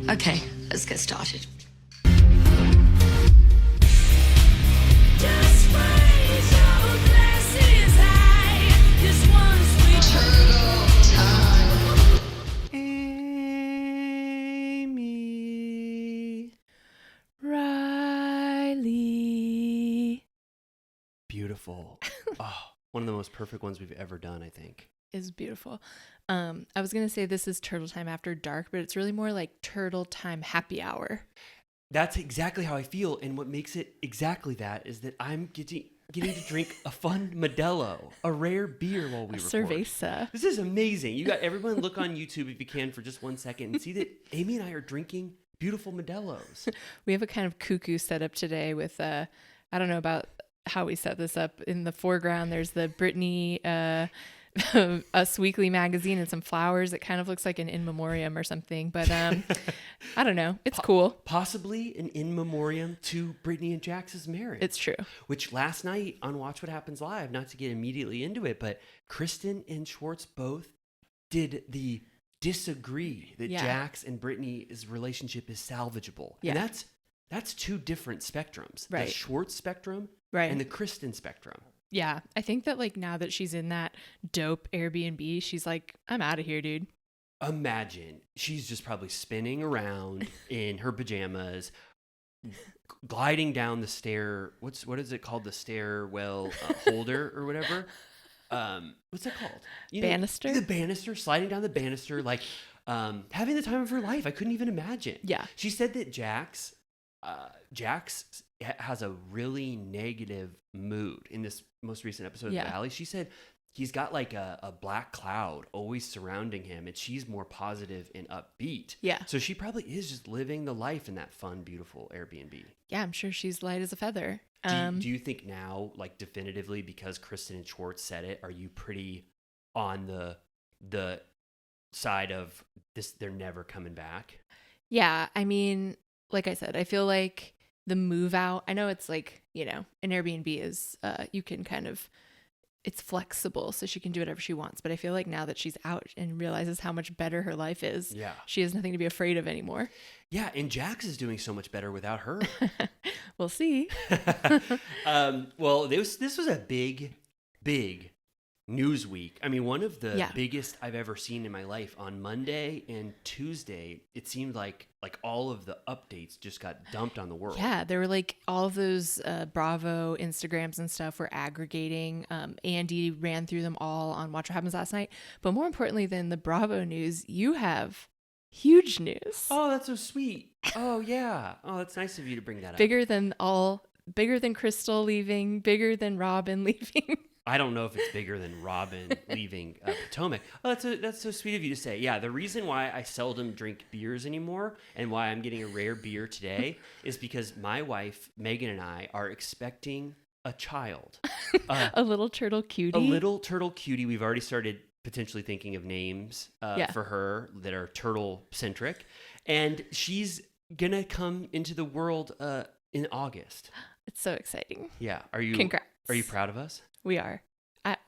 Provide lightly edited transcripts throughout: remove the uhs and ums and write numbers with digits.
Okay, let's get started. Just raise your glasses high. This one's for Amy. Riley Beautiful. Oh, one of the most perfect ones we've ever done, I think. is beautiful. I was going to say this is Turtle Time After Dark, but it's really more like Turtle Time Happy Hour. That's exactly how I feel. And what makes it exactly that is that I'm getting to drink a fun Modelo, a rare beer while we record. Cerveza. This is amazing. You got everyone look on YouTube if you can for just 1 second and see that Amy and I are drinking beautiful Modelos. We have a kind of cuckoo setup today with, I don't know about how we set this up. In the foreground, there's the Brittany, Us Weekly magazine and some flowers. It kind of looks like an in memoriam or something, but I don't know. It's cool. Possibly an in memoriam to Brittany and Jax's marriage. It's true. Which last night on Watch What Happens Live, not to get immediately into it, but Kristen and Schwartz both did the disagree that Jax and Brittany's relationship is salvageable. Yeah. And that's two different spectrums. Right. The Schwartz spectrum Right. and the Kristen spectrum. Yeah. I think that like now that she's in that dope Airbnb, she's like, I'm out of here, dude. Imagine she's just probably spinning around in her pajamas, gliding down the stair. What is it called? The stairwell holder or whatever. What's that called? Banister? The banister, sliding down the banister, like having the time of her life. I couldn't even imagine. Yeah. She said that Jax has a really negative mood in this most recent episode of Valley. She said he's got like a black cloud always surrounding him, and she's more positive and upbeat. Yeah. So she probably is just living the life in that fun, beautiful Airbnb. Yeah, I'm sure she's light as a feather. Do you think now, like definitively, because Kristen and Schwartz said it, are you pretty on the side of this? They're never coming back. Yeah, I mean, like I said, I feel like the move out, I know it's like, an Airbnb is, you can kind of, it's flexible, so she can do whatever she wants. But I feel like now that she's out and realizes how much better her life is, she has nothing to be afraid of anymore. Yeah, and Jax is doing so much better without her. We'll see. Well, this was a big news week. I mean, one of the biggest I've ever seen in my life. On Monday and Tuesday, it seemed like all of the updates just got dumped on the world. Yeah, there were like all of those Bravo Instagrams and stuff were aggregating. Andy ran through them all on Watch What Happens last night. But more importantly than the Bravo news, you have huge news. Oh, that's so sweet. Oh, yeah. Oh, that's nice of you to bring that up. Bigger than Crystal leaving, bigger than Robin leaving. I don't know if it's bigger than Robin leaving Potomac. Oh, that's so sweet of you to say. Yeah, the reason why I seldom drink beers anymore and why I'm getting a rare beer today is because my wife, Megan, and I are expecting a child. A little turtle cutie. A little turtle cutie. We've already started potentially thinking of names for her that are turtle-centric. And she's going to come into the world in August. It's so exciting. Yeah. Congrats. Are you proud of us? We are.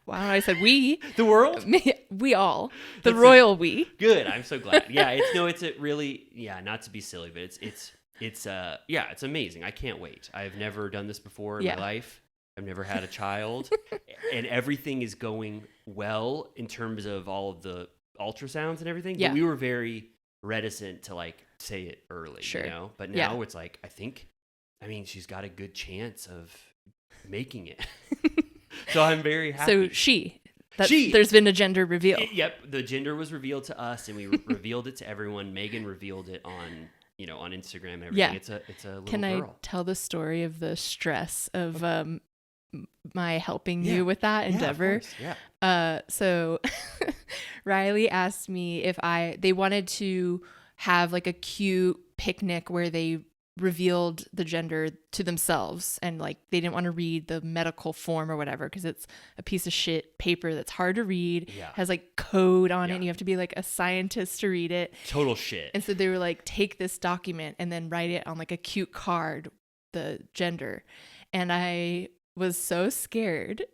I said we. The world? We all. The royal we. Good. I'm so glad. Yeah. It's a really, not to be silly, but it's amazing. I can't wait. I've never done this before in my life. I've never had a child, and everything is going well in terms of all of the ultrasounds and everything. Yeah. But we were very reticent to like say it early, Sure. But now it's like, she's got a good chance of making it. So I'm very happy. So there's been a gender reveal. Yep. The gender was revealed to us, and we revealed it to everyone. Megan revealed it on Instagram and everything. Yeah. It's a little Can girl. I tell the story of the stress of my helping you with that endeavor? Of course. Yeah. So Riley asked me if they wanted to have like a cute picnic where they revealed the gender to themselves, and like they didn't want to read the medical form or whatever because it's a piece of shit paper that's hard to read, has like code on it, and you have to be like a scientist to read it. Total shit. And so they were like, take this document and then write it on like a cute card, the gender. And I was so scared.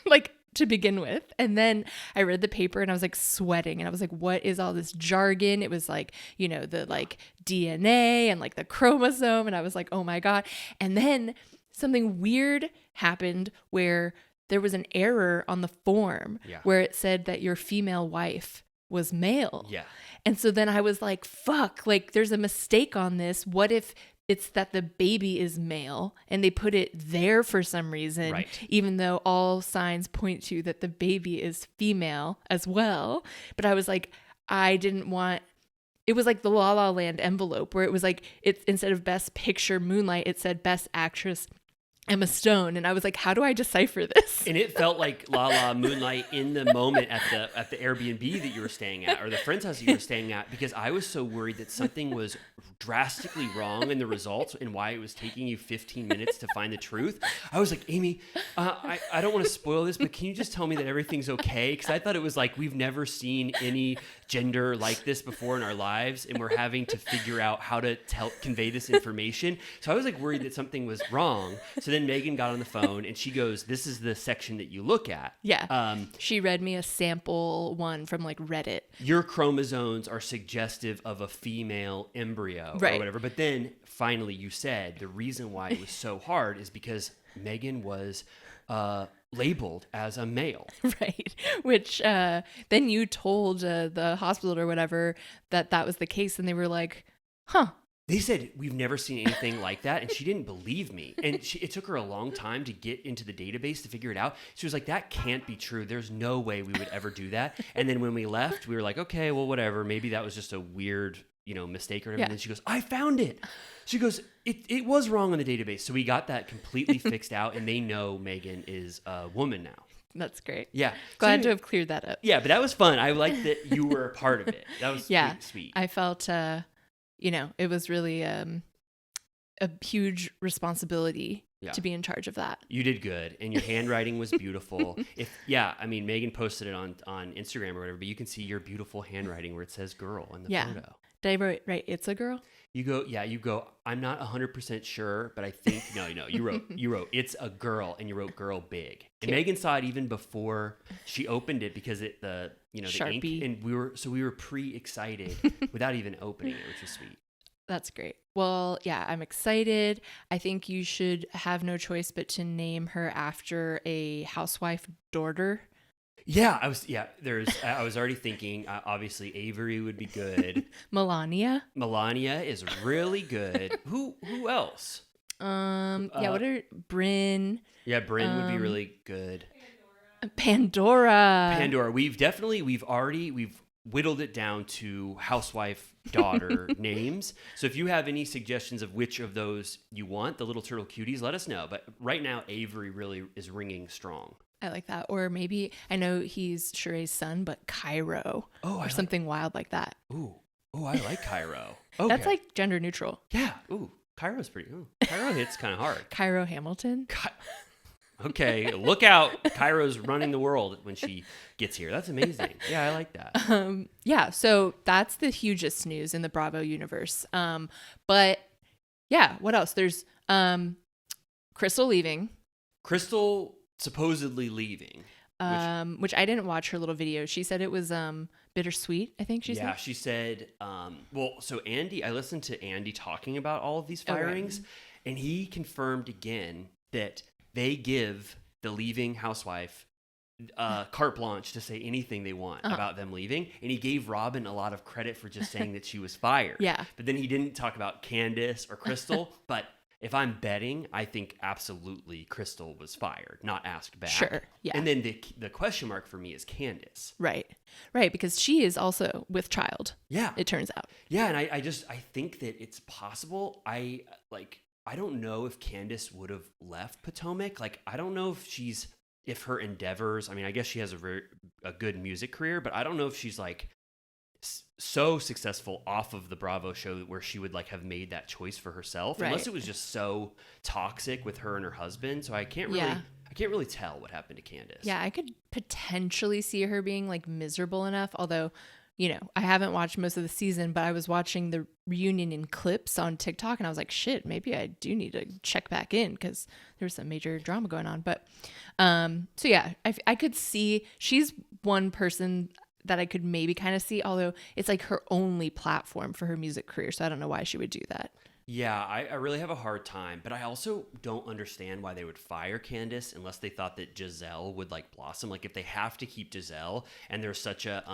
Like to begin with. And then I read the paper and I was like sweating and I was like, what is all this jargon? It was like, the like DNA and like the chromosome. And I was like, oh my God. And then something weird happened where there was an error on the form where it said that your female wife was male. Yeah. And so then I was like, fuck, like there's a mistake on this. What if it's that the baby is male and they put it there for some reason, even though all signs point to that the baby is female as well. But I was like, I didn't want, it was like the La La Land envelope where it was like, it's instead of Best Picture Moonlight, it said Best Actress Emma Stone, and I was like, how do I decipher this? And it felt like La La Moonlight in the moment at the Airbnb that you were staying at, or the friend's house that you were staying at, because I was so worried that something was drastically wrong in the results and why it was taking you 15 minutes to find the truth. I was like, Amy, I don't want to spoil this, but can you just tell me that everything's okay? Because I thought it was like, we've never seen any gender like this before in our lives, and we're having to figure out how to convey this information. So I was like worried that something was wrong. So then Megan got on the phone and she goes, this is the section that you look at. Yeah. She read me a sample one from like Reddit. Your chromosomes are suggestive of a female embryo or whatever. But then finally you said the reason why it was so hard is because Megan was labeled as a male. Right. Which then you told the hospital or whatever that was the case, and they were like, huh. They said, we've never seen anything like that. And she didn't believe me. And it took her a long time to get into the database to figure it out. She was like, that can't be true. There's no way we would ever do that. And then when we left, we were like, okay, well, whatever. Maybe that was just a weird, mistake or whatever. And then she goes, I found it. She goes, it was wrong on the database. So we got that completely fixed out. And they know Megan is a woman now. That's great. Yeah. Glad to have cleared that up. Yeah, but that was fun. I liked that you were a part of it. That was sweet. I felt... it was really a huge responsibility to be in charge of that. You did good, and your handwriting was beautiful. Megan posted it on Instagram or whatever, but you can see your beautiful handwriting where it says "girl" in the photo. Did I write "it's a girl"? You go. I'm not 100% sure, but I think no. You wrote "it's a girl," and you wrote "girl" big. And Megan saw it even before she opened it because the Sharpie. ink, and we were pre-excited without even opening it, which was sweet. That's great. Well, yeah, I'm excited. I think you should have no choice but to name her after a housewife daughter. Yeah, I was already thinking, obviously Avery would be good. Melania is really good. Who else? What are Bryn? Yeah, Bryn would be really good. Pandora. We've whittled it down to housewife daughter names. So if you have any suggestions of which of those you want, the little turtle cuties, let us know. But right now, Avery really is ringing strong. I like that. Or maybe, I know he's Sheree's son, but Cairo. Or something wild like that. Ooh, I like Cairo. Okay. That's like gender neutral. Yeah. Ooh, Cairo's pretty. Cairo hits kind of hard. Cairo Hamilton. Okay, look out. Cairo's running the world when she gets here. That's amazing. Yeah, I like that. So that's the hugest news in the Bravo universe. But yeah, what else? There's Crystal leaving. Crystal supposedly leaving. Which I didn't watch her little video. She said it was bittersweet, I think she said. Yeah, she said, so Andy, I listened to Andy talking about all of these firings, and he confirmed again that they give the leaving housewife carte blanche to say anything they want about them leaving. And he gave Robin a lot of credit for just saying that she was fired. Yeah. But then he didn't talk about Candace or Crystal. But if I'm betting, I think absolutely Crystal was fired, not asked back. Sure. Yeah. And then the question mark for me is Candace. Right. Because she is also with child. Yeah. It turns out. Yeah. And I think that it's possible. I don't know if Candace would have left Potomac. I don't know if her endeavors, I guess she has a good music career, but I don't know if she's so successful off of the Bravo show where she would have made that choice for herself, unless it was just so toxic with her and her husband. So I can't really tell what happened to Candace. Yeah, I could potentially see her being miserable enough, although I haven't watched most of the season, but I was watching the reunion in clips on TikTok and I was like, shit, maybe I do need to check back in because there's some major drama going on. But so yeah, I could see she's one person that I could maybe kind of see, although it's like her only platform for her music career. So I don't know why she would do that. Yeah, I really have a hard time, but I also don't understand why they would fire Candace unless they thought that Giselle would like blossom. Like if they have to keep Giselle and there's such a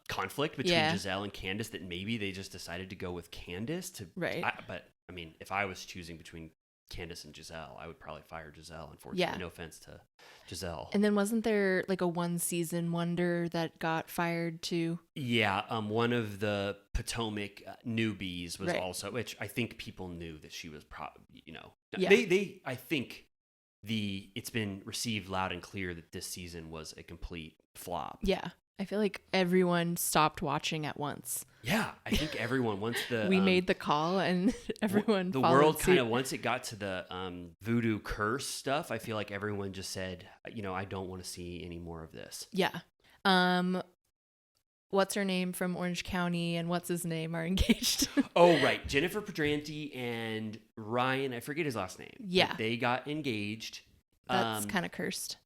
conflict between Giselle and Candace that maybe they just decided to go with Candace to right. But I mean, if I was choosing between Candace and Giselle, I would probably fire Giselle, unfortunately. No offense to Giselle. And then wasn't there like a 1-season wonder that got fired too? Yeah, one of the Potomac newbies was also, which I think people knew that she was probably, they I think it's been received loud and clear that this season was a complete flop. Yeah. I feel like everyone stopped watching at once. Yeah, I think everyone once we made the call and everyone the world kind of once it got to the voodoo curse stuff, I feel like everyone just said, I don't want to see any more of this. Yeah. What's her name from Orange County and what's his name are engaged. Oh, right. Jennifer Pedranti and Ryan, I forget his last name. Yeah. They got engaged. That's kind of cursed.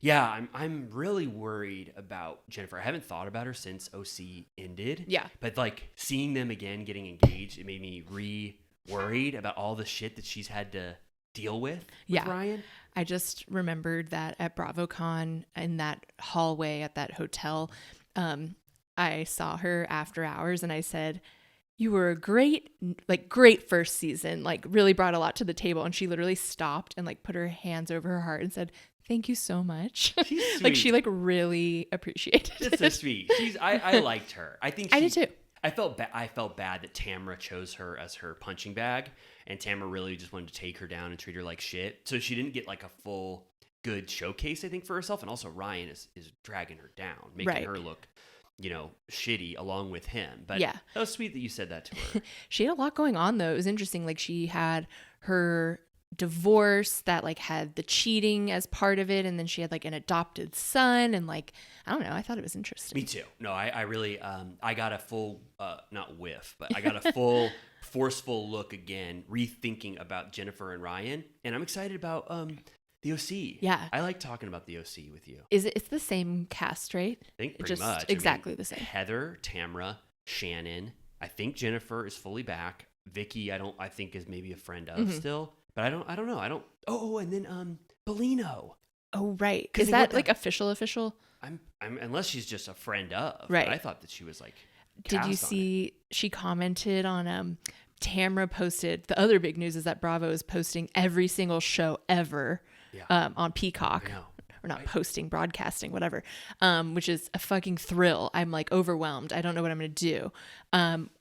Yeah, I'm really worried about Jennifer. I haven't thought about her since OC ended. Yeah. But like seeing them again getting engaged, it made me worried about all the shit that she's had to deal with Ryan. I just remembered that at BravoCon in that hallway at that hotel, I saw her after hours and I said, you were a great first season, like really brought a lot to the table. And she literally stopped and like put her hands over her heart and said, thank you so much. She's sweet. Like she like really appreciated it. That's so sweet. I liked her. I think I did too. I felt bad that Tamra chose her as her punching bag, and Tamra really just wanted to take her down and treat her like shit. So she didn't get like a full good showcase, I think, for herself. And also Ryan is dragging her down, making her look, shitty along with him. But that was sweet that you said that to her. She had a lot going on though. It was interesting. Like she had her divorce that like had the cheating as part of it, and then she had like an adopted son, and like I don't know, I thought it was interesting. Me too. No, I really I got a full not whiff, but I got a full forceful look again, rethinking about Jennifer and Ryan, and I'm excited about the OC. Yeah, I like talking about the OC with you. It's the same cast, right? I think pretty much exactly the same. Heather, Tamra, Shannon. I think Jennifer is fully back. Vicky, I think is maybe a friend of still. But I don't know. Oh, and then Bellino. Oh, right. Is that like official? I'm unless she's just a friend of. Right. But I thought that she was like. Did you see? She commented on Tamra posted. The other big news is that Bravo is posting every single show ever on Peacock. I know. Or not posting, broadcasting, whatever. Which is a fucking thrill. I'm like overwhelmed. I don't know what I'm gonna do.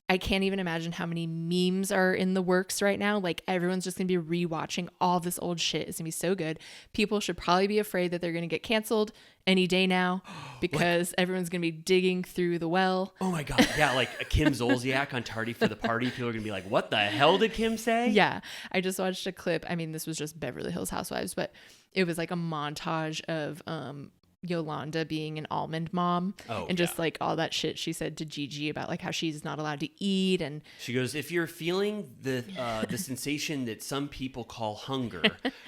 I can't even imagine how many memes are in the works right now. Like everyone's just going to be rewatching all this old shit. It's going to be so good. People should probably be afraid that they're going to get canceled any day now because everyone's going to be digging through the well. Oh my God. Yeah. Like Kim Zolciak on Tardy for the Party. People are going to be like, what the hell did Kim say? Yeah. I just watched a clip. I mean, this was just Beverly Hills Housewives, but it was like a montage of, Yolanda being an almond mom and just like all that shit she said to Gigi about like how she's not allowed to eat, and she goes, if you're feeling the sensation that some people call hunger,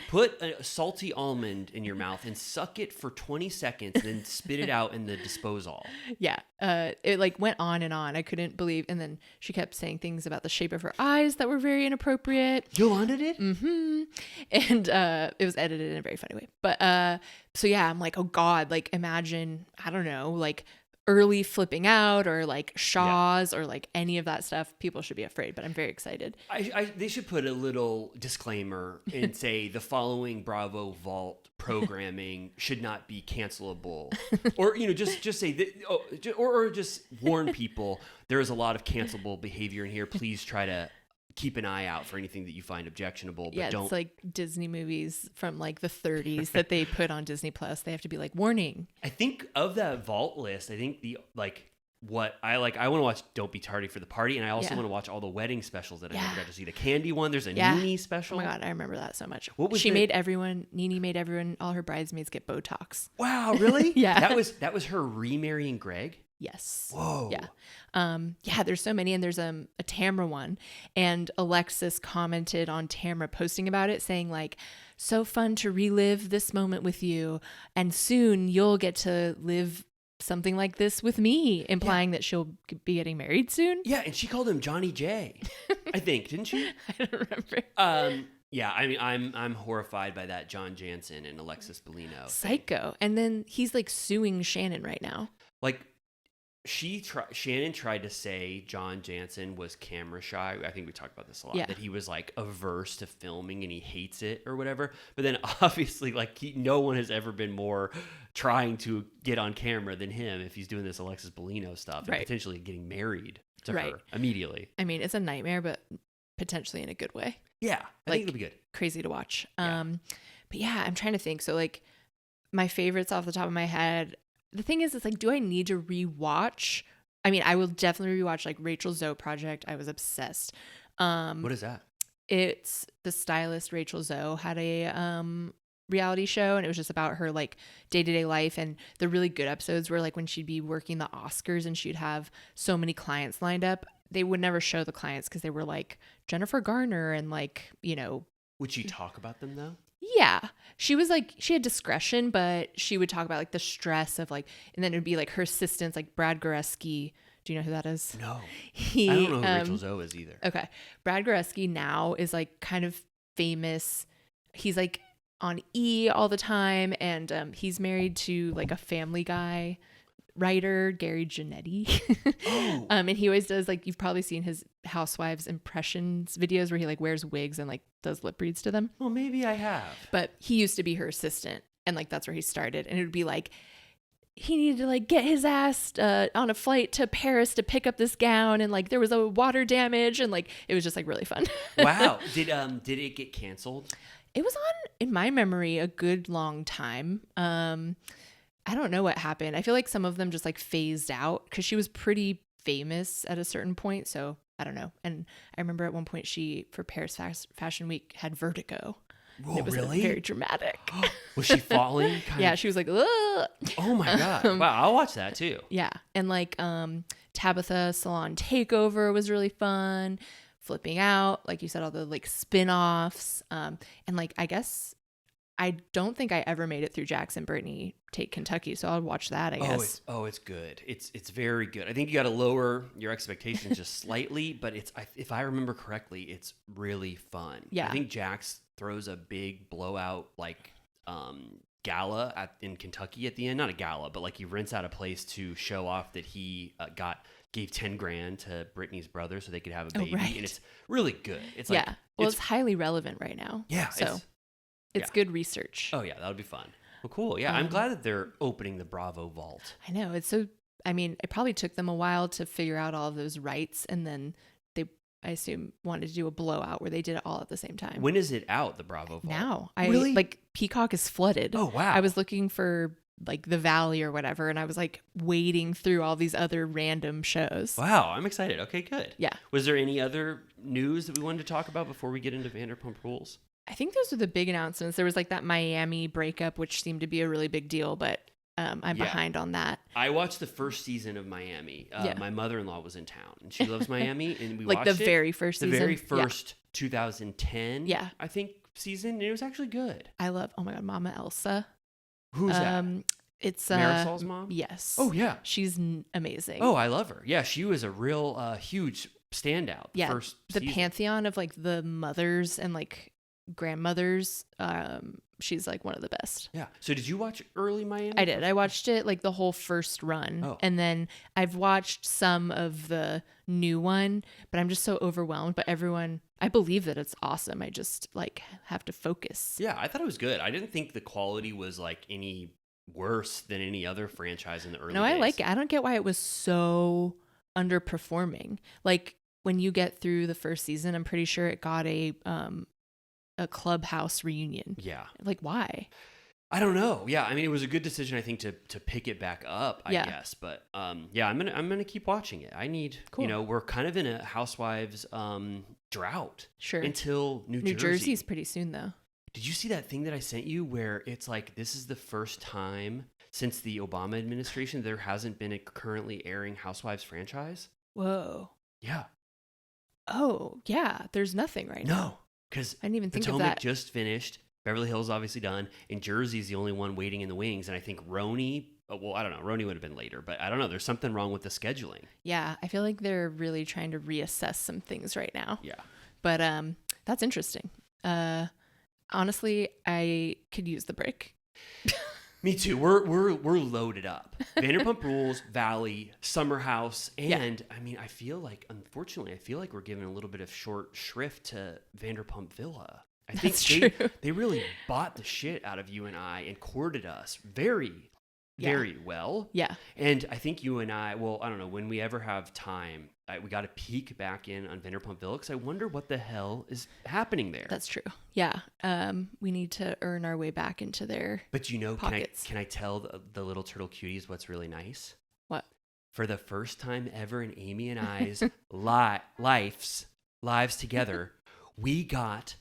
put a salty almond in your mouth and suck it for 20 seconds and then spit it out in the disposal. It like went on and on. I couldn't believe, and then she kept saying things about the shape of her eyes that were very inappropriate. Yolanda did? And it was edited in a very funny way, but so yeah, I'm like, oh God, like imagine, I don't know, like early flipping out or like Shaw's or like any of that stuff. People should be afraid, but I'm very excited. They should put a little disclaimer and say the following Bravo Vault programming should not be cancelable, or just say that, or just warn people there is a lot of cancelable behavior in here. Please try to keep an eye out for anything that you find objectionable, but don't. It's like Disney movies from like the 30s that they put on Disney Plus. They have to be like, warning. I think of that vault list, I think what I want to watch Don't Be Tardy for the Party, and I also want to watch all the wedding specials that I never got to see. The Candy one, there's a Nene special. Oh my God, I remember that so much. Nene made everyone, all her bridesmaids get Botox. Wow, really? Yeah. That was her remarrying Greg? Yes. Whoa. Yeah. Yeah, there's so many, and there's a Tamra one, and Alexis commented on Tamra posting about it saying like, so fun to relive this moment with you, and soon you'll get to live something like this with me, implying that she'll be getting married soon. Yeah, and she called him Johnny J. I think, didn't she? I don't remember. Yeah, I mean, I'm horrified by that John Jansen and Alexis Bellino. Psycho. And then he's like suing Shannon right now. Like, Shannon tried to say John Jansen was camera shy. I think we talked about this a lot. Yeah. That he was like averse to filming and he hates it or whatever. But then obviously, like no one has ever been more trying to get on camera than him if he's doing this Alexis Bellino stuff and potentially getting married to her immediately. I mean, it's a nightmare, but potentially in a good way. Yeah, I think it'll be good. Crazy to watch. Yeah. But yeah, I'm trying to think. So like my favorites off the top of my head. The thing is, it's like, do I need to rewatch? I mean, I will definitely rewatch like Rachel Zoe Project. I was obsessed. What is that? It's the stylist Rachel Zoe had a reality show, and it was just about her like day-to-day life. And the really good episodes were like when she'd be working the Oscars and she'd have so many clients lined up. They would never show the clients because they were like Jennifer Garner and like, you know. Would she talk about them though? Yeah. She was like, she had discretion, but she would talk about like the stress of like, and then it'd be like her assistants, like Brad Goreski. Do you know who that is? No. I don't know who Rachel Zoe is either. Okay. Brad Goreski now is like kind of famous. He's like on E all the time. And he's married to like a Family Guy writer, Gary Janetti. Oh. And he always does like, you've probably seen his Housewives impressions videos where he like wears wigs and like does lip reads to them. Well, maybe I have. But he used to be her assistant, and like that's where he started. And it would be like he needed to like get his ass on a flight to Paris to pick up this gown, and like there was a water damage, and like it was just like really fun. Wow. Did it get canceled? It was on, in my memory, a good long time. I don't know what happened. I feel like some of them just like phased out because she was pretty famous at a certain point. So I don't know. And I remember at one point she, for Paris Fashion Week, had vertigo. Oh, it was really? very dramatic. Was she falling? Yeah, she was like, ugh. Oh my God. Wow, I'll watch that too. Yeah. And like Tabitha Salon Takeover was really fun. Flipping Out, like you said, all the like spin-offs. And like, I guess I don't think I ever made it through Jax and Brittany Take Kentucky, so I'll watch that, I guess. It's good. It's very good. I think you got to lower your expectations just slightly, but if I remember correctly, it's really fun. Yeah. I think Jax throws a big blowout like gala in Kentucky at the end. Not a gala, but like he rents out a place to show off that he gave $10,000 to Brittany's brother so they could have a baby, and it's really good. It's like well, it's highly relevant right now. Yeah, so it's good research. Oh yeah, that would be fun. Well, cool. Yeah, I'm glad that they're opening the Bravo vault. I know. It's so, I mean, it probably took them a while to figure out all of those rights, and then they, I assume, wanted to do a blowout where they did it all at the same time. When is it out, the Bravo vault? Now. Really? Like Peacock is flooded. Oh, wow. I was looking for like The Valley or whatever, and I was like wading through all these other random shows. Wow, I'm excited. Okay, good. Yeah. Was there any other news that we wanted to talk about before we get into Vanderpump Rules? I think those are the big announcements. There was like that Miami breakup, which seemed to be a really big deal, but I'm behind on that. I watched the first season of Miami. My mother-in-law was in town, and she loves Miami, and we like watched the very first season. The very first 2010, Yeah. I think, season, and it was actually good. I love, oh my God, Mama Elsa. Who's that? It's Marisol's mom? Yes. Oh, yeah. She's amazing. Oh, I love her. Yeah, she was a real huge standout. Yeah, First the season. pantheon of like the mothers and like grandmothers. She's like one of the best. Yeah. So did you watch early Miami? I did. I watched it like the whole first run. Oh. And then I've watched some of the new one, but I'm just so overwhelmed. But everyone, I believe that it's awesome. I just like have to focus. Yeah, I thought it was good. I didn't think the quality was like any worse than any other franchise in the early days. I like it. I don't get why it was so underperforming. Like when you get through the first season, I'm pretty sure it got a Clubhouse reunion. Yeah. Like why? I don't know. Yeah, I mean, it was a good decision, I think, to pick it back up, I guess. But yeah, I'm gonna keep watching it. I need, we're kind of in a Housewives drought. Sure. Until New Jersey. New Jersey's pretty soon though. Did you see that thing that I sent you where it's like this is the first time since the Obama administration, there hasn't been a currently airing Housewives franchise. Whoa. Yeah. Oh, yeah. There's nothing right now. No, because I didn't even think of Potomac that. just finished. Beverly Hills obviously done, and Jersey's the only one waiting in the wings. And I think Roni. Well, I don't know. Roni would have been later, but I don't know. There's something wrong with the scheduling. Yeah, I feel like they're really trying to reassess some things right now. Yeah. But that's interesting. Honestly, I could use the break. Me too. We're loaded up. Vanderpump Rules, Valley, Summer House, and I mean, I feel like, unfortunately, we're giving a little bit of short shrift to Vanderpump Villa. I think That's true. they really bought the shit out of you and I and courted us very well. Yeah. And I think you and I, well, I don't know, when we ever have time, we got to peek back in on Vanderpump Villa because I wonder what the hell is happening there. That's true. Yeah. We need to earn our way back into their But you know, pockets. can I tell the little turtle cuties what's really nice? What? For the first time ever in Amy and I's lives together, we got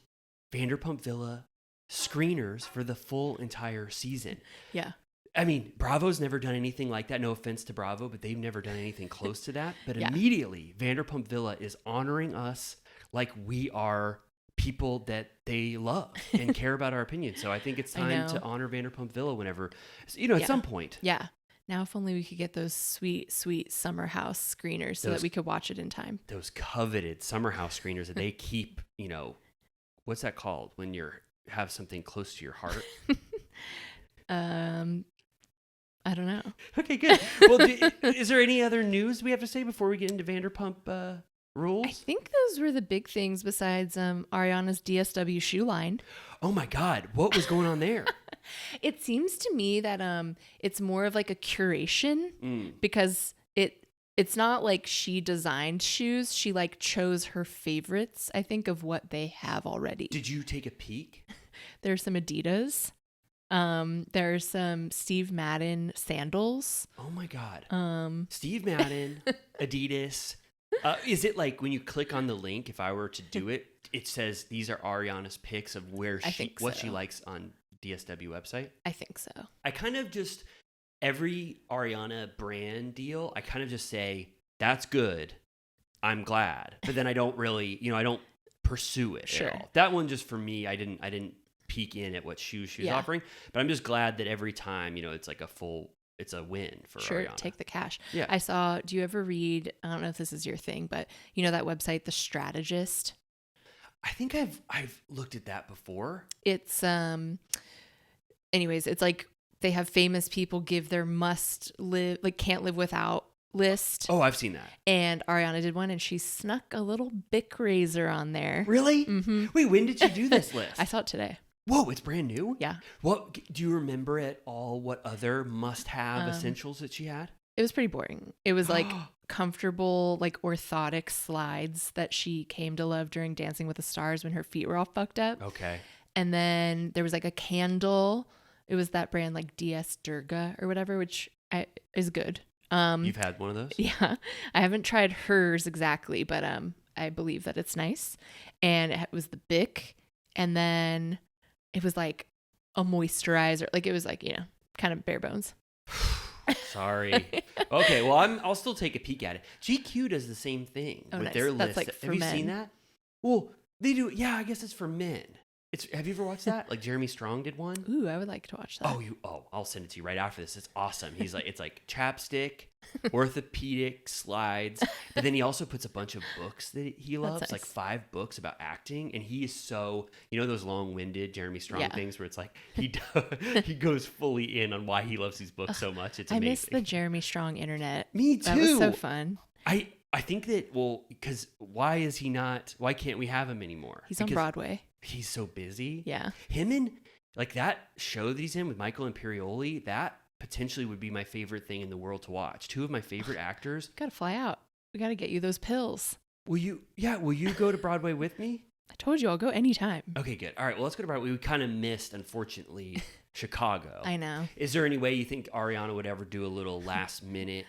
Vanderpump Villa screeners for the full entire season. Yeah. I mean, Bravo's never done anything like that. No offense to Bravo, but they've never done anything close to that. But Yeah. immediately, Vanderpump Villa is honoring us like we are people that they love and care about our opinions. So I think it's time to honor Vanderpump Villa whenever, at some point. Yeah. Now, if only we could get those sweet, sweet summer house screeners so that we could watch it in time. Those coveted summer house screeners that they keep, what's that called when you have something close to your heart? I don't know. Okay, good. Well, is there any other news we have to say before we get into Vanderpump Rules? I think those were the big things besides Ariana's DSW shoe line. Oh my God, what was going on there? It seems to me that it's more of like a curation because it's not like she designed shoes. She like chose her favorites, I think, of what they have already. Did you take a peek? There's some Adidas. There's some Steve Madden sandals. Oh my God. Steve Madden, Adidas. Is it like when you click on the link, if I were to do it, it says these are Ariana's picks of what she likes on DSW website? I think so. I kind of just, every Ariana brand deal, I kind of just say, that's good. I'm glad. But then I don't really, I don't pursue it Sure. at all. That one just for me, I didn't peek in at what shoes she was offering, but I'm just glad that every time, it's like it's a win for Ariana. Take the cash. Yeah. Do you ever read, I don't know if this is your thing, but that website, The Strategist? I think I've looked at that before. It's, anyways, it's like they have famous people give their can't live without list. Oh, I've seen that. And Ariana did one and she snuck a little Bic razor on there. Really? Mm-hmm. Wait, when did you do this list? I saw it today. Whoa, it's brand new? Yeah. What do you remember at all what other must-have essentials that she had? It was pretty boring. It was like comfortable, like orthotic slides that she came to love during Dancing with the Stars when her feet were all fucked up. Okay. And then there was like a candle. It was that brand like DS Durga or whatever, which is good. You've had one of those? Yeah. I haven't tried hers exactly, but I believe that it's nice. And it was the Bic. And then it was like a moisturizer. Like it was like, kind of bare bones. Sorry. Okay, well, I'll still take a peek at it. GQ does the same thing with their list. Like have you seen that? Well, they do. Yeah, I guess it's for men. Have you ever watched that? Like Jeremy Strong did one. Ooh, I would like to watch that. I'll send it to you right after this. It's awesome. He's like, it's like chapstick, orthopedic slides, but then he also puts a bunch of books that he loves, nice. like 5 books about acting, and he is so those long-winded Jeremy Strong things where it's like he goes fully in on why he loves these books so much. It's amazing. I miss the Jeremy Strong internet. Me too. That was so fun. I think that because why can't we have him anymore? He's on Broadway. He's so busy. Yeah. Him and like that show that he's in with Michael Imperioli, that potentially would be my favorite thing in the world to watch. 2 of my favorite actors. Gotta fly out. We gotta get you those pills. Will you go to Broadway with me? I told you I'll go anytime. Okay, good. All right, well, let's go to Broadway. We kind of missed, unfortunately, Chicago. I know. Is there any way you think Ariana would ever do a little last minute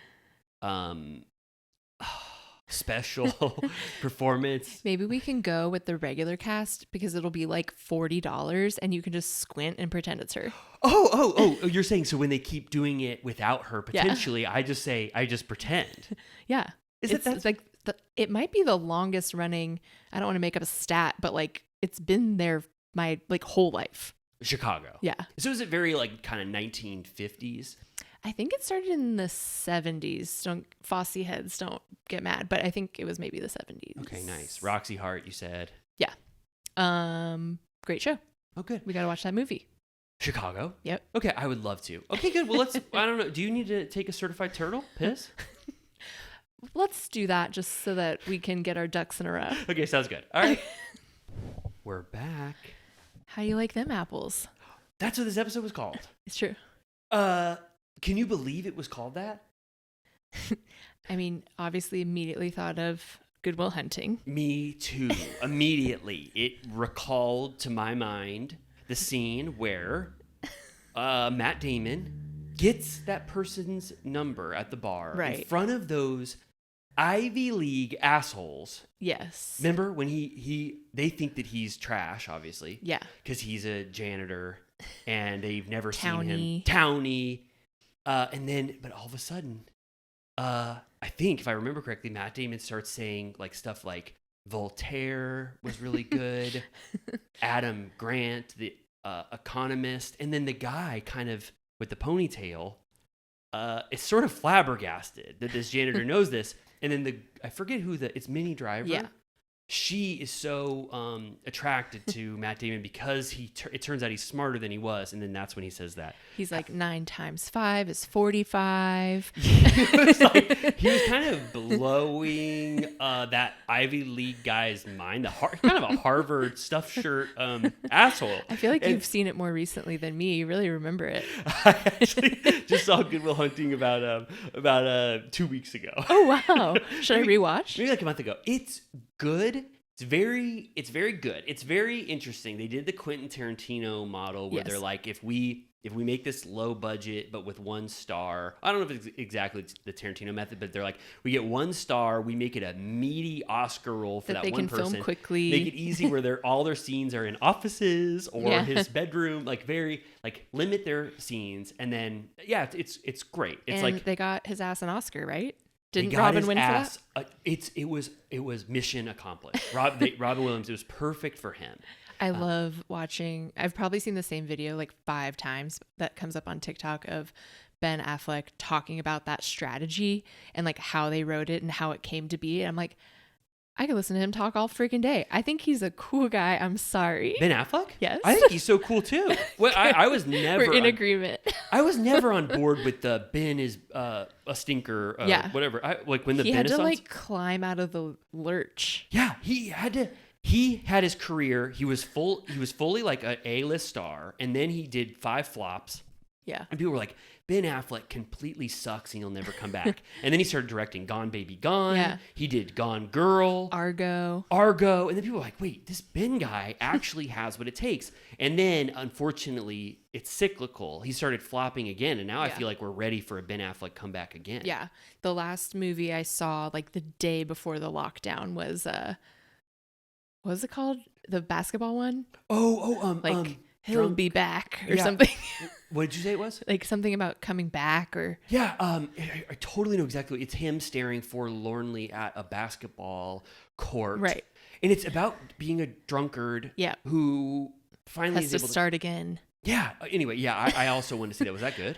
special performance. Maybe we can go with the regular cast because it'll be like $40 and you can just squint and pretend it's her. Oh, you're saying so when they keep doing it without her, Yeah. potentially, I just pretend. Yeah. It's like it might be the longest running. I don't want to make up a stat, but like it's been there my like whole life. Chicago. Yeah. So is it very like kind of 1950s? I think it started in the 70s. Fosse heads don't get mad, but I think it was maybe the 70s. Okay, nice. Roxy Hart, you said. Yeah. Great show. Oh, good. We got to watch that movie. Chicago? Yep. Okay, I would love to. Okay, good. Well, I don't know. Do you need to take a certified turtle piss? Let's do that just so that we can get our ducks in a row. Okay, sounds good. All right. We're back. How do you like them apples? That's what this episode was called. It's true. Can you believe it was called that? I mean, obviously immediately thought of Good Will Hunting. Me too. Immediately. It recalled to my mind the scene where Matt Damon gets that person's number at the bar in Right. front of those Ivy League assholes. Yes. Remember when they think that he's trash, obviously. Yeah. Because he's a janitor and they've never seen Townie. him. Townie. But all of a sudden, I think if I remember correctly, Matt Damon starts saying like stuff like Voltaire was really good, Adam Grant, the economist, and then the guy kind of with the ponytail is sort of flabbergasted that this janitor knows this. And then I forget who it's Minnie Driver. Yeah. She is so attracted to Matt Damon because it turns out he's smarter than he was. And then that's when he says that. He's like 9 times 5 is 45. He was kind of blowing that Ivy League guy's mind, kind of a Harvard stuffed shirt asshole. I feel like you've seen it more recently than me. You really remember it. I actually just saw Good Will Hunting about 2 weeks ago. Oh, wow. Should I rewatch? Maybe like a month ago. It's good. It's very good. It's very interesting. They did the Quentin Tarantino model where Yes. they're like, if we make this low budget but with 1 star, I don't know if it's exactly the Tarantino method, but they're like, we get 1 star, we make it a meaty Oscar role for That that they one can person. film quickly. Make it easy where all their scenes are in offices or Yeah. his bedroom, like very like limit their scenes, and then it's great. It's and like they got his ass an Oscar, right? they Didn't got Robin his win ass, for that? It was mission accomplished. Robin Williams, it was perfect for him. I love watching. I've probably seen the same video like 5 times that comes up on TikTok of Ben Affleck talking about that strategy and like how they wrote it and how it came to be. And I'm like, I could listen to him talk all freaking day. I think he's a cool guy. I'm sorry. Ben Affleck? Yes. I think he's so cool too. Well, I was never We're in agreement. I was never on board with the Ben is a stinker. Yeah. Whatever. Like when the He had to Renaissance. like climb out of the lurch. Yeah, he had to. He had his career. He was fully like a A-list star, and then he did 5 flops. Yeah. And people were like, Ben Affleck completely sucks and he'll never come back. And then he started directing Gone Baby Gone. Yeah. He did Gone Girl. Argo. And then people were like, wait, this Ben guy actually has what it takes. And then, unfortunately, it's cyclical. He started flopping again, and now I Yeah. feel like we're ready for a Ben Affleck comeback again. Yeah. The last movie I saw like the day before the lockdown was what was it called? The basketball one? Like he'll Drunk- be back or Yeah. something. What did you say it was? Like something about coming back or Yeah, I totally know exactly. It's him staring forlornly at a basketball court. Right. And it's about being a drunkard Yeah. who finally has is to able start again. Yeah. Anyway, yeah, I also wanted to see that. Was that good?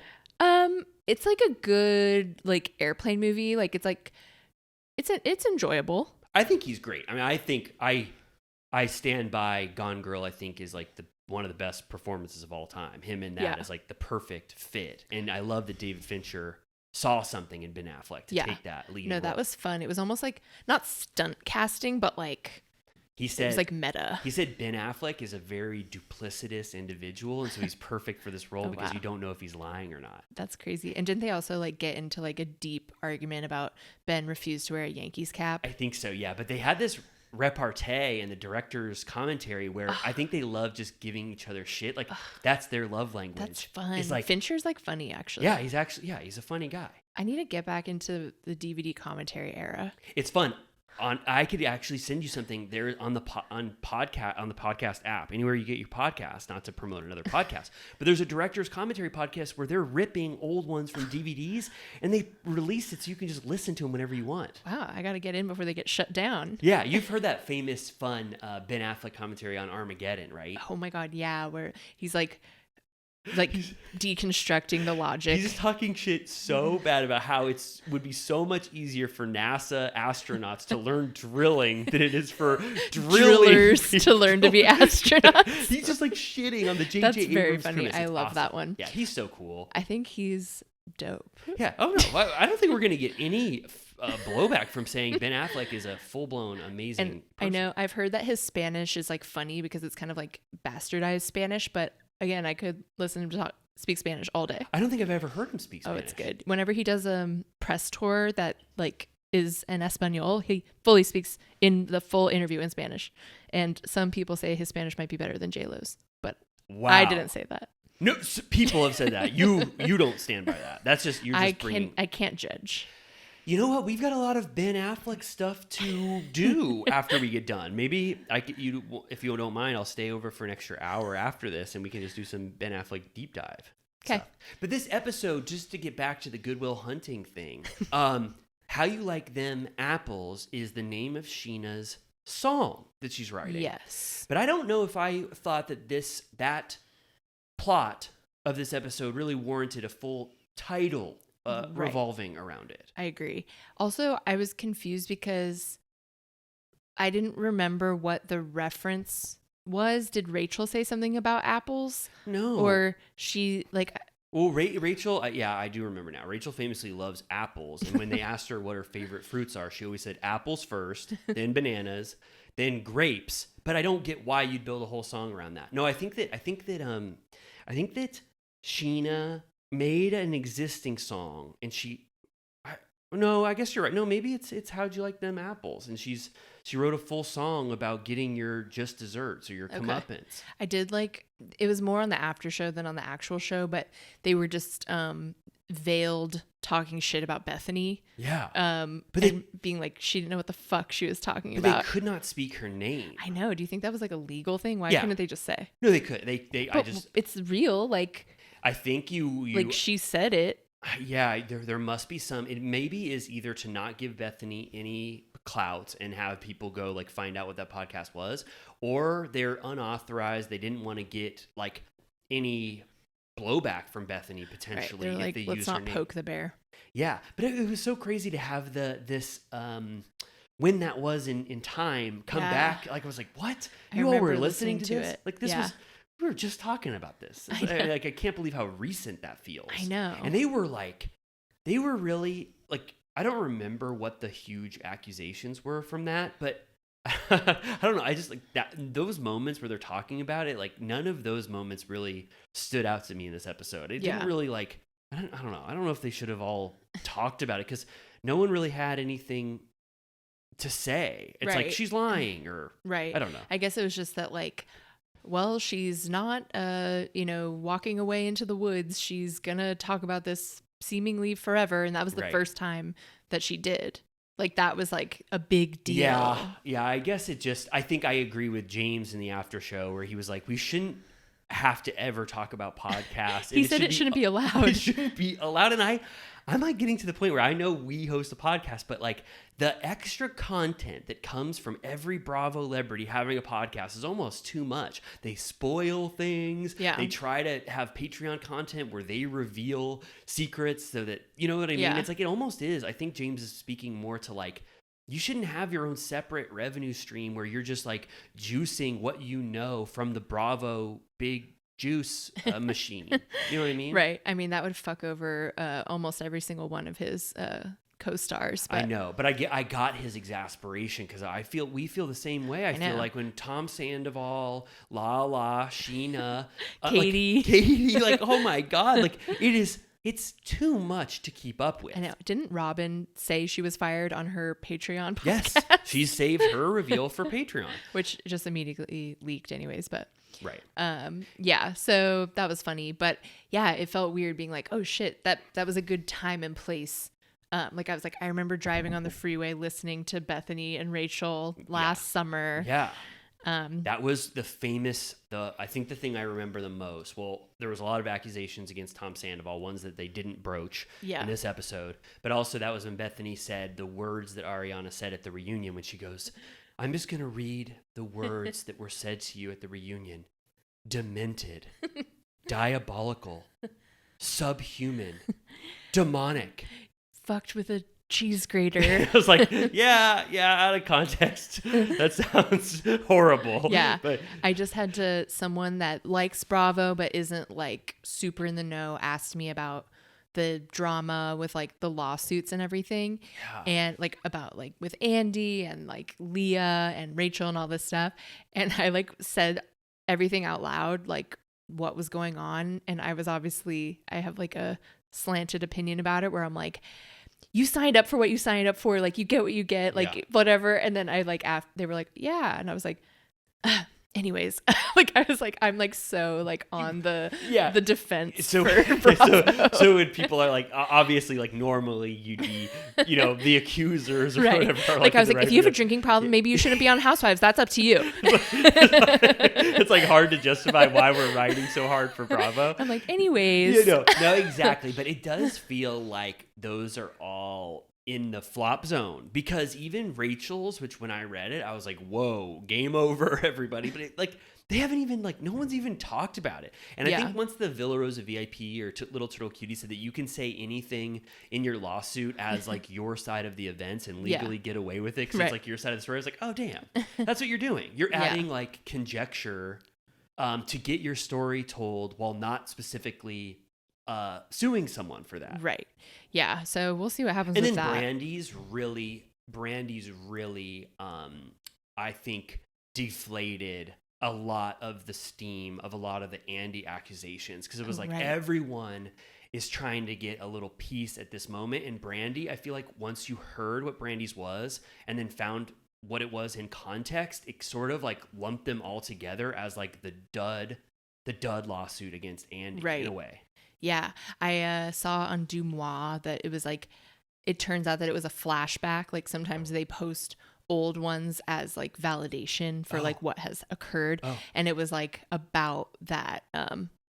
It's like a good like airplane movie. Like it's enjoyable. I think he's great. I mean, I think I stand by Gone Girl. I think is like one of the best performances of all time. Him in that Yeah. is like the perfect fit. And I love that David Fincher saw something in Ben Affleck to Yeah. take that lead. No, role. that was fun. It was almost like not stunt casting, but like He it said was like meta. He said Ben Affleck is a very duplicitous individual, and so he's perfect for this role Oh, because wow. you don't know if he's lying or not. That's crazy. And didn't they also like get into like a deep argument about Ben refused to wear a Yankees cap? I think so, yeah. But they had this repartee in the director's commentary where I think they love just giving each other shit. Like that's their love language. That's fun. It's like, Fincher's like funny actually. yeah, he's a funny guy. I need to get back into the DVD commentary era. It's fun. I could actually send you something there on the podcast app, anywhere you get your podcast, not to promote another podcast, but there's a director's commentary podcast where they're ripping old ones from DVDs and they release it so you can just listen to them whenever you want. Wow, I got to get in before they get shut down. Yeah, you've heard that famous, fun Ben Affleck commentary on Armageddon, right? Oh my God, yeah, where he's like deconstructing the logic. He's talking shit so bad about how it would be so much easier for NASA astronauts to learn drilling than it is for drillers to learn to be astronauts. He's just like shitting on the J.J. That's Abrams very funny. premise. I It's love awesome. that one. Yeah, he's so cool. I think he's dope. Yeah. Oh no, I don't think we're gonna get any blowback from saying Ben Affleck is a full-blown amazing And person. I know I've heard that his Spanish is like funny because it's kind of like bastardized Spanish, but again, I could listen to him speak Spanish all day. I don't think I've ever heard him speak Oh, Spanish. it's good. Whenever he does a press tour that like is en Espanol, he fully speaks in the full interview in Spanish. And some people say his Spanish might be better than J-Lo's, but Wow. I didn't say that. No, people have said that. You don't stand by that. That's just you're just bringing. I can't judge. You know what? We've got a lot of Ben Affleck stuff to do after we get done. Maybe if you don't mind, I'll stay over for an extra hour after this, and we can just do some Ben Affleck deep dive. Okay. But this episode, just to get back to the Goodwill Hunting thing, "How You Like Them Apples" is the name of Sheena's song that she's writing. Yes. But I don't know if I thought that plot of this episode really warranted a full title revolving around it. I agree. Also, I was confused because I didn't remember what the reference was. Did Rachel say something about apples? No. Or she like... Well, Rachel, yeah, I do remember now. Rachel famously loves apples. And when they asked her what her favorite fruits are, she always said apples first, then bananas, then grapes. But I don't get why you'd build a whole song around that. No, I think that Sheena made an existing song, and I guess you're right. No, maybe it's How'd You Like Them Apples, and she wrote a full song about getting your just desserts or your comeuppance. I did like, it was more on the after show than on the actual show, but they were just veiled talking shit about Bethany. Yeah. But being like, she didn't know what the fuck she was talking But about. they could not speak her name. I know. Do you think that was like a legal thing? Why Yeah. couldn't they just say? No, they could. It's real. Like I think you like she said it. Yeah, there must be some. It maybe is either to not give Bethany any clout and have people go like find out what that podcast was, or they're unauthorized. They didn't want to get like any blowback from Bethany potentially They're if like, they let's use not her name. poke the bear. Yeah, but it was so crazy to have this when that was in time come back. Like I was like, what? I You all were remember listening to this? it. Like this Yeah. was. We were just talking about this. I can't believe how recent that feels. I know. And they were really like, I don't remember what the huge accusations were from that, but I don't know. I just like that, those moments where they're talking about it, like none of those moments really stood out to me in this episode. It didn't really like, I don't know. I don't know if they should have all talked about it because no one really had anything to say. It's like, she's lying or I don't know. I guess it was just that like, well, she's not, walking away into the woods. She's going to talk about this seemingly forever. And that was the first time that she did. Like, that was like a big deal. Yeah. I guess I think I agree with James in the after show where he was like, we shouldn't have to ever talk about podcasts. He said it shouldn't be allowed. It shouldn't be allowed. And I'm like getting to the point where I know we host a podcast, but like the extra content that comes from every Bravo celebrity having a podcast is almost too much. They spoil things. Yeah. They try to have Patreon content where they reveal secrets so that, you know what I mean? Yeah. It's like, it almost is. I think James is speaking more to like, you shouldn't have your own separate revenue stream where you're just like juicing what you know from the Bravo big juice machine. You know what I mean? Right. I mean, that would fuck over almost every single one of his co-stars. But I know, but I got his exasperation because we feel the same way. I feel like when Tom Sandoval, Lala, Sheena, Katie, like, oh my God, like it is It's too much to keep up with. I know. Didn't Robin say she was fired on her Patreon podcast? Yes, she saved her reveal for Patreon. Which just immediately leaked anyways, but Right. yeah, so that was funny. But yeah, it felt weird being like, oh shit, that was a good time and place. Like I was like, I remember driving on the freeway listening to Bethany and Rachel last summer. Yeah. That was I think the thing I remember the most. Well, there was a lot of accusations against Tom Sandoval, ones that they didn't broach in this episode. But also that was when Bethany said the words that Ariana said at the reunion when she goes, I'm just going to read the words that were said to you at the reunion. Demented, diabolical, subhuman, demonic. Fucked with a cheese grater. I was like, yeah, out of context. That sounds horrible. Yeah. But I just had someone that likes Bravo but isn't like super in the know asked me about the drama with like the lawsuits and everything. Yeah. And like about like with Andy and like Leah and Rachel and all this stuff. And I like said everything out loud, like what was going on. And I have like a slanted opinion about it where I'm like, you signed up for what you signed up for. Like you get what you get, like whatever. And then I like, they were like, yeah. And I was like, anyways, like I was like, I'm like so like on the defense. So when people are like, obviously like normally you'd be, the accusers or whatever. Like I was like, if you have a drinking problem, maybe you shouldn't be on Housewives. That's up to you. It's like hard to justify why we're writing so hard for Bravo. I'm like, anyways. No, exactly. But it does feel like those are all in the flop zone, because even Rachel's, which when I read it, I was like, whoa, game over, everybody. But they haven't even no one's even talked about it. And I think once the Villa Rosa VIP or Little Turtle Cutie said that you can say anything in your lawsuit as like your side of the events and legally get away with it because it's like your side of the story, I was like, oh damn, that's what you're doing. You're adding like conjecture to get your story told while not specifically suing someone for that. Right. Yeah. So we'll see what happens and with then that. Brandy's really, I think, deflated a lot of the steam of a lot of the Andy accusations, because it was like everyone is trying to get a little piece at this moment. And Brandy, I feel like once you heard what Brandy's was and then found what it was in context, it sort of like lumped them all together as like the dud lawsuit against Andy in a way. Yeah, I saw on Dumois that it was like, it turns out that it was a flashback. Like sometimes they post old ones as like validation for like what has occurred. And it was like about that,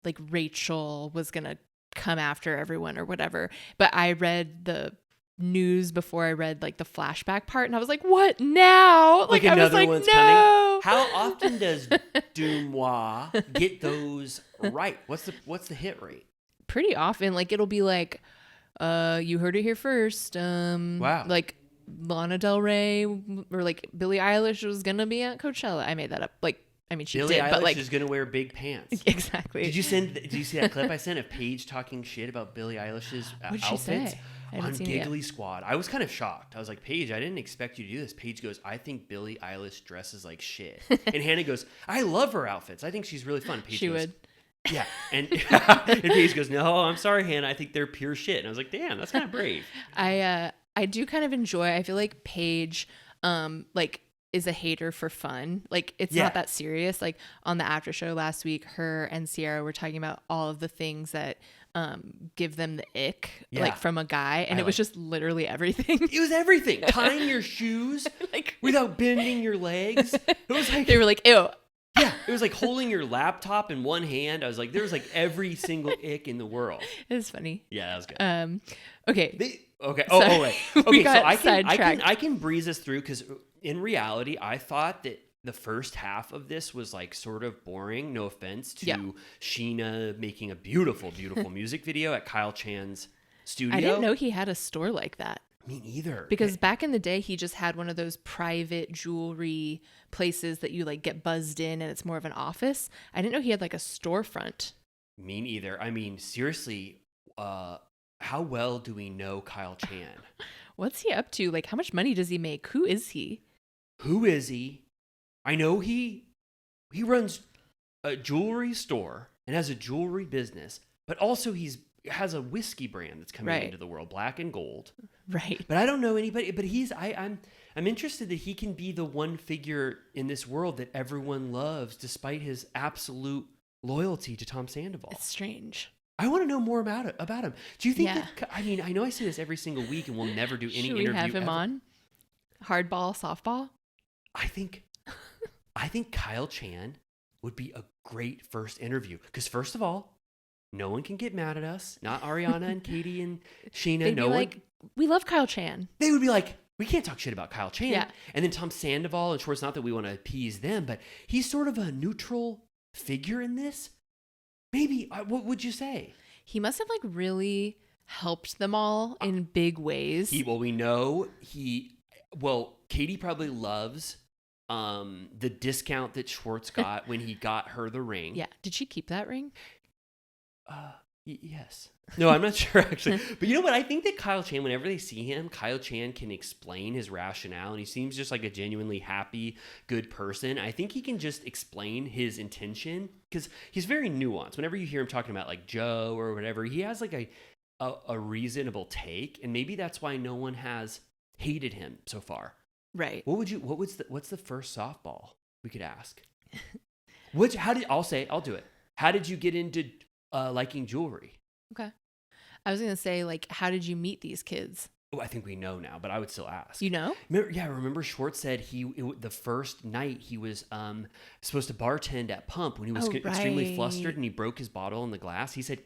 like Rachel was going to come after everyone or whatever. But I read the news before I read like the flashback part, and I was like, what now? Like I was another like, one's no. coming. How often does Dumois get those right? What's the hit rate? Pretty often. Like it'll be like, you heard it here first. Wow. Like Lana Del Rey or like Billie Eilish was gonna be at Coachella. I made that up. Like, I mean, she Billie did, Eilish but like is gonna wear big pants. Exactly. Did you see that clip I sent of Paige talking shit about Billie Eilish's What'd she outfits say? I haven't on seen it yet. Giggly Squad? I was kind of shocked. I was like, Paige, I didn't expect you to do this. Paige goes, I think Billie Eilish dresses like shit. And Hannah goes, I love her outfits. I think she's really fun. Paige She goes, would. Yeah. And Paige goes, no, I'm sorry, Hannah. I think they're pure shit. And I was like, damn, that's kind of brave. I do kind of enjoy. I feel like Paige, like is a hater for fun. Like it's not that serious. Like on the after show last week, her and Sierra were talking about all of the things that give them the ick, like from a guy, and it was just literally everything. It was everything. Tying your shoes like without bending your legs. It was like they were like, ew. Yeah, it was like holding your laptop in one hand. I was like, there was like every single ick in the world. It was funny. Yeah, that was good. Okay. Okay. Sorry. Oh, right. Okay, We so got I can breeze us through, because in reality, I thought that the first half of this was like sort of boring. No offense to Sheena making a beautiful, beautiful music video at Kyle Chan's studio. I didn't know he had a store like that. Me neither. Because back in the day, he just had one of those private jewelry places that you like get buzzed in and it's more of an office. I didn't know he had like a storefront. Me neither. I mean, seriously, how well do we know Kyle Chan? What's he up to? Like, how much money does he make? Who is he? Who is he? I know he runs a jewelry store and has a jewelry business, but also he's has a whiskey brand that's coming into the world, Black and Gold. Right. But I don't know anybody. But I'm interested that he can be the one figure in this world that everyone loves, despite his absolute loyalty to Tom Sandoval. It's strange. I want to know more about him. Do you think Yeah. that? I mean, I know I say this every single week, and we'll never do any Should we interview have him ever. on? Hardball, softball? I think Kyle Chan would be a great first interview because first of all, no one can get mad at us. Not Ariana and Katie and Sheena. They'd No be one. like, we love Kyle Chan. They would be like, we can't talk shit about Kyle Chan. Yeah. And then Tom Sandoval and Schwartz. Not that we want to appease them, but he's sort of a neutral figure in this. Maybe. What would you say? He must have like really helped them all in big ways. We know Katie probably loves the discount that Schwartz got when he got her the ring. Yeah. Did she keep that ring? Yes. No, I'm not sure actually. But you know what? I think that Kyle Chan, whenever they see him, Kyle Chan can explain his rationale, and he seems just like a genuinely happy, good person. I think he can just explain his intention because he's very nuanced. Whenever you hear him talking about like Joe or whatever, he has like a reasonable take, and maybe that's why no one has hated him so far. Right. What's the first softball we could ask? I'll do it. How did you get into liking jewelry? Okay. I was going to say, like, how did you meet these kids? Oh, I think we know now, but I would still ask. You know? Remember Schwartz said the first night he was supposed to bartend at Pump when he was extremely flustered and he broke his bottle in the glass. He said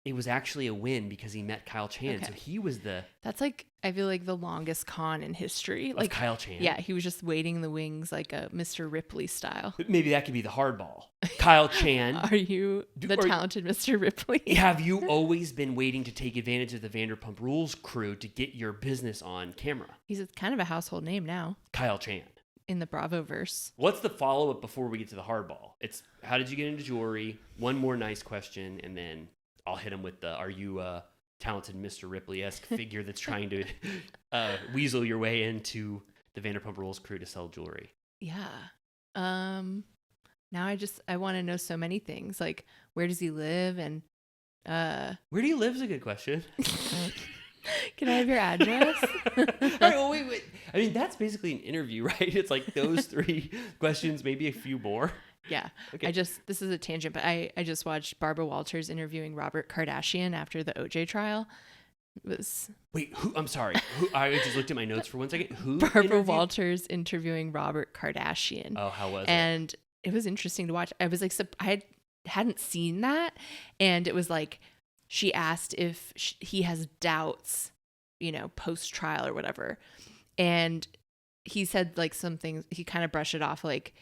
it was actually a win because he met Kyle Chan. Okay. So he was That's like, I feel like the longest con in history. Like Kyle Chan. Yeah, he was just waiting in the wings like a Mr. Ripley style. Maybe that could be the hardball. Kyle Chan. Are you the talented Mr. Ripley? Have you always been waiting to take advantage of the Vanderpump Rules crew to get your business on camera? He's kind of a household name now Kyle Chan. in the Bravoverse. What's the follow-up before we get to the hardball? It's how did you get into jewelry? One more nice question, and then I'll hit him with are you a talented Mr. Ripley-esque figure that's trying to weasel your way into the Vanderpump Rules crew to sell jewelry? Yeah. Now I want to know so many things. Like, where does he live? And where do you live is a good question. can I have your address? All right, well, wait. I mean, that's basically an interview, right? It's like those 3 questions, maybe a few more. Yeah. Okay. This is a tangent, but I just watched Barbara Walters interviewing Robert Kardashian after the OJ trial. It was Wait, who? I'm sorry. Who? I just looked at my notes for one second. Who? Barbara interviewed? Walters interviewing Robert Kardashian. Oh, how was it? And it was interesting to watch. I was like, hadn't seen that. And it was like, she asked if he has doubts, post-trial or whatever. And he said like some things, he kind of brushed it off like,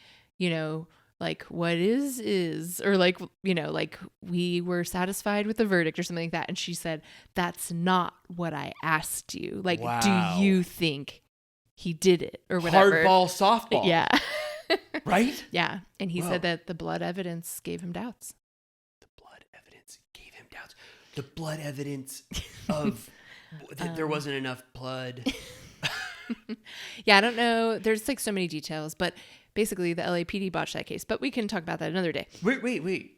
like what is, or like, like we were satisfied with the verdict or something like that. And she said, that's not what I asked you. Like, Wow. do you think he did it or whatever? Hardball, softball. Yeah. Right? Yeah. And he Whoa. said that the blood evidence gave him doubts. The blood evidence gave him doubts. The blood evidence of that there wasn't enough blood. Yeah, I don't know. There's like so many details, but basically the LAPD botched that case. But we can talk about that another day. Wait.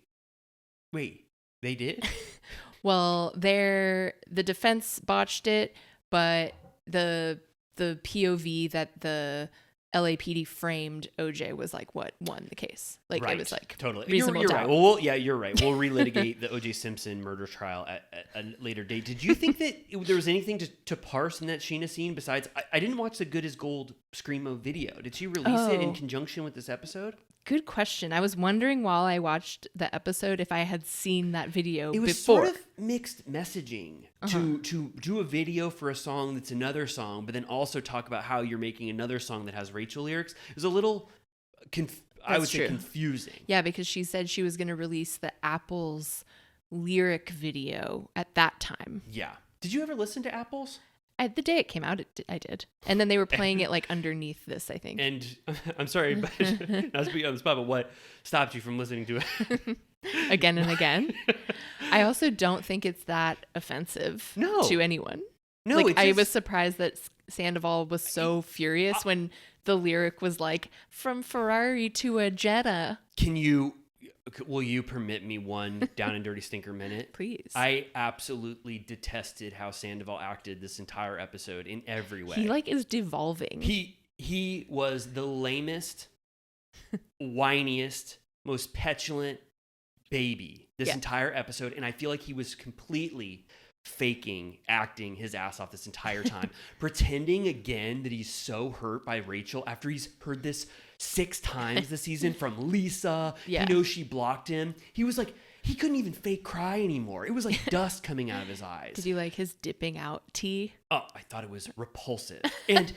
They did? Well, the defense botched it, but the POV that the LAPD framed OJ was like what won the case. Like right. it was like totally reasonable you're doubt. right. Well, yeah, you're right. We'll relitigate the OJ Simpson murder trial at a later date. Did you think that there was anything to parse in that Sheena scene besides? I didn't watch the Good as Gold Screamo video. Did she release it in conjunction with this episode? Good question. I was wondering while I watched the episode if I had seen that video It was before. sort of mixed messaging to do a video for a song that's another song, but then also talk about how you're making another song that has Rachel lyrics. It was a little, I would say, confusing. Yeah, because she said she was going to release the Apples lyric video at that time. Yeah. Did you ever listen to Apples? The day it came out, I did. And then they were playing it like underneath this, I think. And I'm sorry, but not to be on the spot, but what stopped you from listening to it? Again and again. I also don't think it's that offensive to anyone. No, like, I was surprised that Sandoval was so furious when the lyric was like, from Ferrari to a Jetta. Can you Will you permit me one down and dirty stinker minute? Please. I absolutely detested how Sandoval acted this entire episode in every way. He like is devolving. He was the lamest, whiniest, most petulant baby this entire episode, and I feel like he was completely acting his ass off this entire time, pretending again that he's so hurt by Rachel after he's heard this 6 times this season from Lisa. Yeah. He knows she blocked him. He was like, he couldn't even fake cry anymore. It was like dust coming out of his eyes. Did you like his dipping out tea? Oh, I thought it was repulsive. And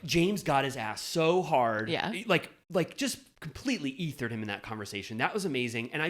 James got his ass so hard. Yeah. Like just completely ethered him in that conversation. That was amazing. And I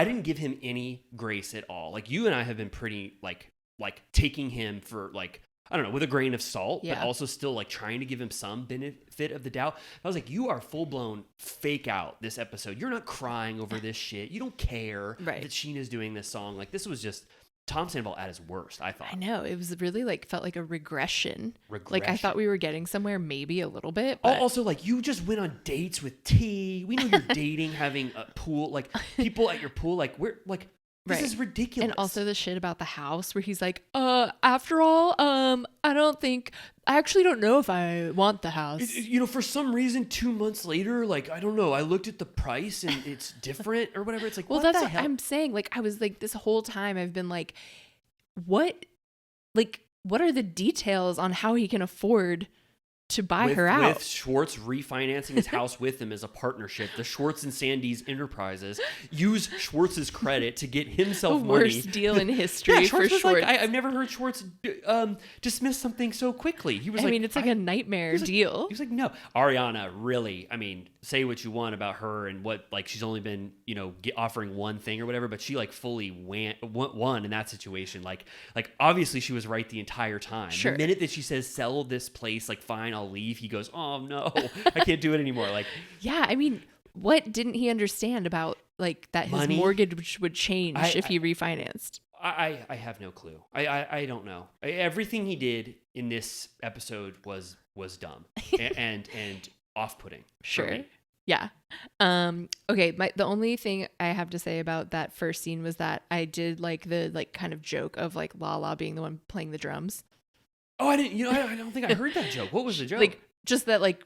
didn't give him any grace at all. Like you and I have been pretty like taking him for like, I don't know, with a grain of salt, but also still like trying to give him some benefit of the doubt. I was like, you are full blown fake out this episode. You're not crying over this shit. You don't care that Sheena's doing this song. Like this was just Tom Sandoval at his worst, I thought. I know. It was really like felt like a regression. Like I thought we were getting somewhere maybe a little bit. But... Also, like you just went on dates with T. We know you're dating, having a pool, like people at your pool. Like we're like, this is ridiculous. And also the shit about the house where he's like, after all, I actually don't know if I want the house. For some reason, 2 months later, like, I don't know, I looked at the price and it's different or whatever. It's like, well, what that's the hell? I'm saying. Like, I was like, this whole time I've been like, what are the details on how he can afford to buy her out? With Schwartz refinancing his house with him as a partnership, the Schwartz and Sandy's Enterprises use Schwartz's credit to get himself the money. Worst deal in history for Schwartz. Like, I've never heard Schwartz dismiss something so quickly. He was it's like a nightmare deal. He was like, no. Ariana, really, I mean, say what you want about her and what, like, she's only been, offering one thing or whatever, but she, like, fully won in that situation. Like obviously she was right the entire time. Sure. The minute that she says, sell this place, like, fine, I'll leave, he goes, oh no, I can't do it anymore. Like, yeah, I mean, what didn't he understand about like that money? His mortgage would change if he refinanced? I have no clue. I don't know. Everything he did in this episode was dumb and off-putting. Sure. Yeah. Okay. The only thing I have to say about that first scene was that I did like the like kind of joke of like Lala being the one playing the drums. Oh, I didn't. I don't think I heard that joke. What was the joke? Like just that, like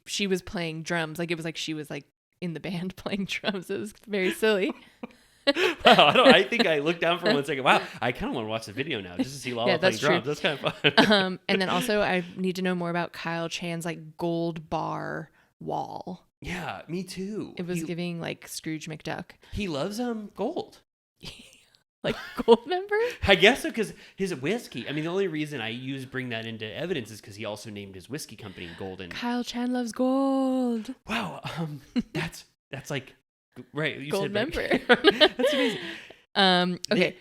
she was playing drums. Like it was like she was like in the band playing drums. It was very silly. Wow, I think I looked down for 1 second. Wow, I kind of want to watch the video now just to see Lala playing drums. That's kind of fun. And then also I need to know more about Kyle Chan's like gold bar wall. Yeah, me too. It was giving like Scrooge McDuck. He loves gold. Like gold member? I guess so, because his whiskey. I mean, the only reason I bring that into evidence is because he also named his whiskey company Golden. Kyle Chan loves gold. Wow, that's like right. You gold said member. That's amazing. Okay.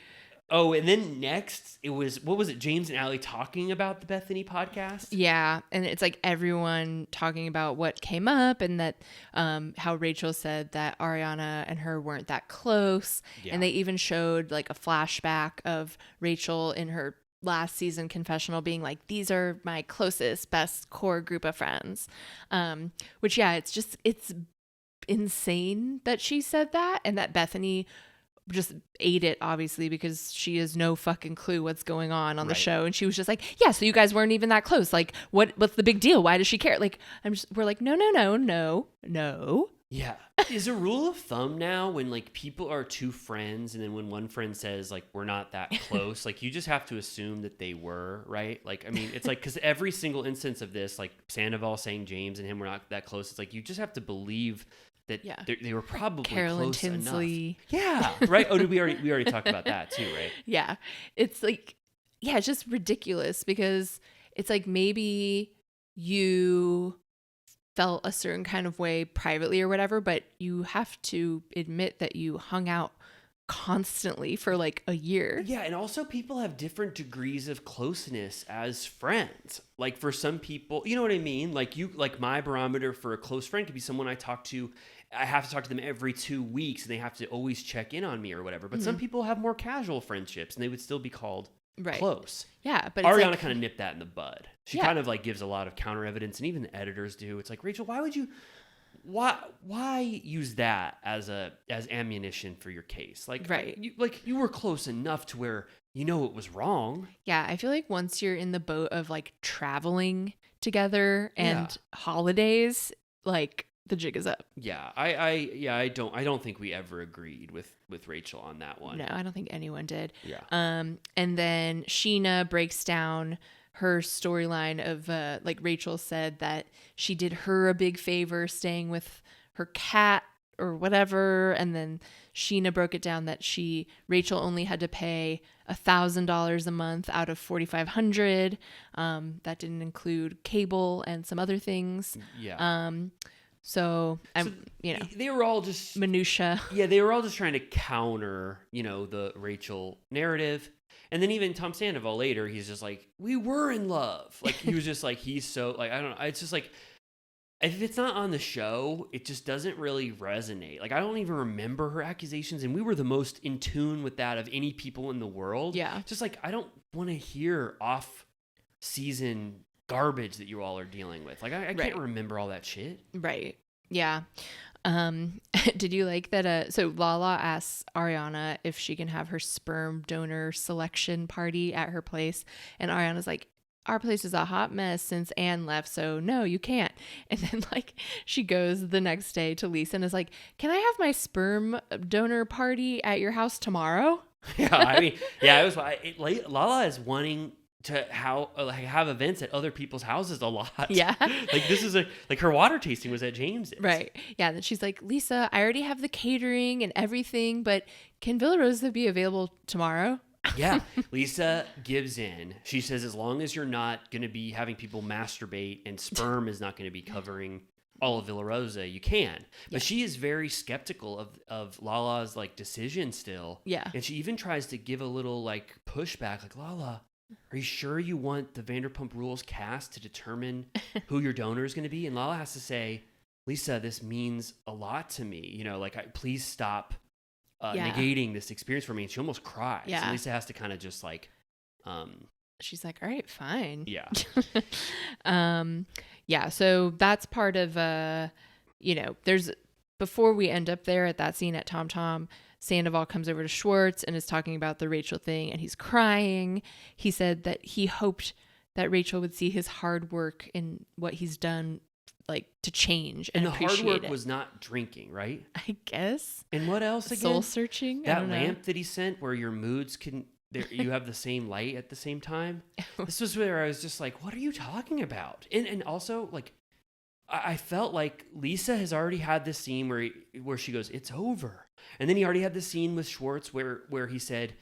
And then next it was, what was it? James and Allie talking about the Bethany podcast. Yeah, and it's like everyone talking about what came up and that how Rachel said that Ariana and her weren't that close, and they even showed like a flashback of Rachel in her last season confessional being like, these are my closest, best core group of friends. Which it's insane that she said that, and that Bethany just ate it, obviously, because she has no fucking clue what's going on the show, and she was just like, yeah, so you guys weren't even that close, like what's the big deal, why does she care? Like we're like, no. Yeah. Is a rule of thumb now when like people are two friends and then when one friend says like we're not that close, like you just have to assume that they were, right? Like, I mean, it's like, because every single instance of this, like Sandoval saying James and him were not that close, it's like you just have to believe that they were probably Carolyn close Tinsley. enough. Yeah, right. Oh, we already talked about that too, right? Yeah, it's like, yeah, it's just ridiculous because it's like maybe you felt a certain kind of way privately or whatever, but you have to admit that you hung out constantly for like a year. Yeah, and also people have different degrees of closeness as friends. Like for some people, you know what I mean? Like my barometer for a close friend could be someone I talk to. I have to talk to them every 2 weeks and they have to always check in on me or whatever. But some people have more casual friendships and they would still be called close. Yeah, but Ariana kind of nipped that in the bud. She kind of like gives a lot of counter evidence, and even the editors do. It's like, Rachel, why would you why use that as ammunition for your case? Like, Right. You were close enough to where you know it was wrong. Yeah, I feel like once you're in the boat of like traveling together and holidays, like the jig is up. Yeah, I don't think we ever agreed with Rachel on that one. No, I don't think anyone did. Yeah. And then Sheena breaks down her storyline of like Rachel said that she did her a big favor staying with her cat or whatever, and then Sheena broke it down that Rachel only had to pay $1,000 a month out of $4,500. That didn't include cable and some other things. Yeah. So they were all just minutia. Yeah, they were all just trying to counter, the Rachel narrative. And then even Tom Sandoval later, he's just like, we were in love. Like, he was just like, he's so, like, I don't know. It's just like, if it's not on the show, it just doesn't really resonate. Like, I don't even remember her accusations. And we were the most in tune with that of any people in the world. Yeah. Just like, I don't want to hear off-season garbage that you all are dealing with. Like, I can't remember all that shit. Right. Yeah. Did you like that? So Lala asks Ariana if she can have her sperm donor selection party at her place. And Ariana's like, our place is a hot mess since Anne left. So no, you can't. And then like she goes the next day to Lisa and is like, can I have my sperm donor party at your house tomorrow? Yeah. I mean, yeah, Lala is wanting to have events at other people's houses a lot. Yeah. Like this is like her water tasting was at James's. Right. Yeah. And then she's like, Lisa, I already have the catering and everything, but can Villa Rosa be available tomorrow? Yeah. Lisa gives in. She says, as long as you're not going to be having people masturbate and sperm is not going to be covering all of Villa Rosa, you can. But she is very skeptical of Lala's like decision still. Yeah. And she even tries to give a little like pushback, like, Lala, are you sure you want the Vanderpump Rules cast to determine who your donor is going to be? And Lala has to say, Lisa, this means a lot to me. Please stop negating this experience for me. And she almost cries. Yeah. And Lisa has to kind of just like... she's like, all right, fine. Yeah. Yeah, so that's part of, before we end up there at that scene at Tom Tom, Sandoval comes over to Schwartz and is talking about the Rachel thing, and he's crying. He said that he hoped that Rachel would see his hard work in what he's done, like, to change and the hard appreciate work it. was not drinking, right? I guess. And what else again? Soul searching. That lamp that he sent where your moods you have the same light at the same time. This was where I was just like, what are you talking about? And also, like, I felt like Lisa has already had this scene where she goes, it's over. And then he already had the scene with Schwartz where he said,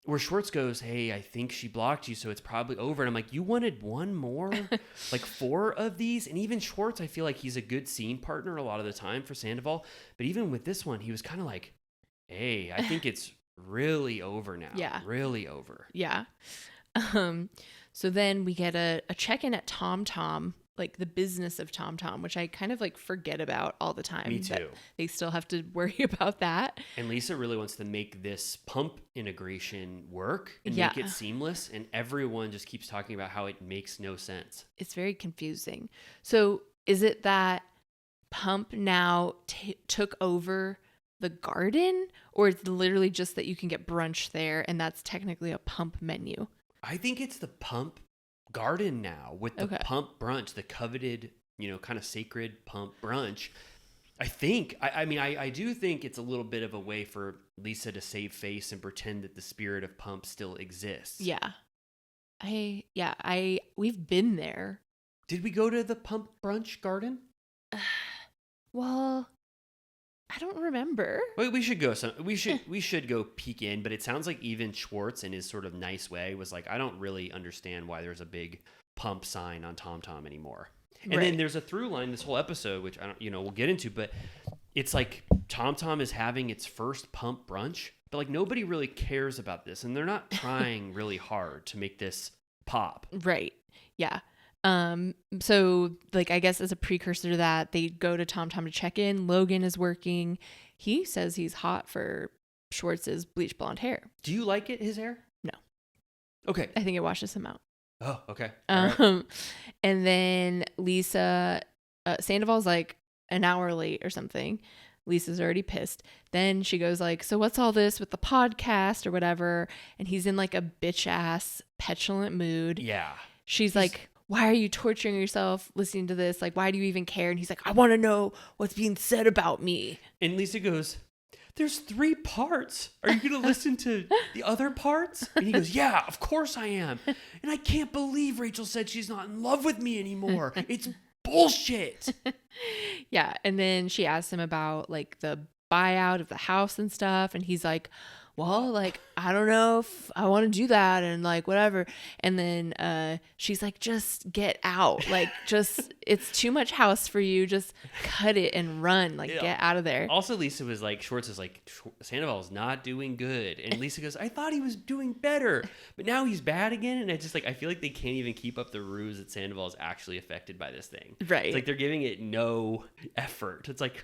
where Schwartz goes, hey, I think she blocked you, so it's probably over. And I'm like, you wanted one more? Like 4 of these? And even Schwartz, I feel like he's a good scene partner a lot of the time for Sandoval. But even with this one, he was kind of like, hey, I think it's really over now. Yeah. Really over. Yeah. So then we get a check-in at Tom Tom, like the business of Tom Tom, which I kind of like forget about all the time. Me too. They still have to worry about that. And Lisa really wants to make this pump integration work and make it seamless. And everyone just keeps talking about how it makes no sense. It's very confusing. So is it that Pump now took over the garden, or it's literally just that you can get brunch there and that's technically a Pump menu? I think it's the Pump garden now with the Pump brunch, the coveted, kind of sacred Pump brunch. I think, I do think it's a little bit of a way for Lisa to save face and pretend that the spirit of Pump still exists. Yeah. We've been there. Did we go to the Pump brunch garden? Well, I don't remember. Well, we should go. We should go peek in. But it sounds like even Schwartz, in his sort of nice way, was like, I don't really understand why there's a big Pump sign on Tom Tom anymore. And then there's a through line this whole episode, which I don't, we'll get into. But it's like Tom Tom is having its first Pump brunch, but like nobody really cares about this, and they're not trying really hard to make this pop. Right. Yeah. So like, I guess as a precursor to that, they go to Tom Tom to check in. Logan is working. He says he's hot for Schwartz's bleach blonde hair. Do you like it, his hair? No. Okay. I think it washes him out. Oh, okay. All right. And then Lisa, Sandoval's like, an hour late or something. Lisa's already pissed. Then she goes like, so what's all this with the podcast or whatever? And he's in like a bitch ass petulant mood. Yeah. She's like, why are you torturing yourself listening to this? Like, why do you even care? And he's like, I want to know what's being said about me. And Lisa goes, there's 3 parts. Are you going to listen to the other parts? And he goes, yeah, of course I am. And I can't believe Rachel said she's not in love with me anymore. It's bullshit. Yeah. And then she asks him about like the buyout of the house and stuff. And he's like, well, like, I don't know if I want to do that and like whatever. And then she's like, just get out. Like, just, it's too much house for you. Just cut it and run. Like, get out of there. Also, Lisa was like, Schwartz is like, Sandoval's not doing good. And Lisa goes, I thought he was doing better, but now he's bad again. And it's just like, I feel like they can't even keep up the ruse that Sandoval is actually affected by this thing. Right. It's like they're giving it no effort. It's like,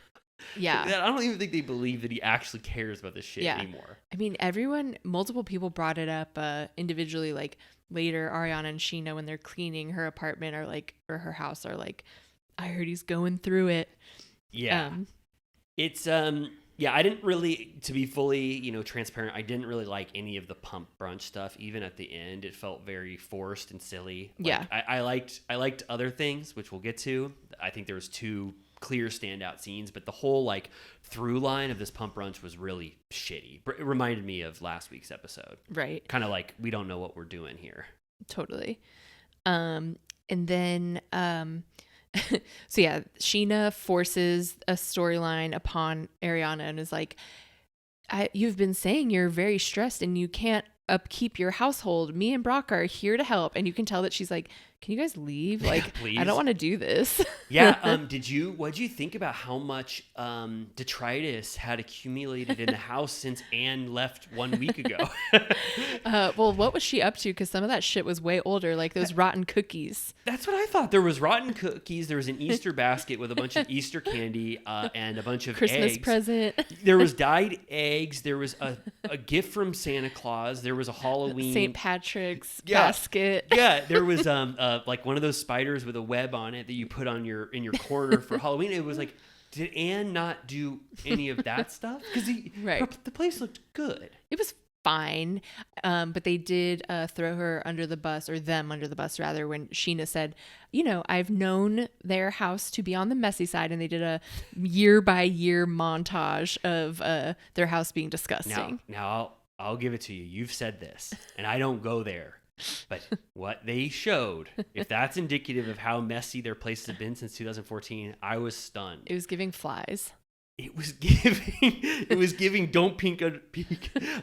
yeah. I don't even think they believe that he actually cares about this shit anymore. I mean, multiple people brought it up individually. Like later, Ariana and Sheena, when they're cleaning her apartment or her house, are like, I heard he's going through it. Yeah. It's, yeah, I didn't really, to be fully, transparent, I didn't really like any of the pump brunch stuff. Even at the end, it felt very forced and silly. Like, yeah. I liked other things, which we'll get to. I think there was 2 clear standout scenes, but the whole like through line of this pump brunch was really shitty. It reminded me of last week's episode. Right. Kind of like, we don't know what we're doing here. Totally. And then, so yeah, Sheena forces a storyline upon Ariana and is like, you've been saying you're very stressed and you can't upkeep your household. Me and Brock are here to help. And you can tell that she's like, can you guys leave? Like, please. I don't want to do this. Yeah. What'd you think about how much detritus had accumulated in the house since Anne left 1 week ago? Well, what was she up to? Because some of that shit was way older, like those rotten cookies. That's what I thought. There was rotten cookies. There was an Easter basket with a bunch of Easter candy and a bunch of Christmas eggs. present. There was dyed eggs. There was a gift from Santa Claus. There was a Halloween St. Patrick's basket. Yeah, there was like one of those spiders with a web on it that you put on in your corner for Halloween. It was like, did Anne not do any of that stuff? Because the place looked good. It was fine, but they did throw her under the bus, or them under the bus rather, when Sheena said, I've known their house to be on the messy side, and they did a year by year montage of their house being disgusting. Now I'll give it to you. You've said this, and I don't go there. But what they showed, if that's indicative of how messy their places have been since 2014, I was stunned. It was giving flies. It was giving don't peek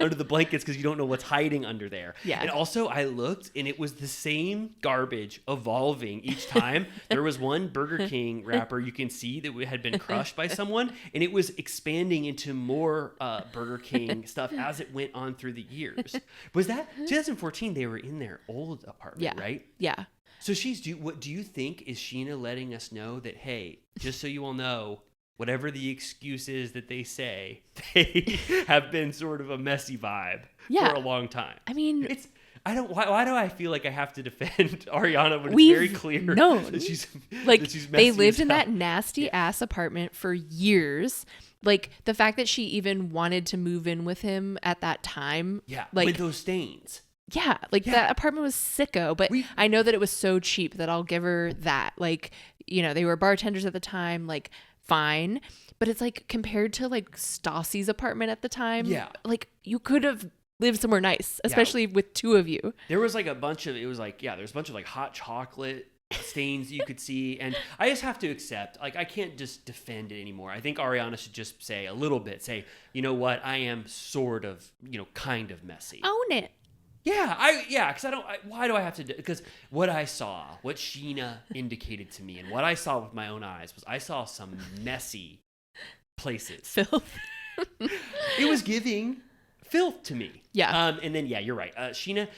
under the blankets because you don't know what's hiding under there. Yeah. And also I looked and it was the same garbage evolving each time. There was one Burger King wrapper you can see that had been crushed by someone, and it was expanding into more Burger King stuff as it went on through the years. Was that 2014? They were in their old apartment, right? Yeah. So what do you think is Sheena letting us know that, hey, just so you all know, whatever the excuse is that they say, they have been sort of a messy vibe for a long time. I mean, why do I feel like I have to defend Ariana when it's very clear that she's like, that she's they messy lived as in hell. that nasty ass apartment for years. Like, the fact that she even wanted to move in with him at that time. Yeah, like, with those stains. Yeah, that apartment was sicko, but I know that it was so cheap that I'll give her that. Like, they were bartenders at the time, like, fine. But it's like, compared to like Stassi's apartment at the time, like, you could have lived somewhere nice, especially with 2 of you. There was like there's a bunch of like hot chocolate stains you could see, and I just have to accept, like, I can't just defend it anymore. I think Ariana should just say a little bit, you know what, I am sort of, kind of messy. Own it. Yeah, because why do I have to do, because what Sheena indicated to me and what I saw with my own eyes was I saw some messy places. Filth. It was giving filth to me. Yeah. And then, you're right. Sheena,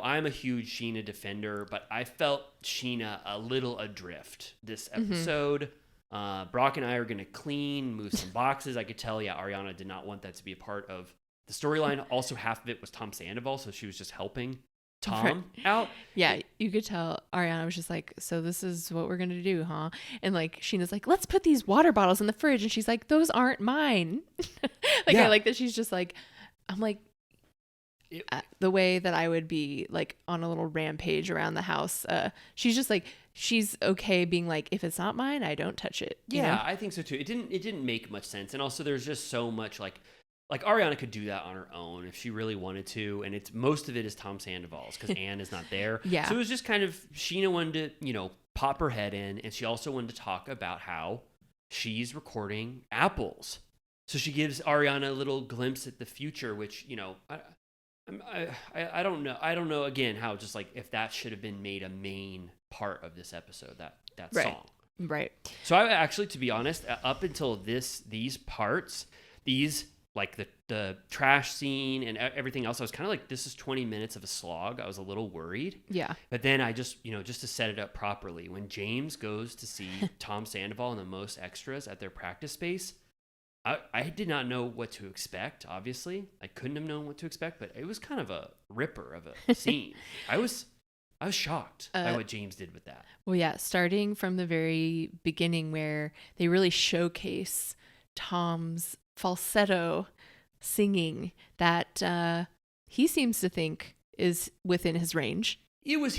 I'm a huge Sheena defender, but I felt Sheena a little adrift this episode. Brock and I are going to clean, move some boxes. I could tell, Ariana did not want that to be a part of the storyline. Also, half of it was Tom Sandoval, so she was just helping Tom out. Yeah, You could tell Ariana was just like, so this is what we're going to do, huh? And like, Sheena's like, let's put these water bottles in the fridge. And she's like, those aren't mine. Like, I like that she's just like, I'm like, the way that I would be like on a little rampage around the house. She's just like, she's okay being like, if it's not mine, I don't touch it. You know? I think so too. It didn't make much sense. And also there's just so much like Ariana could do that on her own if she really wanted to. And it's most of it is Tom Sandoval's because Anne is not there. Yeah. So it was just kind of, Sheena wanted to, pop her head in. And she also wanted to talk about how she's recording apples. So she gives Ariana a little glimpse at the future, which, I don't know. I don't know again how just like if that should have been made a main part of this episode, that right. song. Right. So I actually, to be honest, up until these parts, like the trash scene and everything else, I was kind of like, this is 20 minutes of a slog. I was a little worried. Yeah. But then I just, just to set it up properly, when James goes to see Tom Sandoval and the most extras at their practice space, I did not know what to expect, obviously. I couldn't have known what to expect, but it was kind of a ripper of a scene. I was shocked by what James did with that. Well, yeah, starting from the very beginning where they really showcase Tom's falsetto singing that he seems to think is within his range. He was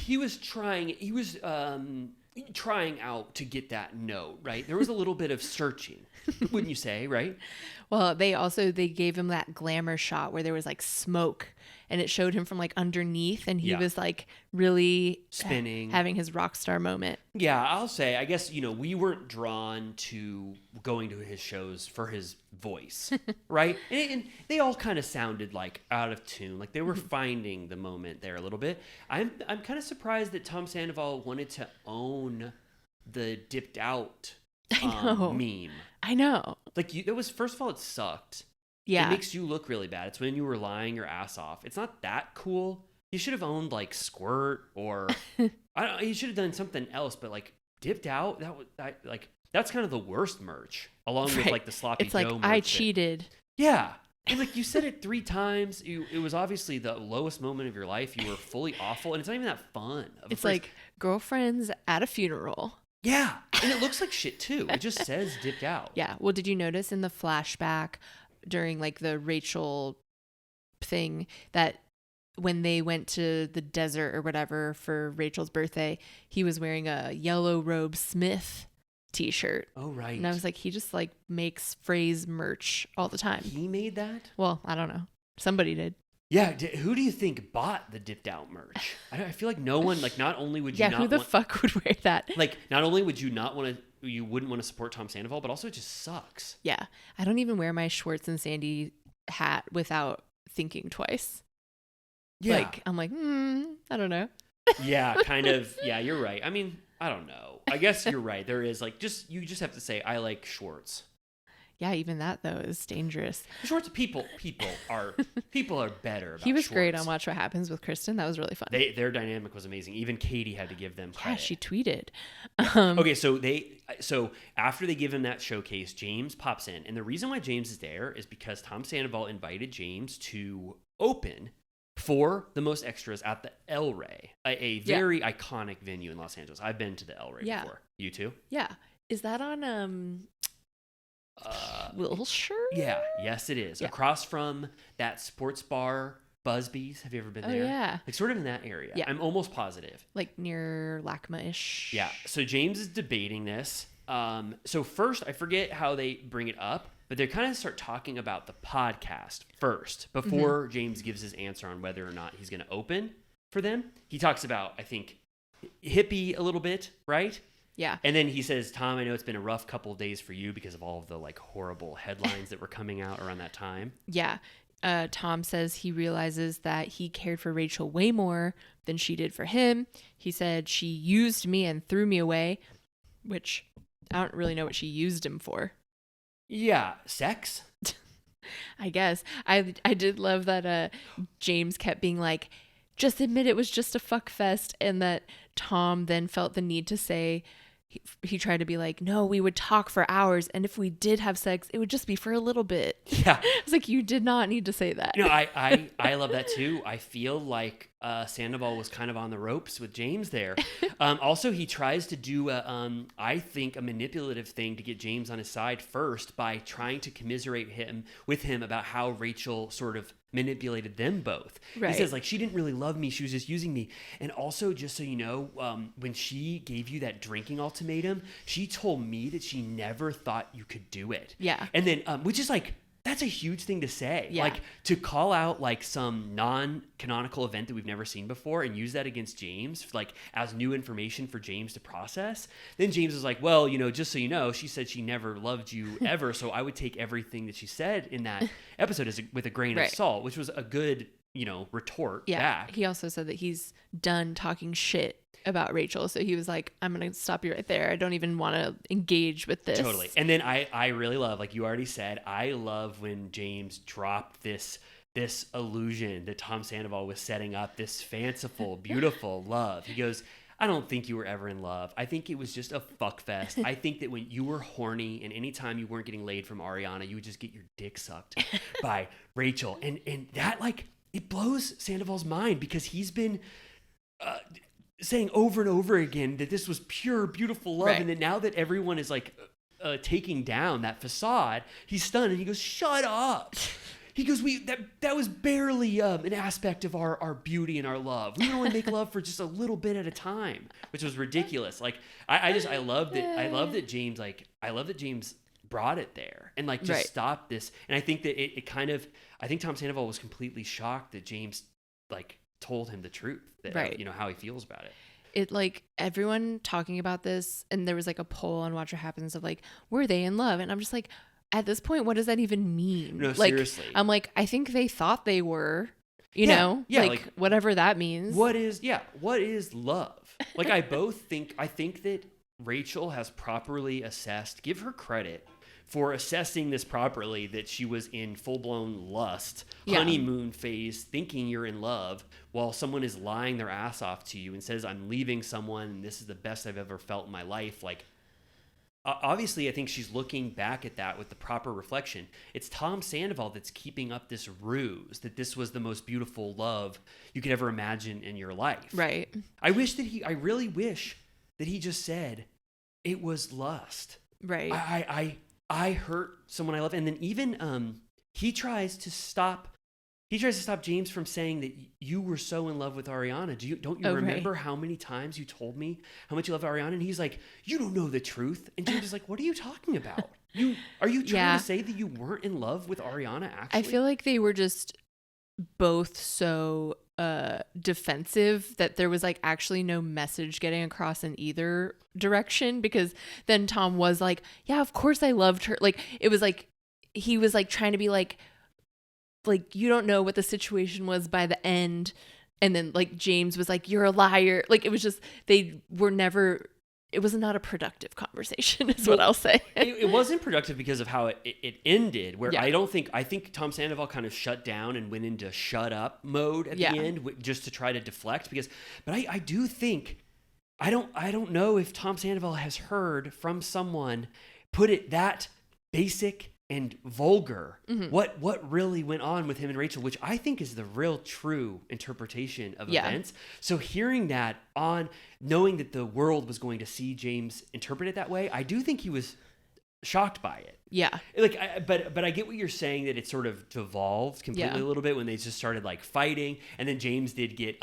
trying out to get that note, right? There was a little bit of searching, wouldn't you say, right? Well, they gave him that glamour shot where there was like smoke and it showed him from like underneath and he was like really spinning, having his rock star moment. Yeah, I'll say, I guess, we weren't drawn to going to his shows for his voice, right? And they all kind of sounded like out of tune, like they were finding the moment there a little bit. I'm kind of surprised that Tom Sandoval wanted to own the dipped out meme. I know. Like it was, first of all, it sucked. Yeah. It makes you look really bad. It's when you were lying your ass off. It's not that cool. You should have owned like Squirt or you should have done something else, but like dipped out, that's kind of the worst merch along with like the sloppy It's Joe like merch I cheated. Yeah. And like you said it 3 times. It was obviously the lowest moment of your life. You were fully awful and it's not even that fun. It's like girlfriends at a funeral. Yeah. And it looks like shit too. It just says dipped out. Yeah. Well, did you notice in the flashback during like the Rachel thing that when they went to the desert or whatever for Rachel's birthday, he was wearing a Yellow Robe Smith t-shirt. Oh, right. And I was like, he just like makes phrase merch all the time. He made that? Well, I don't know. Somebody did. Yeah, who do you think bought the dipped out merch? I feel like no one, like not only would you not who the fuck would wear that? Like not only would you you wouldn't want to support Tom Sandoval, but also it just sucks. Yeah. I don't even wear my Schwartz and Sandy hat without thinking twice. Yeah. Like, I'm like, I don't know. Yeah, kind of. Yeah, you're right. I mean, I don't know. I guess you're right. There is like you just have to say, I like Schwartz. Yeah, even that though is dangerous. Schwartz people are better. About He was Schwartz. great on Watch What Happens with Kristen. That was really fun. Their dynamic was amazing. Even Katie had to give them credit. Yeah, she tweeted. Okay, so after they give him that showcase, James pops in, and the reason why James is there is because Tom Sandoval invited James to open for the most extras at the El Rey, a very iconic venue in Los Angeles. I've been to the El Rey before. You too? Yeah. Is that on Wilshire? Yeah. Yes, it is. Yeah. Across from that sports bar, Busby's. Have you ever been there? Oh, yeah. Like sort of in that area. Yeah. I'm almost positive. Like near LACMA-ish. Yeah. So James is debating this. So first, I forget how they bring it up, but they kind of start talking about the podcast first before James gives his answer on whether or not he's going to open for them. He talks about, I think, hippie a little bit, right? Yeah. And then he says, Tom, I know it's been a rough couple of days for you because of all of the like horrible headlines that were coming out around that time. Yeah. Tom says he realizes that he cared for Rachel way more than she did for him. He said she used me and threw me away, which I don't really know what she used him for. Yeah. Sex? I guess. I did love that James kept being like, just admit it was just a fuck fest, and that Tom then felt the need to say, he tried to be like, no, we would talk for hours, and if we did have sex, it would just be for a little bit. Yeah. It's like, you did not need to say that. I love that too. I feel like Sandoval was kind of on the ropes with James there. Also, he tries to do, I think, a manipulative thing to get James on his side first by trying to commiserate with him about how Rachel sort of manipulated them both. Right. He says, like, she didn't really love me. She was just using me. And also, just so you know, when she gave you that drinking ultimatum, she told me that she never thought you could do it. Yeah. And then, which is like, that's a huge thing to say. Yeah. Like, to call out like some non-canonical event that we've never seen before and use that against James, like as new information for James to process. Then James is like, well, you know, just so you know, she said she never loved you ever. So I would take everything that she said in that episode with a grain of salt, which was a good, you know, retort back. He also said that he's done talking shit about Rachel. So he was like, I'm going to stop you right there. I don't even want to engage with this. Totally. And then I really love, like you already said, I love when James dropped this illusion that Tom Sandoval was setting up, this fanciful, beautiful love. He goes, I don't think you were ever in love. I think it was just a fuck fest. I think that when you were horny and anytime you weren't getting laid from Ariana, you would just get your dick sucked by Rachel. And that, like, it blows Sandoval's mind because he's been saying over and over again that this was pure, beautiful love. Right. And that now that everyone is like taking down that facade, he's stunned and he goes, shut up. He goes, that was barely an aspect of our beauty and our love. We would only make love for just a little bit at a time, which was ridiculous. Like, I love that James brought it there and like just stopped this. And I think that I think Tom Sandoval was completely shocked that James like told him the truth, that you know, how he feels about it. It, like, everyone talking about this, and there was like a poll on Watch What Happens of like, were they in love? And I'm just like, at this point, what does that even mean? No, like, seriously. I'm like, I think they thought they were, you know, like whatever that means. What is love? Like, I think that Rachel has properly assessed, give her credit for assessing this properly, that she was in full-blown lust, honeymoon phase, thinking you're in love, while someone is lying their ass off to you and says, I'm leaving someone, and this is the best I've ever felt in my life. Like, obviously, I think she's looking back at that with the proper reflection. It's Tom Sandoval that's keeping up this ruse that this was the most beautiful love you could ever imagine in your life. Right. I really wish that he just said it was lust. Right. I hurt someone I love. And then even he tries to stop James from saying that you were so in love with Ariana. Don't you remember how many times you told me how much you love Ariana? And he's like, you don't know the truth. And James is like, what are you talking about? Are you trying to say that you weren't in love with Ariana actually? I feel like they were just both so defensive that there was like actually no message getting across in either direction, because then Tom was like, yeah, of course I loved her. Like, it was like he was like trying to be like you don't know what the situation was by the end, and then like James was like, you're a liar. Like, it was just, it was not a productive conversation is what I'll say. It wasn't productive because of how it ended, where I think Tom Sandoval kind of shut down and went into shut up mode at the end, just to try to deflect, but I do think, I don't know if Tom Sandoval has heard from someone put it that basic and vulgar, what really went on with him and Rachel, which I think is the real true interpretation of events. So hearing that, knowing that the world was going to see James interpret it that way, I do think he was shocked by it. Yeah. Like, but I get what you're saying, that it sort of devolved completely a little bit when they just started like fighting, and then James did get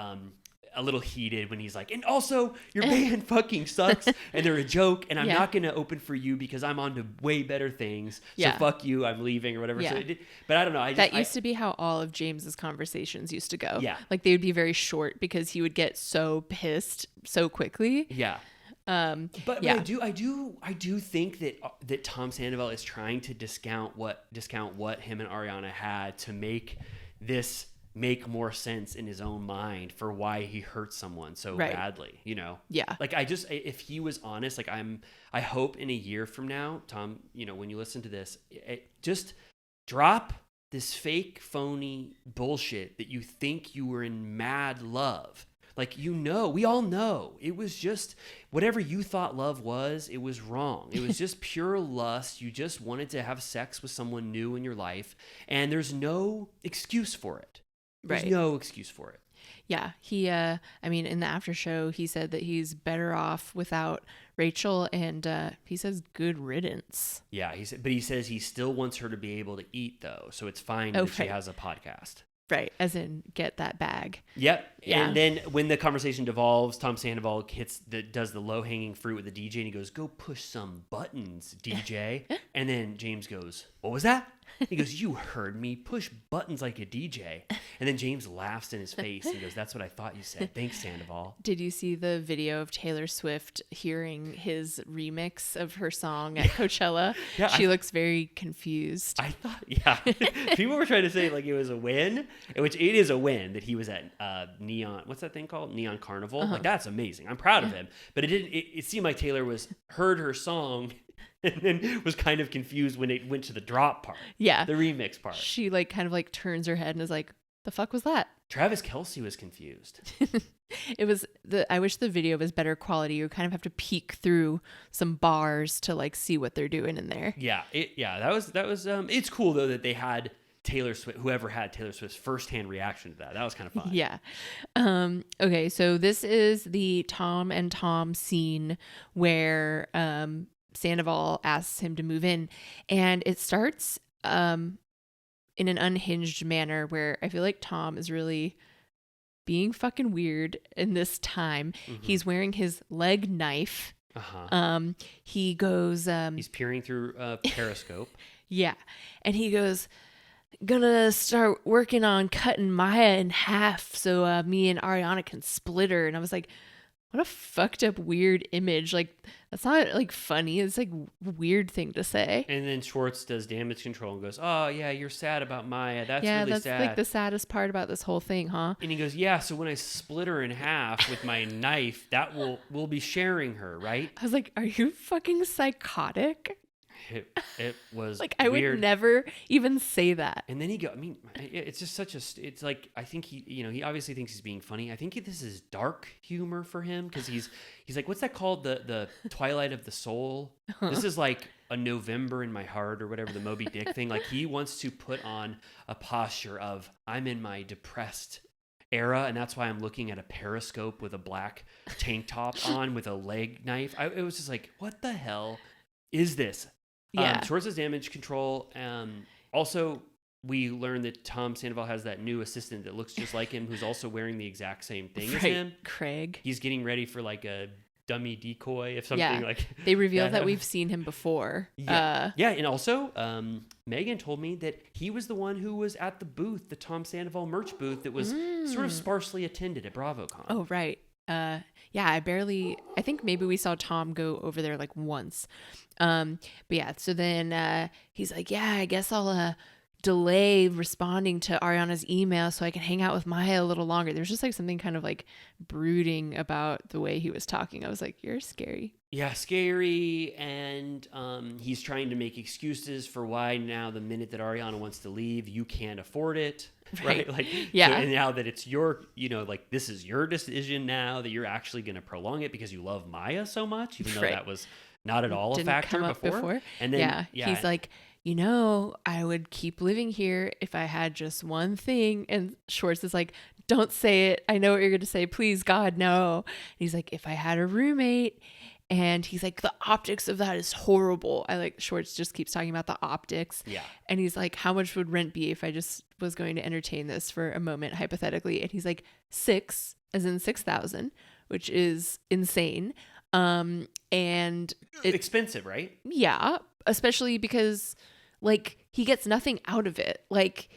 a little heated when he's like, and also your band fucking sucks and they're a joke, and I'm not going to open for you because I'm on to way better things. So fuck you, I'm leaving or whatever. So but I don't know. That used to be how all of James's conversations used to go. Yeah. Like, they would be very short because he would get so pissed so quickly. Yeah. But I do think that Tom Sandoval is trying to discount what him and Ariana had to make this make more sense in his own mind for why he hurt someone so badly, you know? Yeah. Like, if he was honest, like, I hope in a year from now, Tom, you know, when you listen to this, just drop this fake, phony bullshit that you think you were in mad love. Like, you know, we all know it was just whatever you thought love was, it was wrong. It was just pure lust. You just wanted to have sex with someone new in your life, and there's no excuse for it. There's no excuse for it. Yeah, he I mean in the after show he said that he's better off without Rachel, and he says good riddance. Yeah, but he says he still wants her to be able to eat though, so it's fine that she has a podcast. Right, as in get that bag. Yep. Yeah. And then when the conversation devolves, Tom Sandoval does the low hanging fruit with the DJ, and he goes, "Go push some buttons, DJ." And then James goes, "What was that?" He goes, "You heard me. Push buttons like a DJ." And then James laughs in his face and goes, "That's what I thought you said. Thanks, Sandoval." Did you see the video of Taylor Swift hearing his remix of her song at Coachella? Yeah, she looks very confused. I thought, yeah. People were trying to say like it was a win, which it is a win that he was at Neon. What's that thing called? Neon Carnival. Like that's amazing. I'm proud of him. But it didn't. It seemed like Taylor heard her song. And then was kind of confused when it went to the drop part. Yeah. The remix part. She like kind of like turns her head and is like, the fuck was that? Travis Kelce was confused. It was I wish the video was better quality. You kind of have to peek through some bars to like see what they're doing in there. Yeah. That was it's cool though that they had Taylor Swift, whoever had Taylor Swift's firsthand reaction to that. That was kind of fun. Yeah. Okay. So this is the Tom and Tom scene where, Sandoval asks him to move in, and it starts in an unhinged manner where I feel like Tom is really being fucking weird in this time. Mm-hmm. He's wearing his leg knife. He goes he's peering through Periscope. yeah, and he goes, gonna start working on cutting Maya in half so me and Ariana can split her. And I was like, what a fucked up weird image. Like that's not like funny. It's like a weird thing to say. And then Schwartz does damage control and goes, "Oh yeah, you're sad about Maya. That's yeah, really that's sad." like the saddest part about this whole thing, huh? And he goes, "Yeah, so when I split her in half with my knife, that we'll be sharing her, right?" I was like, are you fucking psychotic? It was like I weird. would never even say that. And then it's just it's like, I think he obviously thinks he's being funny. I think this is dark humor for him because he's like, what's that called? The Twilight of the Soul. This is like a November in my heart or whatever, the Moby Dick thing. Like he wants to put on a posture of I'm in my depressed era, and that's why I'm looking at a Periscope with a black tank top on with a leg knife. It was just like, what the hell is this? Yeah. Schwartz's damage control. Also, we learned that Tom Sandoval has that new assistant that looks just like him, who's also wearing the exact same thing as him. Craig. He's getting ready for like a dummy decoy, if something like. They revealed that we've seen him before. Yeah, and also, Megan told me that he was the one who was at the booth, the Tom Sandoval merch booth, that was sort of sparsely attended at BravoCon. Oh, right. Yeah, I think maybe we saw Tom go over there like once. But yeah, so then he's like, yeah, I guess I'll delay responding to Ariana's email so I can hang out with Maya a little longer. There's just like something kind of like brooding about the way he was talking. I was like, you're scary. Yeah, scary. And he's trying to make excuses for why now the minute that Ariana wants to leave, you can't afford it. Right. Like, yeah. So, and now that it's your, like this is your decision now that you're actually going to prolong it because you love Maya so much, even though that was not at all Didn't a factor come up before. And then, he's like, I would keep living here if I had just one thing. And Schwartz is like, don't say it. I know what you're going to say. Please, God, no. And he's like, if I had a roommate. And he's like, the optics of that is horrible. Schwartz just keeps talking about the optics. Yeah. And he's like, how much would rent be if I just was going to entertain this for a moment, hypothetically? And he's like, 6, as in 6,000, which is insane. And it's expensive, right? Yeah. Especially because like he gets nothing out of it. Like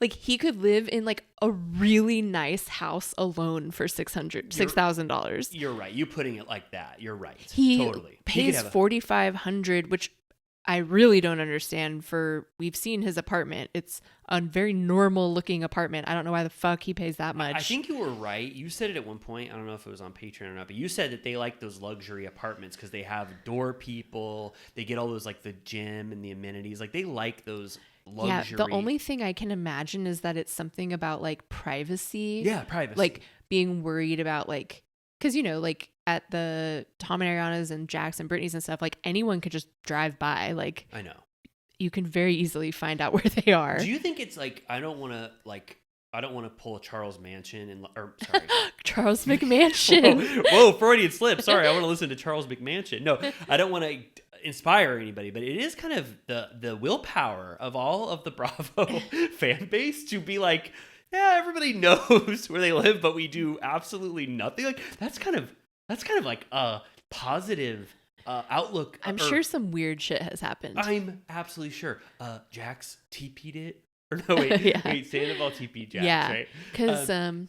he could live in like a really nice house alone for $6,000. You're right. You putting it like that. You're right. He totally pays $4,500, which I really don't understand. We've seen his apartment. It's a very normal looking apartment. I don't know why the fuck he pays that much. I think you were right. You said it at one point. I don't know if it was on Patreon or not, but you said that they like those luxury apartments because they have door people. They get all those like the gym and the amenities. Like they like those luxury. Yeah, the only thing I can imagine is that it's something about like privacy. Yeah, privacy. Like being worried about like, because like at the Tom and Ariana's and Jax and Brittany's and stuff, like anyone could just drive by. Like I know. You can very easily find out where they are. Do you think it's like, I don't want to like I don't want to pull a Charles Manson or sorry. Charles McMansion. Whoa, Freudian slip. Sorry, I want to listen to Charles McMansion. No, I don't want to inspire anybody, but it is kind of the willpower of all of the Bravo fan base to be like, yeah, everybody knows where they live, but we do absolutely nothing. Like that's kind of like a positive outlook. I'm sure some weird shit has happened. I'm absolutely sure. Jax TP'd it. Or no, wait, Sandoval TP'd Jax, yeah, right? Because I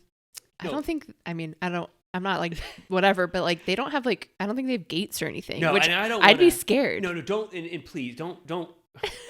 don't think, I'm not like whatever, but like they don't have like, I don't think they have gates or anything. No, which and I don't I'd be wanna- scared. No, don't, and please don't.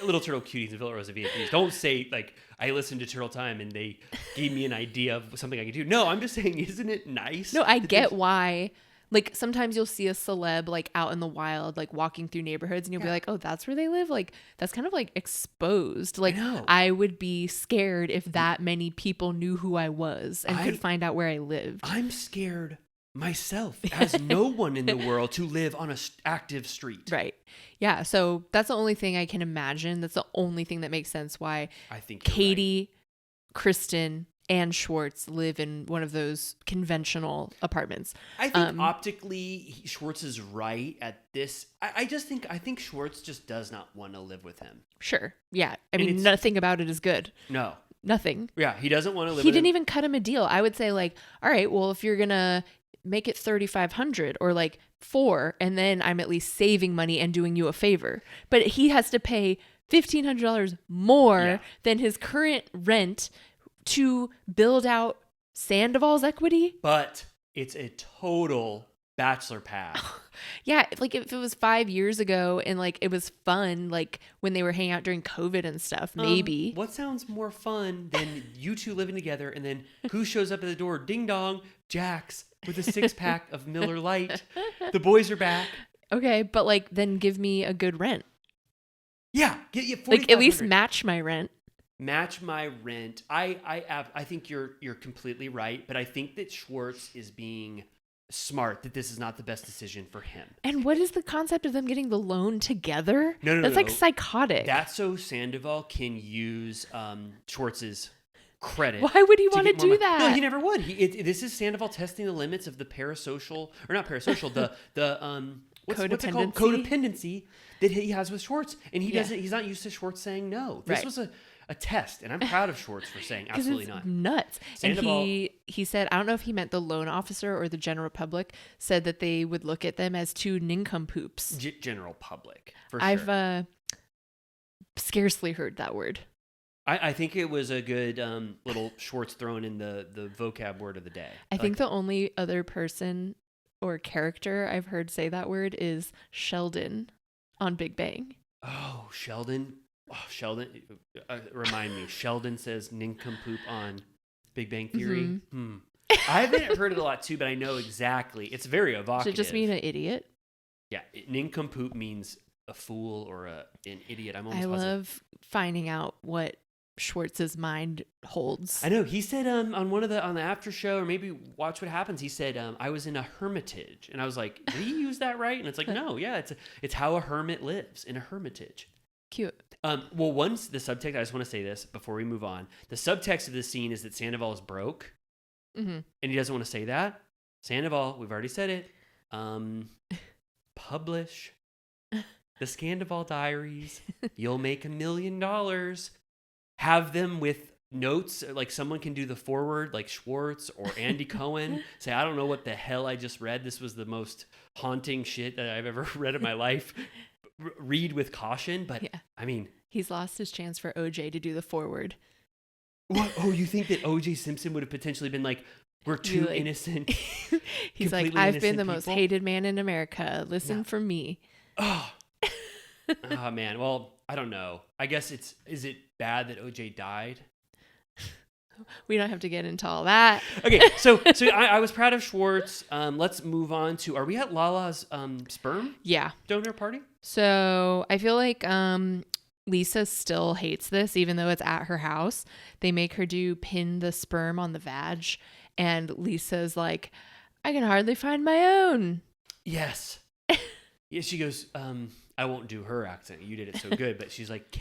Little Turtle Cuties and Villa Rosa VIPs. Don't say like I listened to Turtle Time and they gave me an idea of something I could do. No, I'm just saying, isn't it nice? No, I get why. Like sometimes you'll see a celeb like out in the wild, like walking through neighborhoods, and you'll be like, "Oh, that's where they live." Like that's kind of like exposed. Like I would be scared if that many people knew who I was and could find out where I lived. I'm scared myself as no one in the world to live on a active street. Right. Yeah. So that's the only thing I can imagine. That's the only thing that makes sense why I think Katie, Kristen, and Schwartz live in one of those conventional apartments. I think optically Schwartz is right at this. I think Schwartz just does not want to live with him. Sure. Yeah. I mean, nothing about it is good. No. Nothing. Yeah. He doesn't want to live with him. He him. didn't even cut him a deal. I would say like, all right, well, if you're going to make it $3,500 or like $4,000, and then I'm at least saving money and doing you a favor. But he has to pay $1,500 more than his current rent to build out Sandoval's equity. But it's a total bachelor pad. Yeah, like if it was 5 years ago and like it was fun, like when they were hanging out during COVID and stuff, maybe. What sounds more fun than you two living together and then who shows up at the door? Ding dong, Jax with a 6-pack of Miller Lite. The boys are back. Okay, but like then give me a good rent. Yeah, get you like at least match my rent. Match my rent. I think you're completely right, but I think that Schwartz is being smart that this is not the best decision for him. And what is the concept of them getting the loan together? No. That's like psychotic. That's so Sandoval can use Schwartz's credit. Why would he want to do that? No, he never would. This is Sandoval testing the limits of the parasocial, or not parasocial, the what's it called? Codependency that he has with Schwartz, and he's not used to Schwartz saying no. This was a test, and I'm proud of Schwartz for saying absolutely not. Nuts. Sandoval, and he said, I don't know if he meant the loan officer or the general public, said that they would look at them as two nincompoops. General public, for sure. I've scarcely heard that word. I think it was a good little Schwartz thrown in the vocab word of the day. I think the only other person or character I've heard say that word is Sheldon on Big Bang. Oh, Sheldon. Oh, Sheldon. Remind me. Sheldon says nincompoop on Big Bang Theory. Mm-hmm. I haven't heard it a lot too, but I know exactly. It's very evocative. Does it just mean an idiot? Yeah. Nincompoop means a fool or an idiot. I'm almost I positive. love finding out what Schwartz's mind holds. I know. He said on the after show, or maybe Watch What Happens, he said, I was in a hermitage. And I was like, did he use that right? And it's like, no, yeah, it's how a hermit lives, in a hermitage. Cute. Well, once the subtext, I just want to say this before we move on. The subtext of this scene is that Sandoval is broke, and he doesn't want to say that. Sandoval, we've already said it. Publish the Scandoval Diaries. You'll make $1 million. Have them with notes, like someone can do the forward, like Schwartz or Andy Cohen. Say, I don't know what the hell I just read. This was the most haunting shit that I've ever read in my life. Read with caution, but I mean, he's lost his chance for OJ to do the forward. What? Oh, you think that OJ Simpson would have potentially been like, we're too innocent? He's like, I've been the most hated man in America. Listen for me. Oh man. Well, I don't know. I guess is it bad that OJ died? We don't have to get into all that. Okay, so I was proud of Schwartz. Let's move on to, are we at Lala's sperm donor party? So I feel like Lisa still hates this, even though it's at her house. They make her pin the sperm on the vag, and Lisa's like, I can hardly find my own. Yes. Yeah, she goes, I won't do her accent. You did it so good. But she's like,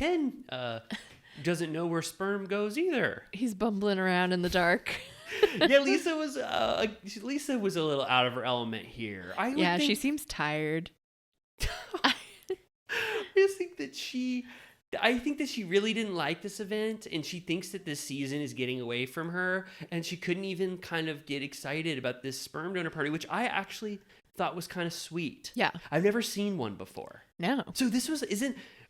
doesn't know where sperm goes either. He's bumbling around in the dark. Yeah, Lisa was a little out of her element here. She seems tired. I just think that she really didn't like this event, and she thinks that this season is getting away from her, and she couldn't even kind of get excited about this sperm donor party, which I actually thought was kind of sweet. Yeah. I've never seen one before. No. So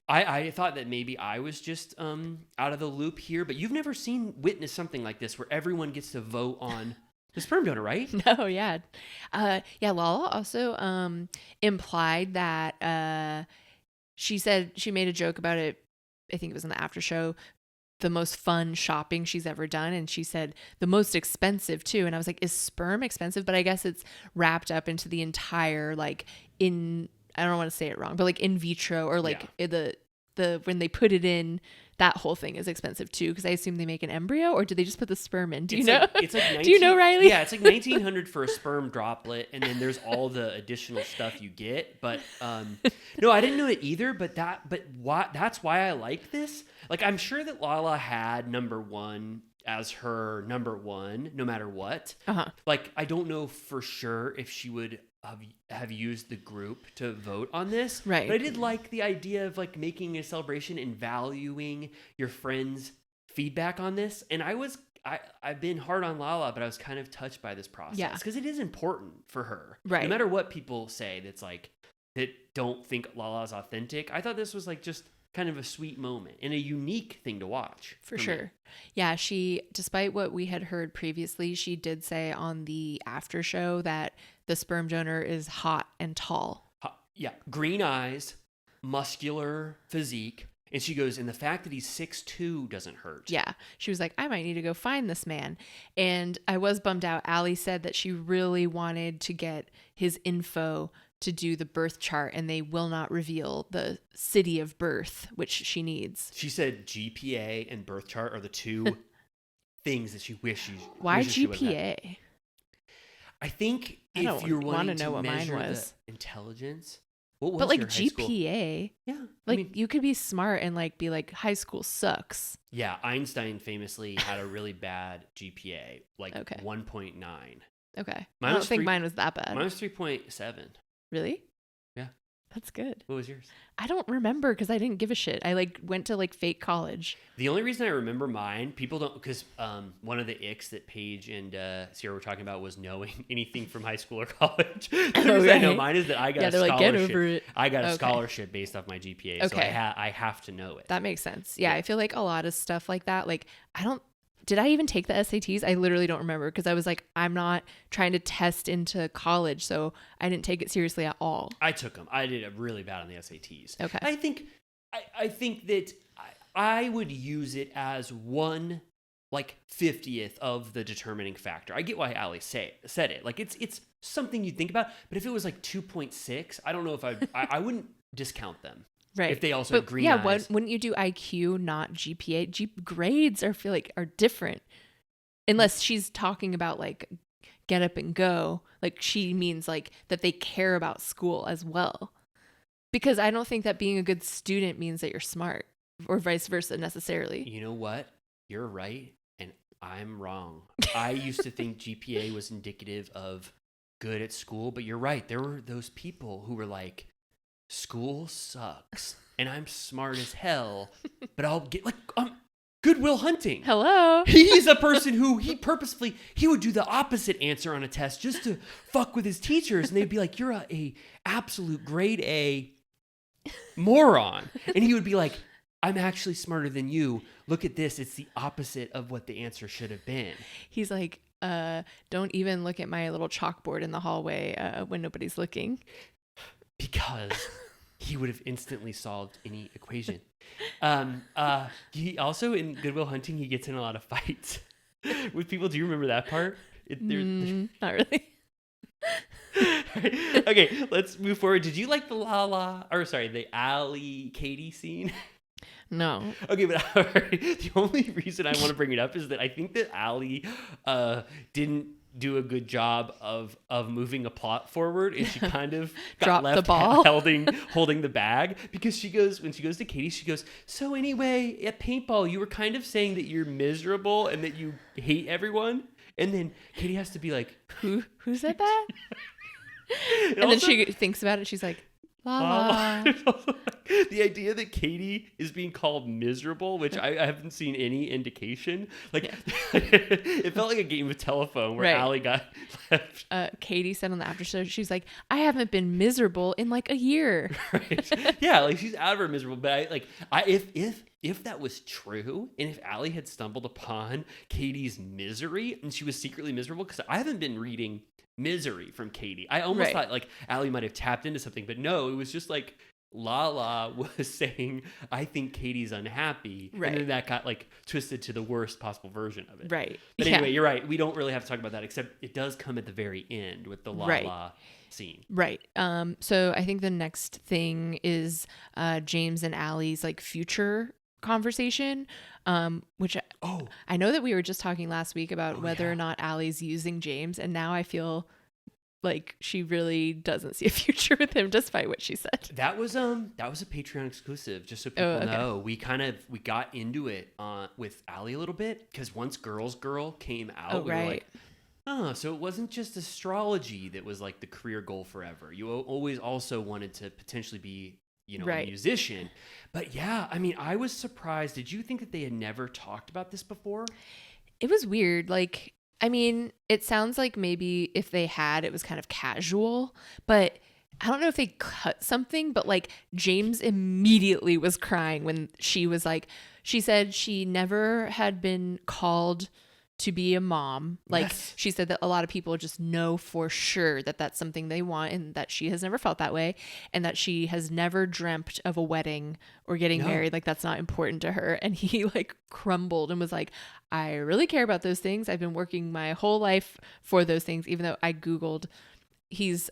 I thought that maybe I was just out of the loop here, but you've never witnessed something like this where everyone gets to vote on the sperm donor, right? No, yeah. Lala also implied that she said she made a joke about it. I think it was in the after show, the most fun shopping she's ever done. And she said the most expensive too. And I was like, is sperm expensive? But I guess it's wrapped up into the entire, like I don't want to say it wrong, but like in vitro or like the when they put it in, that whole thing is expensive too. Because I assume they make an embryo, or do they just put the sperm in? Do you know? It's like 19, do you know, Riley? Yeah, it's like $1,900 for a sperm droplet, and then there's all the additional stuff you get. But no, I didn't know it either. But that's why I like this. Like, I'm sure that Lala had number one as her number one, no matter what. Like, I don't know for sure if she would have used the group to vote on this. Right. But I did like the idea of like making a celebration and valuing your friends' feedback on this. And I've been hard on Lala, but I was kind of touched by this process because it is important for her. Right. No matter what people say that's like, that don't think Lala's authentic. I thought this was like just kind of a sweet moment and a unique thing to watch. For sure. Me. Yeah, she, despite what we had heard previously, she did say on the after show that the sperm donor is hot and tall. Yeah, green eyes, muscular physique. And she goes, and the fact that he's 6'2" doesn't hurt. Yeah. She was like, I might need to go find this man. And I was bummed out. Allie said that she really wanted to get his info to do the birth chart, and they will not reveal the city of birth, which she needs. She said GPA and birth chart are the two things that she wishes. Why GPA? I think if you're wanting to measure the intelligence. What was but like your high school? GPA, yeah, like you could be smart and like be like high school sucks. Yeah, Einstein famously had a really bad GPA, like 1.9. Okay, I don't think mine was that bad. Mine was 3.7. Really? Yeah, that's good. What was yours? I don't remember because I didn't give a shit. I like went to like fake college. The only reason I remember mine, people don't, because one of the icks that Paige and Sierra were talking about was knowing anything from high school or college. The reason I know mine is that I got a scholarship. Like, get over it. I got a scholarship based off my GPA, so I have to know it. That makes sense. Yeah, I feel like a lot of stuff like that. Like did I even take the SATs? I literally don't remember because I was like, I'm not trying to test into college, so I didn't take it seriously at all. I took them. I did really bad on the SATs. Okay. I think that I would use it as 1/50th of the determining factor. I get why Allie said it. Like it's something you think about, but if it was like 2.6, I don't know if I wouldn't discount them. Right. If they also have green eyes. Wouldn't you do IQ, not GPA? Grades are different. Unless she's talking about like get up and go. Like she means like that they care about school as well. Because I don't think that being a good student means that you're smart or vice versa necessarily. You know what? You're right. And I'm wrong. I used to think GPA was indicative of good at school, but you're right. There were those people who were like, school sucks and I'm smart as hell, but I'll get like Goodwill Hunting. Hello. He's a person who he would do the opposite answer on a test just to fuck with his teachers, and they'd be like, you're a absolute grade A moron, and he would be like, I'm actually smarter than you. Look at this. It's the opposite of what the answer should have been. He's like, don't even look at my little chalkboard in the hallway when nobody's looking. Because he would have instantly solved any equation. He also, in Goodwill Hunting, he gets in a lot of fights with people. Do you remember that part? Not really. Okay, let's move forward. Did you like the Allie Katie scene? No. Okay, but the only reason I want to bring it up is that I think that Allie didn't do a good job of moving a plot forward, and she kind of got Dropped the left ball. holding the bag, because when she goes to Katie, she goes, so anyway, at paintball you were kind of saying that you're miserable and that you hate everyone, and then Katie has to be like, Who said that? and And then also- she thinks about it. She's like, la la. the idea that Katie is being called miserable, which I haven't seen any indication. Like, it felt like a game of telephone where Right. Allie got left. Katie said on the after show, she's like, I haven't been miserable in like a year. Right? Yeah, like she's out of her miserable. But if that was true, and if Allie had stumbled upon Katie's misery and she was secretly miserable, because I haven't been reading misery from Katie. I almost Right. thought like Allie might have tapped into something, but no, it was just like Lala was saying, I think Katie's unhappy. Right. And then that got like twisted to the worst possible version of it. Right. But Yeah. anyway, you're right. We don't really have to talk about that, except it does come at the very end with the Lala Right. scene. Right. So I think the next thing is James and Allie's like future conversation, which I know that we were just talking last week about whether or not Allie's using James, and now I feel like she really doesn't see a future with him, despite what she said. That was a Patreon exclusive, just so people okay. know. We got into it with Allie a little bit, because once Girls Girl came out, we were like, oh, so it wasn't just astrology that was like the career goal forever. You always also wanted to potentially be, Right. a musician. But yeah, I mean, I was surprised. Did you think that they had never talked about this before? It was weird. Like, I mean, it sounds like maybe if they had, it was kind of casual, but I don't know if they cut something, but like James immediately was crying when she was like, she said she never had been called to be a mom. Like, Yes. she said that a lot of people just know for sure that that's something they want, and that she has never felt that way, and that she has never dreamt of a wedding or getting No. married. Like, that's not important to her. And he like crumbled and was like, I really care about those things. I've been working my whole life for those things, even though I Googled he's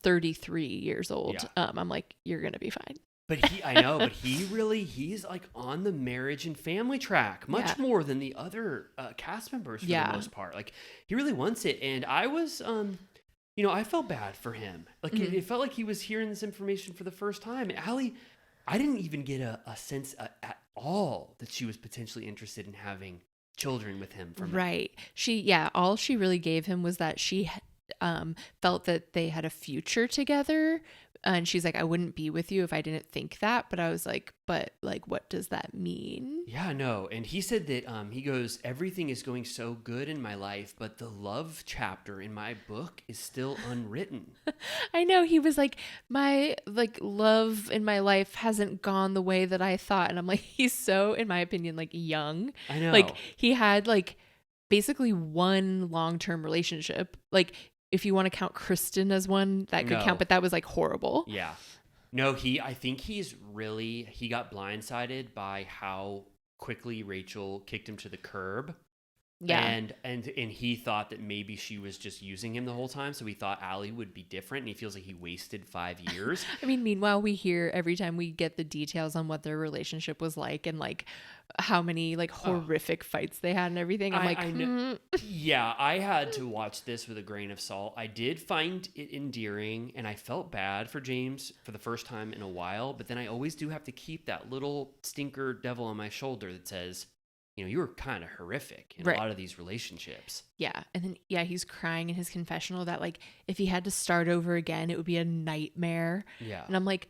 33 years old. Yeah. I'm like, you're going to be fine. But he's like on the marriage and family track much more than the other cast members for the most part. Like, he really wants it. And I was, I felt bad for him. Like, it felt like he was hearing this information for the first time. And Allie, I didn't even get a sense at all that she was potentially interested in having children with him. Right. All she really gave him was that she felt that they had a future together. And she's like, I wouldn't be with you if I didn't think that. But I was like, but like, what does that mean? Yeah, no. And he said that he goes, everything is going so good in my life, but the love chapter in my book is still unwritten. I know. He was like, my like love in my life hasn't gone the way that I thought. And I'm like, he's so, in my opinion, like young. I know. Like, he had like basically one long-term relationship. Like, if you want to count Kristen as one, that could count, but that was like horrible. Yeah. No, I think he got blindsided by how quickly Rachel kicked him to the curb. Yeah. And he thought that maybe she was just using him the whole time. So he thought Allie would be different. And he feels like he wasted 5 years. I mean, meanwhile, we hear every time we get the details on what their relationship was like, and like how many like horrific fights they had and everything. I'm I know. Yeah, I had to watch this with a grain of salt. I did find it endearing, and I felt bad for James for the first time in a while. But then I always do have to keep that little stinker devil on my shoulder that says, you were kind of horrific in a lot of these relationships. Yeah. And then, he's crying in his confessional that like, if he had to start over again, it would be a nightmare. Yeah. And I'm like,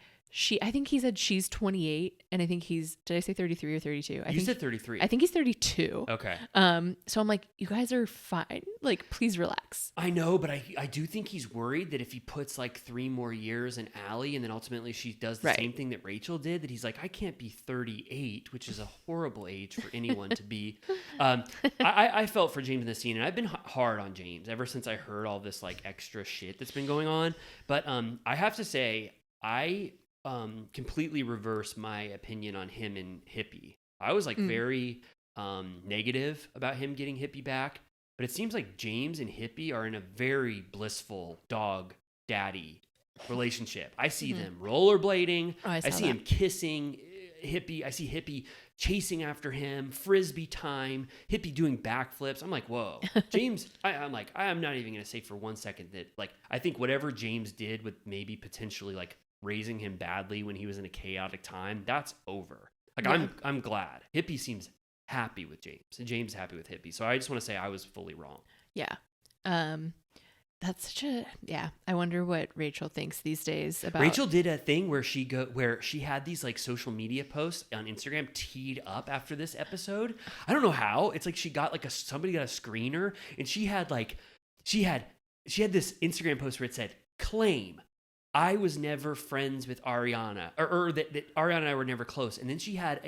I think he said she's 28, and I think did I say 33 or 32? You said 33. I think he's 32. Okay. So I'm like, you guys are fine. Like, please relax. I know, but I do think he's worried that if he puts like 3 more years in Allie, and then ultimately she does the same thing that Rachel did, that he's like, I can't be 38, which is a horrible age for anyone to be. I felt for James in this scene, and I've been hard on James ever since I heard all this like extra shit that's been going on. But I have to say, I completely reverse my opinion on him and Hippie. I was like very negative about him getting Hippie back, but it seems like James and Hippie are in a very blissful dog daddy relationship. I see them rollerblading. Oh, I see him kissing Hippie. I see Hippie chasing after him, frisbee time, Hippie doing backflips. I'm like, whoa, James. I'm like, I'm not even gonna say for 1 second that like I think whatever James did with maybe potentially like raising him badly when he was in a chaotic time, that's over. Like I'm glad Hippie seems happy with James, and James is happy with Hippie. So I just want to say I was fully wrong. Yeah. That's such a I wonder what Rachel thinks these days about. Rachel did a thing where she had these like social media posts on Instagram teed up after this episode. I don't know how. It's like she got like somebody got a screener, and she had this Instagram post where it said, "Claim I was never friends with Ariana," or that Ariana and I were never close. And then she had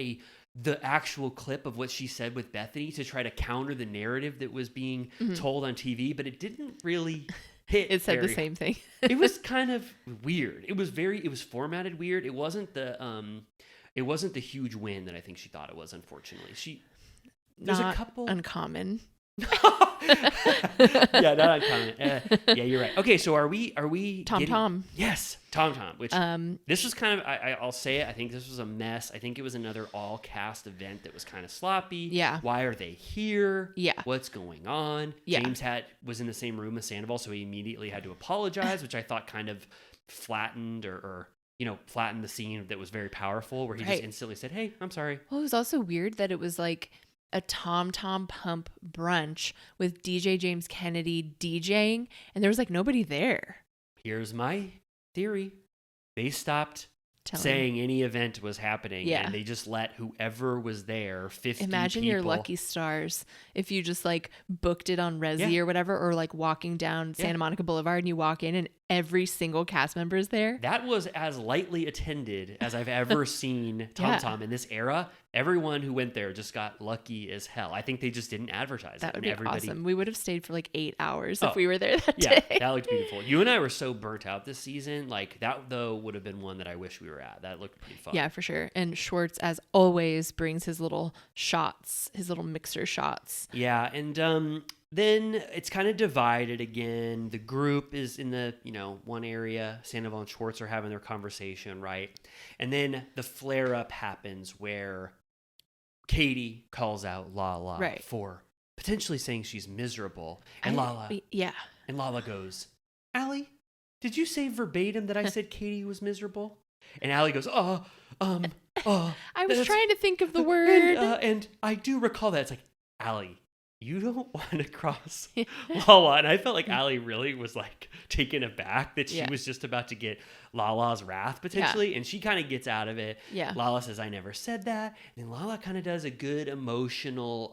the actual clip of what she said with Bethany to try to counter the narrative that was being told on TV, but it didn't really hit. It said the same thing. It was kind of weird. It was formatted weird. It wasn't the huge win that I think she thought it was, unfortunately. There's Not a couple uncommon. Yeah, not uncommon. Yeah, you're right. Okay, so are we Tom? Yes, Tom. Which this was kind of I'll say it. I think this was a mess. I think it was another all cast event that was kind of sloppy. Yeah. Why are they here? Yeah. What's going on? Yeah. James was in the same room as Sandoval, so he immediately had to apologize, which I thought kind of flattened or flattened the scene that was very powerful, where he just instantly said, "Hey, I'm sorry." Well, it was also weird that it was like a Tom Pump brunch with DJ James Kennedy DJing, and there was like nobody there. Here's my theory. They stopped saying any event was happening, and they just let whoever was there, 50 Imagine people. your lucky stars if you just like booked it on Resi or whatever, or like walking down Santa Monica Boulevard and you walk in and every single cast member is there. That was as lightly attended as I've ever seen Tom in this era. Everyone who went there just got lucky as hell. I think they just didn't advertise that it. Would be awesome. We would have stayed for like 8 hours if we were there that day. Yeah, that looked beautiful. You and I were so burnt out this season. Like that though would have been one that I wish we were at. That looked pretty fun. Yeah, for sure. And Schwartz, as always, brings his little shots, his little mixer shots. Yeah, and then it's kind of divided again. The group is in the, one area. Sandoval and Schwartz are having their conversation, right? And then the flare-up happens where Katie calls out Lala for potentially saying she's miserable. And Lala goes, "Allie, did you say verbatim that I said Katie was miserable?" And Allie goes, I was trying to think of the word. And I do recall that. It's like, Allie, you don't want to cross Lala. And I felt like Allie really was like taken aback that she was just about to get Lala's wrath potentially. And she kind of gets out of it. Yeah. Lala says, "I never said that." And then Lala kind of does a good emotional,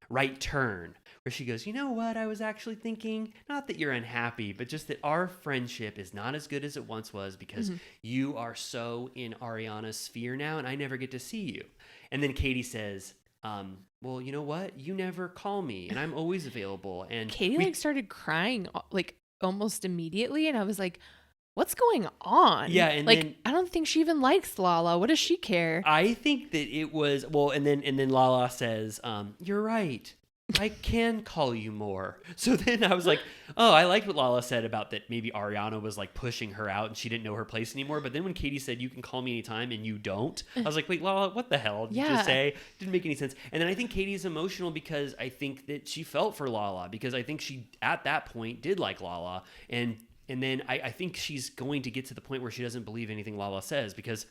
right turn, where she goes, "You know what? I was actually thinking, not that you're unhappy, but just that our friendship is not as good as it once was because you are so in Ariana's sphere now and I never get to see you." And then Katie says, "Well, you know what? You never call me and I'm always available." And Katie started crying like almost immediately. And I was like, what's going on? Yeah. And like, then, I don't think she even likes Lala. What does she care? I think that it was, and then Lala says, "You're right. I can call you more." So then I was like, oh, I liked what Lala said about that maybe Ariana was like pushing her out and she didn't know her place anymore. But then when Katie said, "You can call me anytime," and you don't, I was like, wait, Lala, what the hell did you just say? Didn't make any sense. And then I think Katie's emotional because I think that she felt for Lala, because I think she at that point did like Lala. And then I think she's going to get to the point where she doesn't believe anything Lala says, because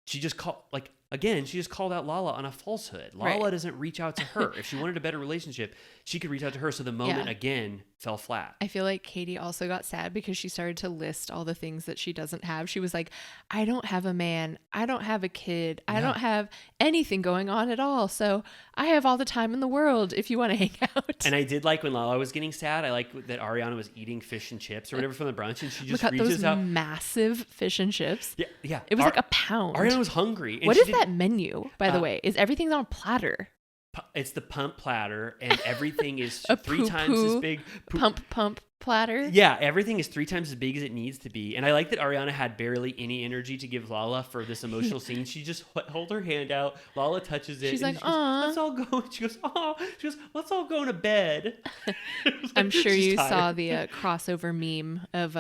she just called out Lala on a falsehood. Lala doesn't reach out to her. If she wanted a better relationship, she could reach out to her. So the moment again fell flat. I feel like Katie also got sad because she started to list all the things that she doesn't have. She was like, "I don't have a man. I don't have a kid. I don't have anything going on at all. So I have all the time in the world if you want to hang out." And I did like when Lala was getting sad. I like that Ariana was eating fish and chips or whatever from the brunch, and she just reaches out. Massive fish and chips. Yeah. It was like a pound. Ariana was hungry. What is that menu, by the way? Is everything on a platter? It's the pump platter, and everything is a 3 times as big. Pump platter. Yeah, everything is 3 times as big as it needs to be. And I like that Ariana had barely any energy to give Lala for this emotional scene. She just hold her hand out. Lala touches it. She's like, "Aw, let's all go." She goes, "Oh," she goes, "Let's all go to bed." I'm sure you saw the crossover meme of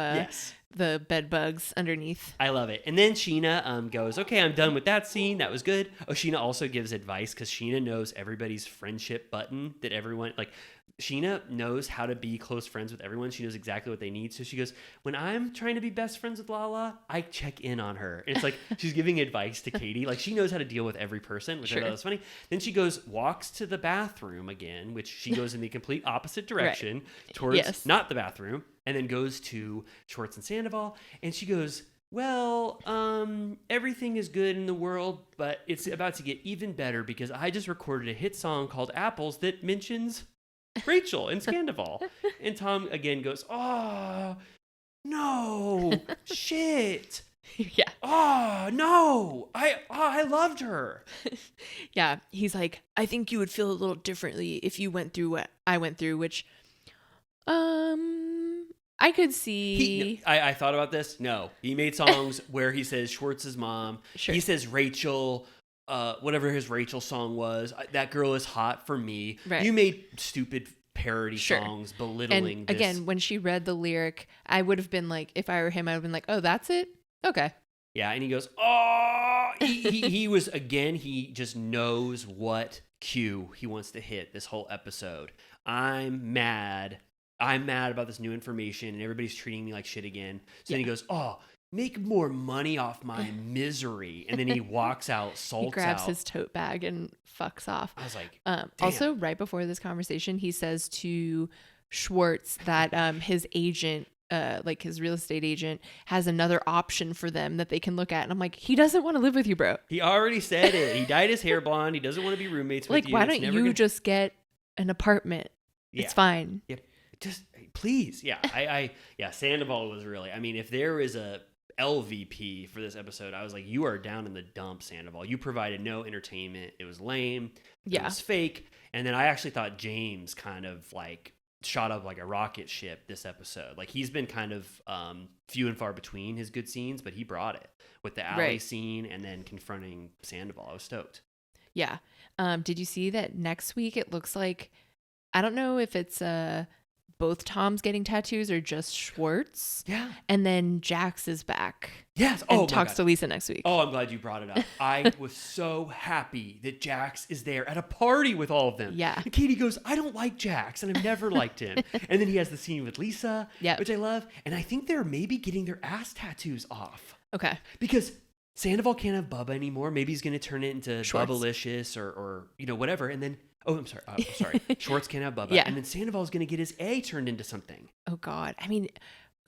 the bed bugs underneath. I love it. And then Sheena goes, okay, I'm done with that scene. That was good. Oh, Sheena also gives advice because Sheena knows everybody's friendship button that everyone, like, Sheena knows how to be close friends with everyone. She knows exactly what they need. So she goes, when I'm trying to be best friends with Lala, I check in on her. And it's like she's giving advice to Katie. Like, she knows how to deal with every person, which I thought was funny. Then she walks to the bathroom again, which she goes in the complete opposite direction towards not the bathroom, and then goes to Schwartz and Sandoval. And she goes, well, everything is good in the world, but it's about to get even better because I just recorded a hit song called Apples that mentions Rachel and Sandoval. And Tom again goes, oh, no, shit. Yeah. Oh, no, I loved her. Yeah. He's like, I think you would feel a little differently if you went through what I went through, which, I could see. I thought about this. No, he made songs where he says Schwartz's mom. Sure. He says Rachel, whatever his Rachel song was. That girl is hot for me. Right. You made stupid parody songs belittling and this. again, when she read the lyric, I would have been like, if I were him, I would have been like, oh, that's it? Okay. Yeah, and he goes, oh, he was, again, he just knows what cue he wants to hit this whole episode. I'm mad about this new information and everybody's treating me like shit again. So then he goes, oh, make more money off my misery. And then he walks out, salts He grabs out. his tote bag and fucks off. I was like, also, right before this conversation, he says to Schwartz that his agent, like his real estate agent, has another option for them that they can look at. And I'm like, he doesn't want to live with you, bro. He already said it. He dyed his hair blonde. He doesn't want to be roommates with Like, you. why It's don't never you gonna- just get an apartment? Yeah. It's fine. Yep. Just please. Yeah. Yeah. Sandoval was really, I mean, if there is a LVP for this episode, I was like, you are down in the dump, Sandoval. You provided no entertainment. It was lame. It was fake. And then I actually thought James kind of like shot up like a rocket ship this episode. Like, he's been kind of few and far between his good scenes, but he brought it with the alley scene and then confronting Sandoval. I was stoked. Yeah. Did you see that next week it looks like, I don't know if it's both Toms getting tattoos or just Schwartz. Yeah. And then Jax is back. Yes. And Oh, talks to Lisa next week. Oh, I'm glad you brought it up. I was so happy that Jax is there at a party with all of them. Yeah. And Katie goes, I don't like Jax, and I've never liked him. And then he has the scene with Lisa, which I love. And I think they're maybe getting their ass tattoos off. Okay. Because Sandoval can't have Bubba anymore. Maybe he's going to turn it into Schwartz. Bubbalicious or whatever. And then, I'm sorry. Schwartz can't have Bubba. Yeah. And then Sandoval's going to get his A turned into something. Oh, God. I mean,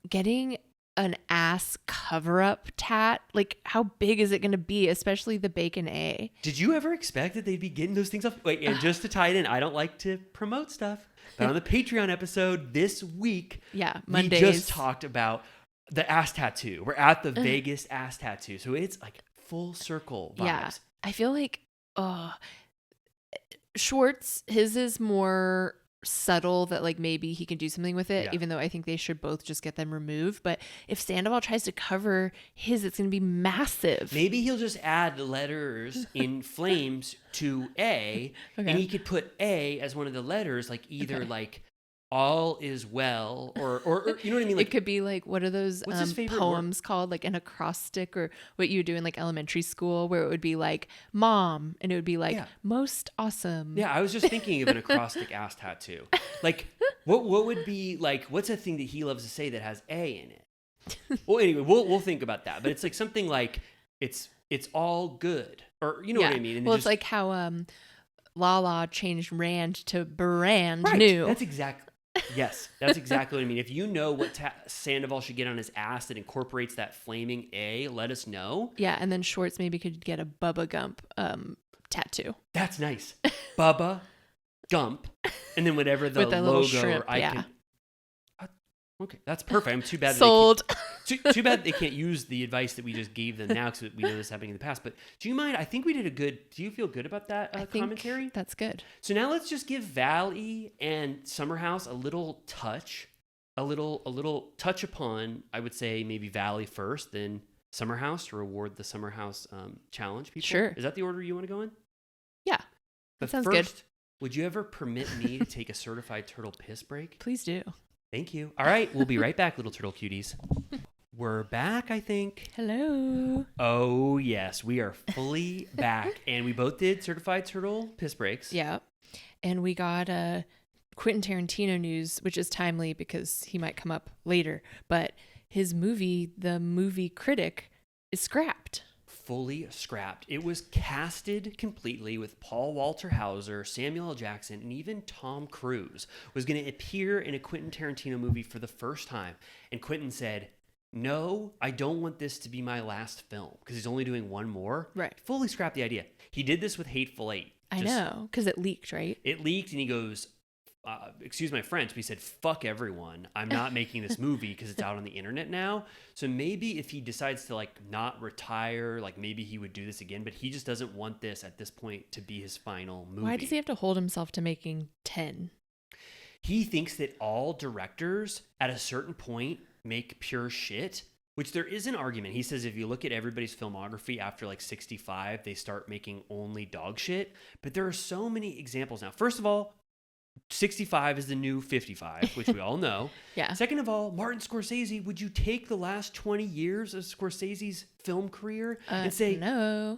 getting an ass cover-up tat, like, how big is it going to be, especially the bacon A? Did you ever expect that they'd be getting those things off? Wait, and just to tie it in, I don't like to promote stuff, but on the Patreon episode this week, Mondays, we just talked about the ass tattoo. We're at the Vegas ass tattoo. So it's like full circle vibes. Yeah. I feel like, Schwartz, his is more subtle, that like maybe he can do something with it, even though I think they should both just get them removed. But if Sandoval tries to cover his, it's going to be massive. Maybe he'll just add letters in flames to A, and he could put A as one of the letters, like either like all is well, or you know what I mean? Like, it could be like, what are those what's his favorite poems called? Like an acrostic, or what you do in like elementary school, where it would be like mom, and it would be like most awesome. Yeah, I was just thinking of an acrostic ass tattoo. Like, what would be like? What's a thing that he loves to say that has A in it? Well, anyway, we'll think about that. But it's like something like it's all good, or you know what I mean? And well, it's like how Lala changed Rand to brand new. That's exactly. Yes, that's exactly what I mean. If you know what Sandoval should get on his ass that incorporates that flaming A, let us know. Yeah, and then Schwartz maybe could get a Bubba Gump tattoo. That's nice. Bubba Gump, and then whatever the with that logo little shrimp, or icon. Okay, that's perfect. I'm too bad. Sold. Too bad they can't use the advice that we just gave them now, because we know this happening in the past. But do you mind? I think we did a good. Do you feel good about that I think commentary? that's good. So now let's just give Valley and Summerhouse a little touch, a little touch upon. I would say maybe Valley first, then Summerhouse to reward the Summerhouse challenge people. Sure. Is that the order you want to go in? Yeah, But sounds first, good. would you ever permit me to take a certified turtle piss break? Please do. Thank you. All right, we'll be right back, little turtle cuties. We're back, I think. Hello. Oh, yes. We are fully back. And we both did Certified Turtle Piss Breaks. Yeah. And we got Quentin Tarantino news, which is timely because he might come up later. But his movie, The Movie Critic, is scrapped. Fully scrapped. It was casted completely with Paul Walter Hauser, Samuel L. Jackson, and even Tom Cruise was going to appear in a Quentin Tarantino movie for the first time. And Quentin said, no, I don't want this to be my last film because he's only doing one more. Right. Fully scrapped the idea. He did this with Hateful Eight. I know, because it leaked, right? It leaked and he goes, excuse my French, but he said, fuck everyone. I'm not making this movie because it's out on the internet now. So maybe if he decides to like not retire, like maybe he would do this again, but he just doesn't want this at this point to be his final movie. Why does he have to hold himself to making 10? He thinks that all directors at a certain point make pure shit, which there is an argument. He says if you look at everybody's filmography after like 65, they start making only dog shit. But there are so many examples now. First of all, 65 is the new 55, which we all know. Yeah. Second of all, Martin Scorsese, would you take the last 20 years of Scorsese's film career and say, no.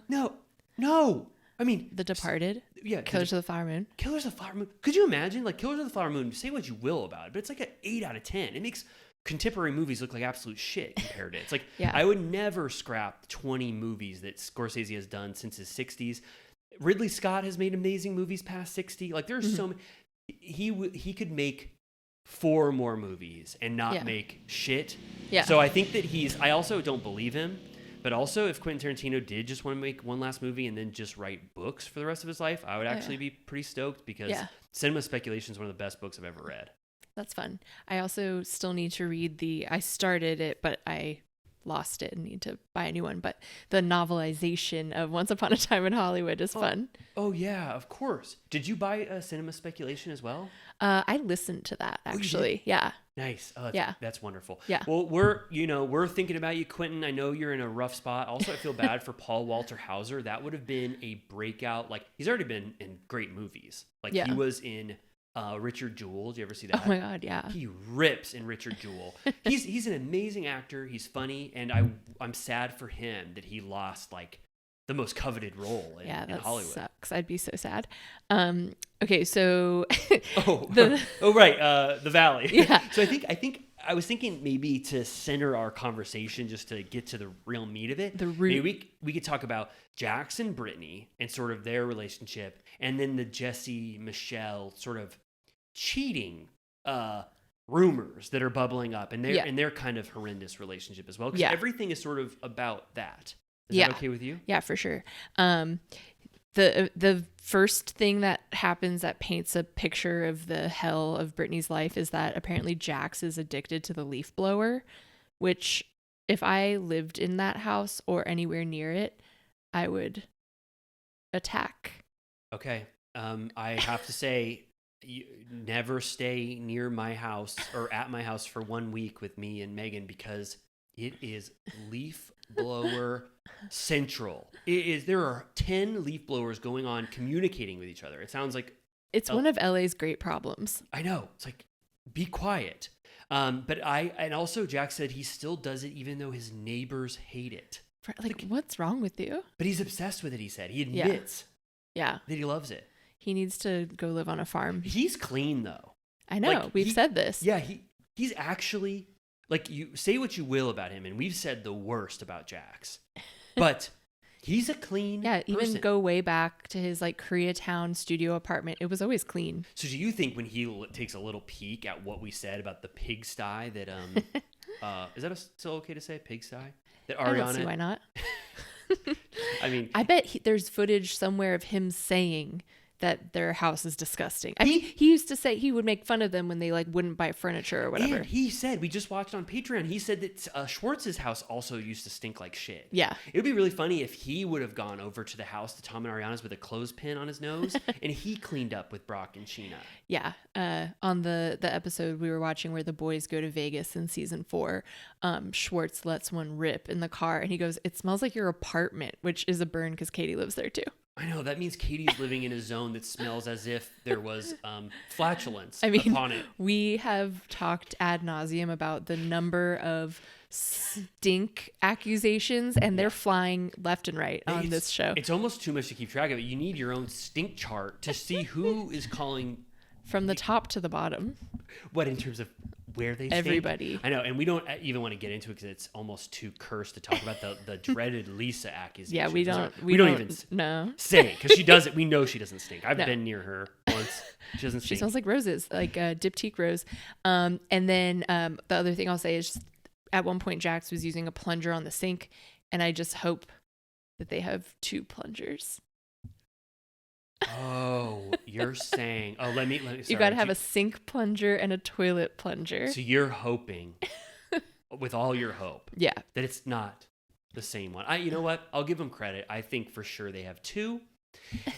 I mean, The Departed. Yeah. Killers of the Flower Moon. Killers of the Flower Moon. Could you imagine? Like, Killers of the Flower Moon, say what you will about it, but it's like an 8 out of 10. It makes contemporary movies look like absolute shit compared to it. It's like, Yeah. I would never scrap 20 movies that Scorsese has done since his 60s. Ridley Scott has made amazing movies past 60. Like, there's so many. He could make 4 more movies and not make shit. Yeah. So I think that I also don't believe him. But also, if Quentin Tarantino did just want to make one last movie and then just write books for the rest of his life, I would actually be pretty stoked because Cinema Speculation is one of the best books I've ever read. That's fun. I also still need to read I started it, but I lost it and need to buy a new one. But the novelization of Once Upon a Time in Hollywood is fun. Oh, yeah, of course. Did you buy Cinema Speculation as well? I listened to that, actually. Yeah. Nice. Oh, that's wonderful. Yeah. Well, we're thinking about you, Quentin. I know you're in a rough spot. Also, I feel bad for Paul Walter Hauser. That would have been a breakout. Like, he's already been in great movies. Like, he was in Richard Jewell. Did you ever see that? Oh my God, yeah. He rips in Richard Jewell. He's an amazing actor. He's funny, and I'm sad for him that he lost like the most coveted role in Hollywood. Sucks. I'd be so sad. Okay, so the Valley. Yeah. So I think I was thinking maybe to center our conversation just to get to the real meat of it. The root. Maybe we could talk about Jax and Brittany and sort of their relationship, and then the Jesse Michelle sort of cheating rumors that are bubbling up, and their kind of horrendous relationship as well. Because everything is sort of about that. Is that okay with you? Yeah, for sure. The first thing that happens that paints a picture of the hell of Brittany's life is that apparently Jax is addicted to the leaf blower, which if I lived in that house or anywhere near it, I would attack. Okay. I have to say, you never stay near my house or at my house for 1 week with me and Megan because it is leaf blower central. There are 10 leaf blowers going on communicating with each other. It sounds like it's one of LA's great problems. I know. It's like, be quiet. And also Jack said he still does it even though his neighbors hate it. Like, what's wrong with you? But he's obsessed with it, he said. He admits that he loves it. He needs to go live on a farm. He's clean though. I know. Like, we've said this. Yeah, he's actually, like, you say what you will about him, and we've said the worst about Jax, but he's a clean even person. Go way back to his like Koreatown studio apartment. It was always clean. So do you think when he takes a little peek at what we said about the pigsty that is that still okay to say pigsty? That Ariana, I don't see why not. I mean, I bet there's footage somewhere of him saying that their house is disgusting. I mean, he used to say he would make fun of them when they like wouldn't buy furniture or whatever. And he said, we just watched on Patreon, he said that Schwartz's house also used to stink like shit. Yeah. It would be really funny if he would have gone over to the house to Tom and Ariana's with a clothespin on his nose and he cleaned up with Brock and Sheena. Yeah. On the episode we were watching where the boys go to Vegas in season 4, Schwartz lets one rip in the car and he goes, "It smells like your apartment," which is a burn because Katie lives there too. I know that means Katie's living in a zone that smells as if there was flatulence I mean, upon it. we have talked ad nauseum about the number of stink accusations, and they're flying left and right on this show. It's almost too much to keep track of it. You need your own stink chart to see who is calling From the top to the bottom. what in terms of where they stink. Everybody. I know, and we don't even want to get into it because it's almost too cursed to talk about the dreaded Lisa accusation. Yeah, we don't even no. say it because she doesn't. We know she doesn't stink. I've No. been near her once. She doesn't She stink. smells like roses, like diptyque rose. And then the other thing I'll say is just, at one point Jax was using a plunger on the sink, and I just hope that they have 2 plungers. Oh, you're saying? Oh, let me. You got to have a sink plunger and a toilet plunger. So you're hoping, with all your hope, Yeah. that it's not the same one. You know what? I'll give them credit. I think for sure they have 2.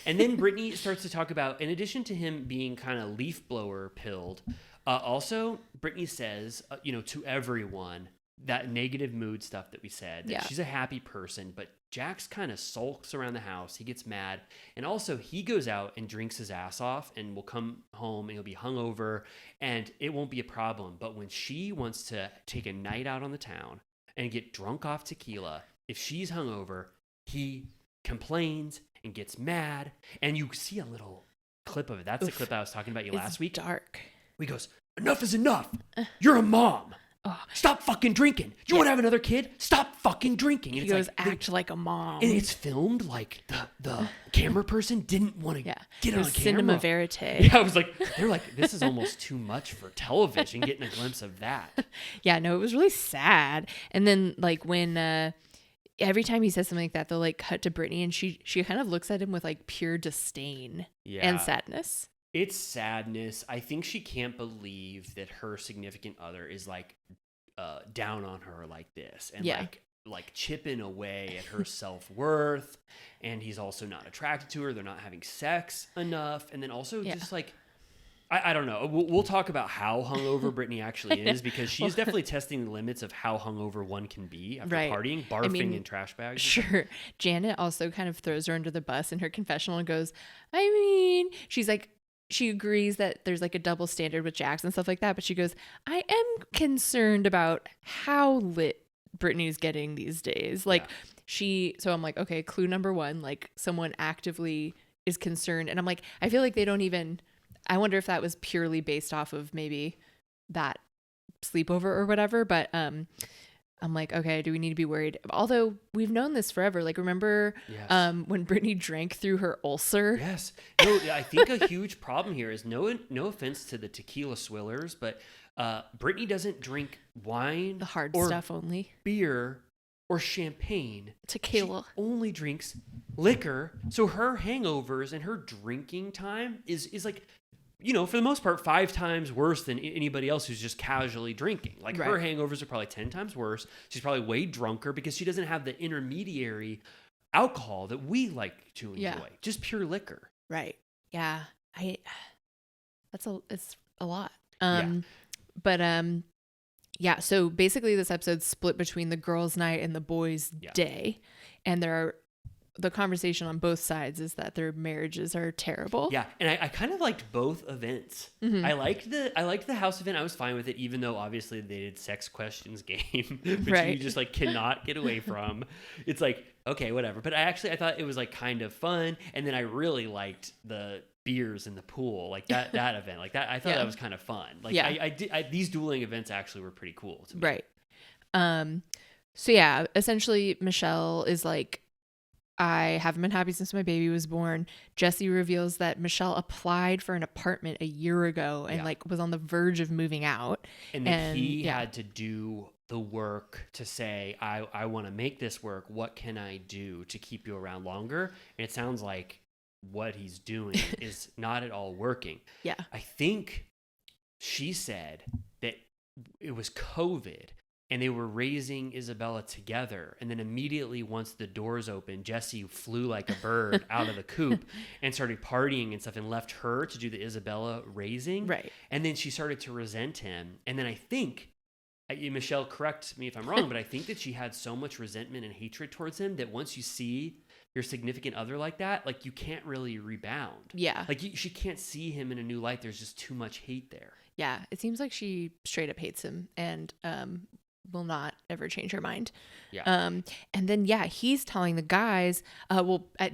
And then Brittany starts to talk about, in addition to him being kind of leaf blower pilled, also Brittany says, to everyone, that negative mood stuff that we said, that she's a happy person, but Jax kind of sulks around the house. He gets mad. And also he goes out and drinks his ass off and will come home and he'll be hungover and it won't be a problem. But when she wants to take a night out on the town and get drunk off tequila, if she's hungover, he complains and gets mad. And you see a little clip of it. That's the clip I was talking about last week. Dark. He goes, "Enough is enough. You're a mom. Stop fucking drinking. You want to have another kid? Stop fucking drinking." And He goes, act like a mom. and it's filmed like the camera person didn't want to get on camera. Cinema verite. Yeah, I was like, they're like, this is almost too much for television, getting a glimpse of that. Yeah, no, it was really sad. And then like when every time he says something like that, they'll like cut to Brittany and she kind of looks at him with like pure disdain and sadness. It's sadness. I think she can't believe that her significant other is like down on her like this and like chipping away at her self-worth. And he's also not attracted to her. They're not having sex enough. And then also just like, I don't know. We'll talk about how hungover Brittany actually is because she's definitely testing the limits of how hungover one can be after partying, barfing in trash bags. Sure. Janet also kind of throws her under the bus in her confessional and goes, I mean, she's like, she agrees that there's like a double standard with Jax and stuff like that, but she goes, I am concerned about how lit Brittany's getting these days. Like so I'm like, okay, clue number 1, like someone actively is concerned. And I'm like, I feel like they don't even, I wonder if that was purely based off of maybe that sleepover or whatever. But I'm like, okay, do we need to be worried? Although we've known this forever. Like, remember when Brittany drank through her ulcer? Yes. No, I think a huge problem here is no offense to the tequila swillers, but Brittany doesn't drink wine, The hard or stuff only. beer, or champagne. Tequila. She only drinks liquor. So her hangovers and her drinking time is like, for the most part, 5 times worse than anybody else who's just casually drinking. Like her hangovers are probably 10 times worse. She's probably way drunker because she doesn't have the intermediary alcohol that we like to enjoy. Just pure liquor. Right. Yeah. It's a lot. But so basically this episode's split between the girls' night and the boys' day. And the conversation on both sides is that their marriages are terrible. Yeah, and I kind of liked both events. Mm-hmm. I liked the house event. I was fine with it, even though obviously they did sex questions game, which you just like cannot get away from. It's like, okay, whatever. But I thought it was like kind of fun, and then I really liked the beers in the pool, like that event, like that. I thought that was kind of fun. Like these dueling events actually were pretty cool to me. Right. So yeah, essentially Michelle is like, I haven't been happy since my baby was born. Jesse reveals that Michelle applied for an apartment a year ago and like was on the verge of moving out. And then he had to do the work to say, I want to make this work. What can I do to keep you around longer? And it sounds like what he's doing is not at all working. Yeah. I think she said that it was COVID and they were raising Isabella together. And then immediately once the doors opened, Jesse flew like a bird out of the coop and started partying and stuff and left her to do the Isabella raising. Right. And then she started to resent him. And then I think, Michelle, correct me if I'm wrong, but I think that she had so much resentment and hatred towards him that once you see your significant other like that, like you can't really rebound. Yeah. Like she can't see him in a new light. There's just too much hate there. Yeah. It seems like she straight up hates him and will not ever change her mind. Yeah. And then, yeah, he's telling the guys,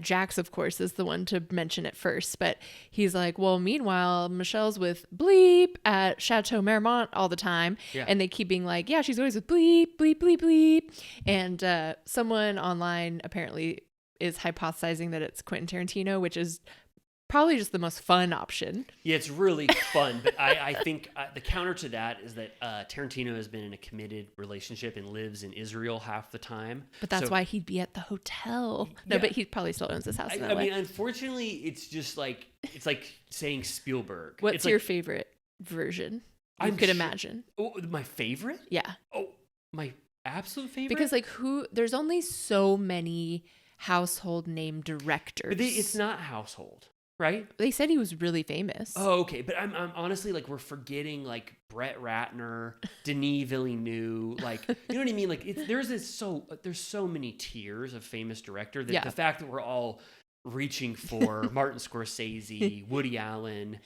Jax, of course, is the one to mention it first, but he's like, well, meanwhile, Michelle's with Bleep at Chateau Marmont all the time. Yeah. And they keep being like, yeah, she's always with Bleep, Bleep, Bleep, Bleep. And someone online apparently is hypothesizing that it's Quentin Tarantino, which is probably just the most fun option. Yeah, it's really fun, but I think the counter to that is that Tarantino has been in a committed relationship and lives in Israel half the time. But that's why he'd be at the hotel. No, but he probably still owns this house in LA. I mean, unfortunately, it's just like it's like saying Spielberg. What's it's your like, favorite version? You could imagine. Oh, my favorite? Yeah. Oh, my absolute favorite? Because there's only so many household name directors. But it's not household. Right? They said he was really famous. Oh, okay. But I'm honestly like we're forgetting like Brett Ratner, Denis Villeneuve, like you know what I mean? Like there's so many tiers of famous director that the fact that we're all reaching for Martin Scorsese, Woody Allen,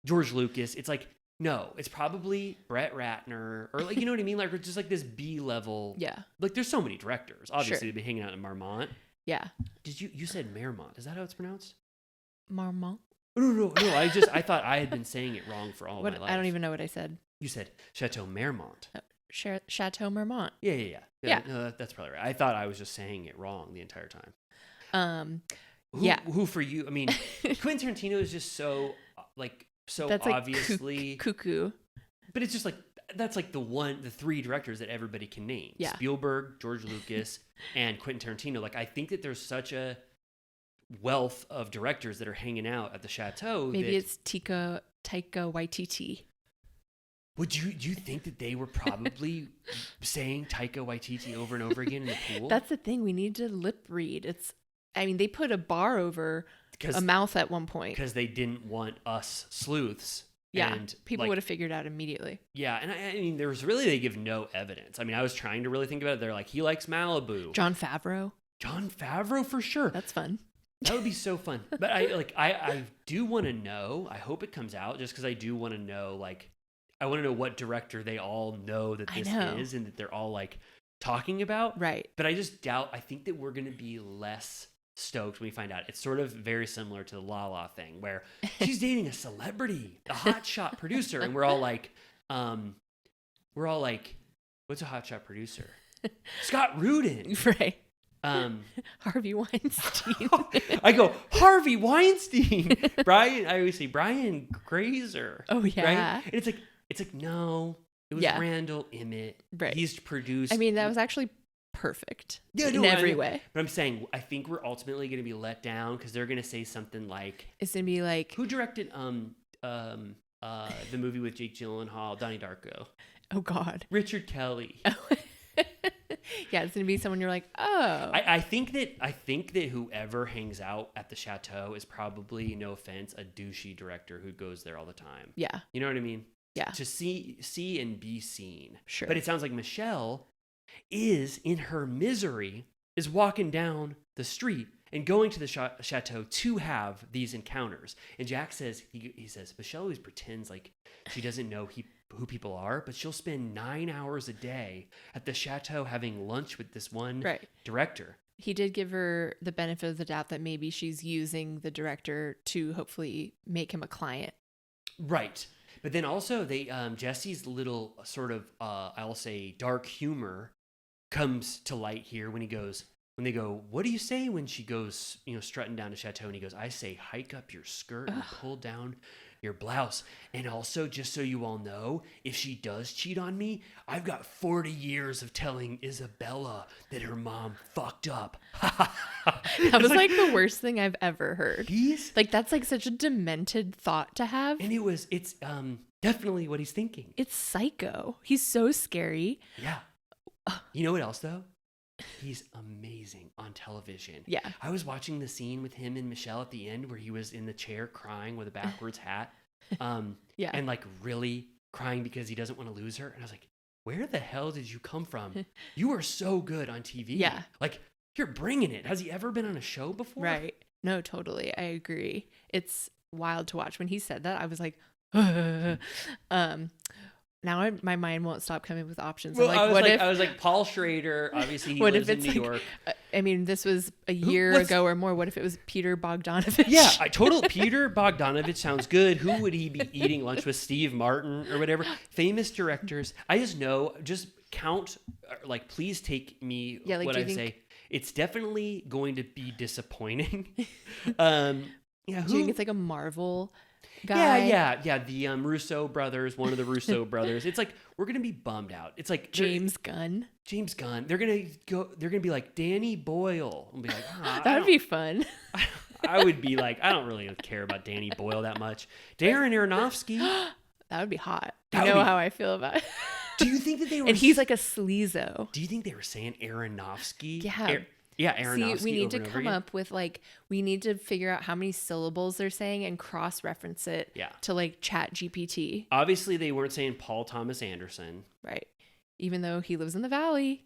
George Lucas, it's like no, it's probably Brett Ratner or like you know what I mean? Like just like this B level. Yeah. Like there's so many directors. Obviously they'd be hanging out in Marmont. Yeah. You said Marmont? Is that how it's pronounced? Marmont. No. I thought I had been saying it wrong for all my life. I don't even know what I said. You said Chateau Marmont. Chateau Marmont. Yeah. No, that's probably right. I thought I was just saying it wrong the entire time. Who for you? I mean, Quentin Tarantino is just so that's obviously like cuckoo. But it's just like that's like the three directors that everybody can name. Yeah. Spielberg, George Lucas, and Quentin Tarantino. Like I think that there's such a wealth of directors that are hanging out at the chateau. Maybe it's Taika Waititi. Do you think that they were probably saying Taika Waititi over and over again in the pool? That's the thing. We need to lip read. They put a bar over a mouth at one point because they didn't want us sleuths. Yeah, and people would have figured out immediately. Yeah, and I mean, they give no evidence. I mean, I was trying to really think about it. They're like, he likes Malibu. Jon Favreau for sure. That's fun. That would be so fun. But I do want to know. I hope it comes out just because I do want to know. Like, I want to know what director they all know that this is and that they're all like talking about. Right. But I just doubt. I think that we're going to be less stoked when we find out. It's sort of very similar to the Lala thing where she's dating a celebrity, a hotshot producer, and we're all like, what's a hotshot producer? Scott Rudin. Right. Harvey Weinstein. I go, Harvey Weinstein. I always say Brian Grazer. Oh yeah. Right? And it's like no, it was Randall Emmett. Right. He's produced. I mean, that was actually perfect. Yeah, in every way. But I'm saying I think we're ultimately going to be let down because they're going to say something like, it's going to be like, who directed the movie with Jake Gyllenhaal, Donnie Darko? Oh God, Richard Kelly. Yeah, it's gonna be someone you're like, oh. I think that whoever hangs out at the chateau is probably, no offense, a douchey director who goes there all the time. Yeah. You know what I mean? Yeah. To see and be seen. Sure. But it sounds like Michelle is in her misery, is walking down the street and going to the chateau to have these encounters. And Jack says, he says, Michelle always pretends like she doesn't know who people are, but she'll spend 9 hours a day at the chateau having lunch with this one director. He did give her the benefit of the doubt that maybe she's using the director to hopefully make him a client. Right. But then also Jesse's little sort of, I'll say dark humor comes to light here when they go, what do you say when she goes, strutting down to chateau? And he goes, I say, hike up your skirt and pull down your blouse. And also, just so you all know, if she does cheat on me, I've got 40 years of telling Isabella that her mom fucked up. That was like the worst thing I've ever heard. That's like such a demented thought to have. And it's definitely what he's thinking. It's psycho. He's so scary. Yeah. You know what else though? He's amazing on television. Yeah. I was watching the scene with him and Michelle at the end where he was in the chair crying with a backwards hat. Yeah. And like really crying because he doesn't want to lose her. And I was like, where the hell did you come from? You are so good on TV. Yeah. Like you're bringing it. Has he ever been on a show before? Right. No, totally. I agree. It's wild to watch. When he said that, I was like, now my mind won't stop coming with options. Well, I'm like, I was like, Paul Schrader, obviously he what lives if in it's New like, York. I mean, this was a year ago or more. What if it was Peter Bogdanovich? Yeah, Peter Bogdanovich sounds good. Who would he be eating lunch with? Steve Martin or whatever. Famous directors. I just know, just count, like, please take me what I say. It's definitely going to be disappointing. Yeah, Do you think it's like a Marvel guy? Yeah. The Russo brothers, one of the Russo brothers. It's like, we're gonna be bummed out. It's like James Gunn. They're gonna be like Danny Boyle. I'll be like, That would be fun. I would be like, I don't really care about Danny Boyle that much. Darren Aronofsky. That would be hot. You know how I feel about it. Do you think that they were? And he's like a sleazo. Do you think they were saying Aronofsky? Yeah. Aronofsky. See, we need to come up with we need to figure out how many syllables they're saying and cross-reference it to like Chat GPT. Obviously, they weren't saying Paul Thomas Anderson. Right. Even though he lives in the valley.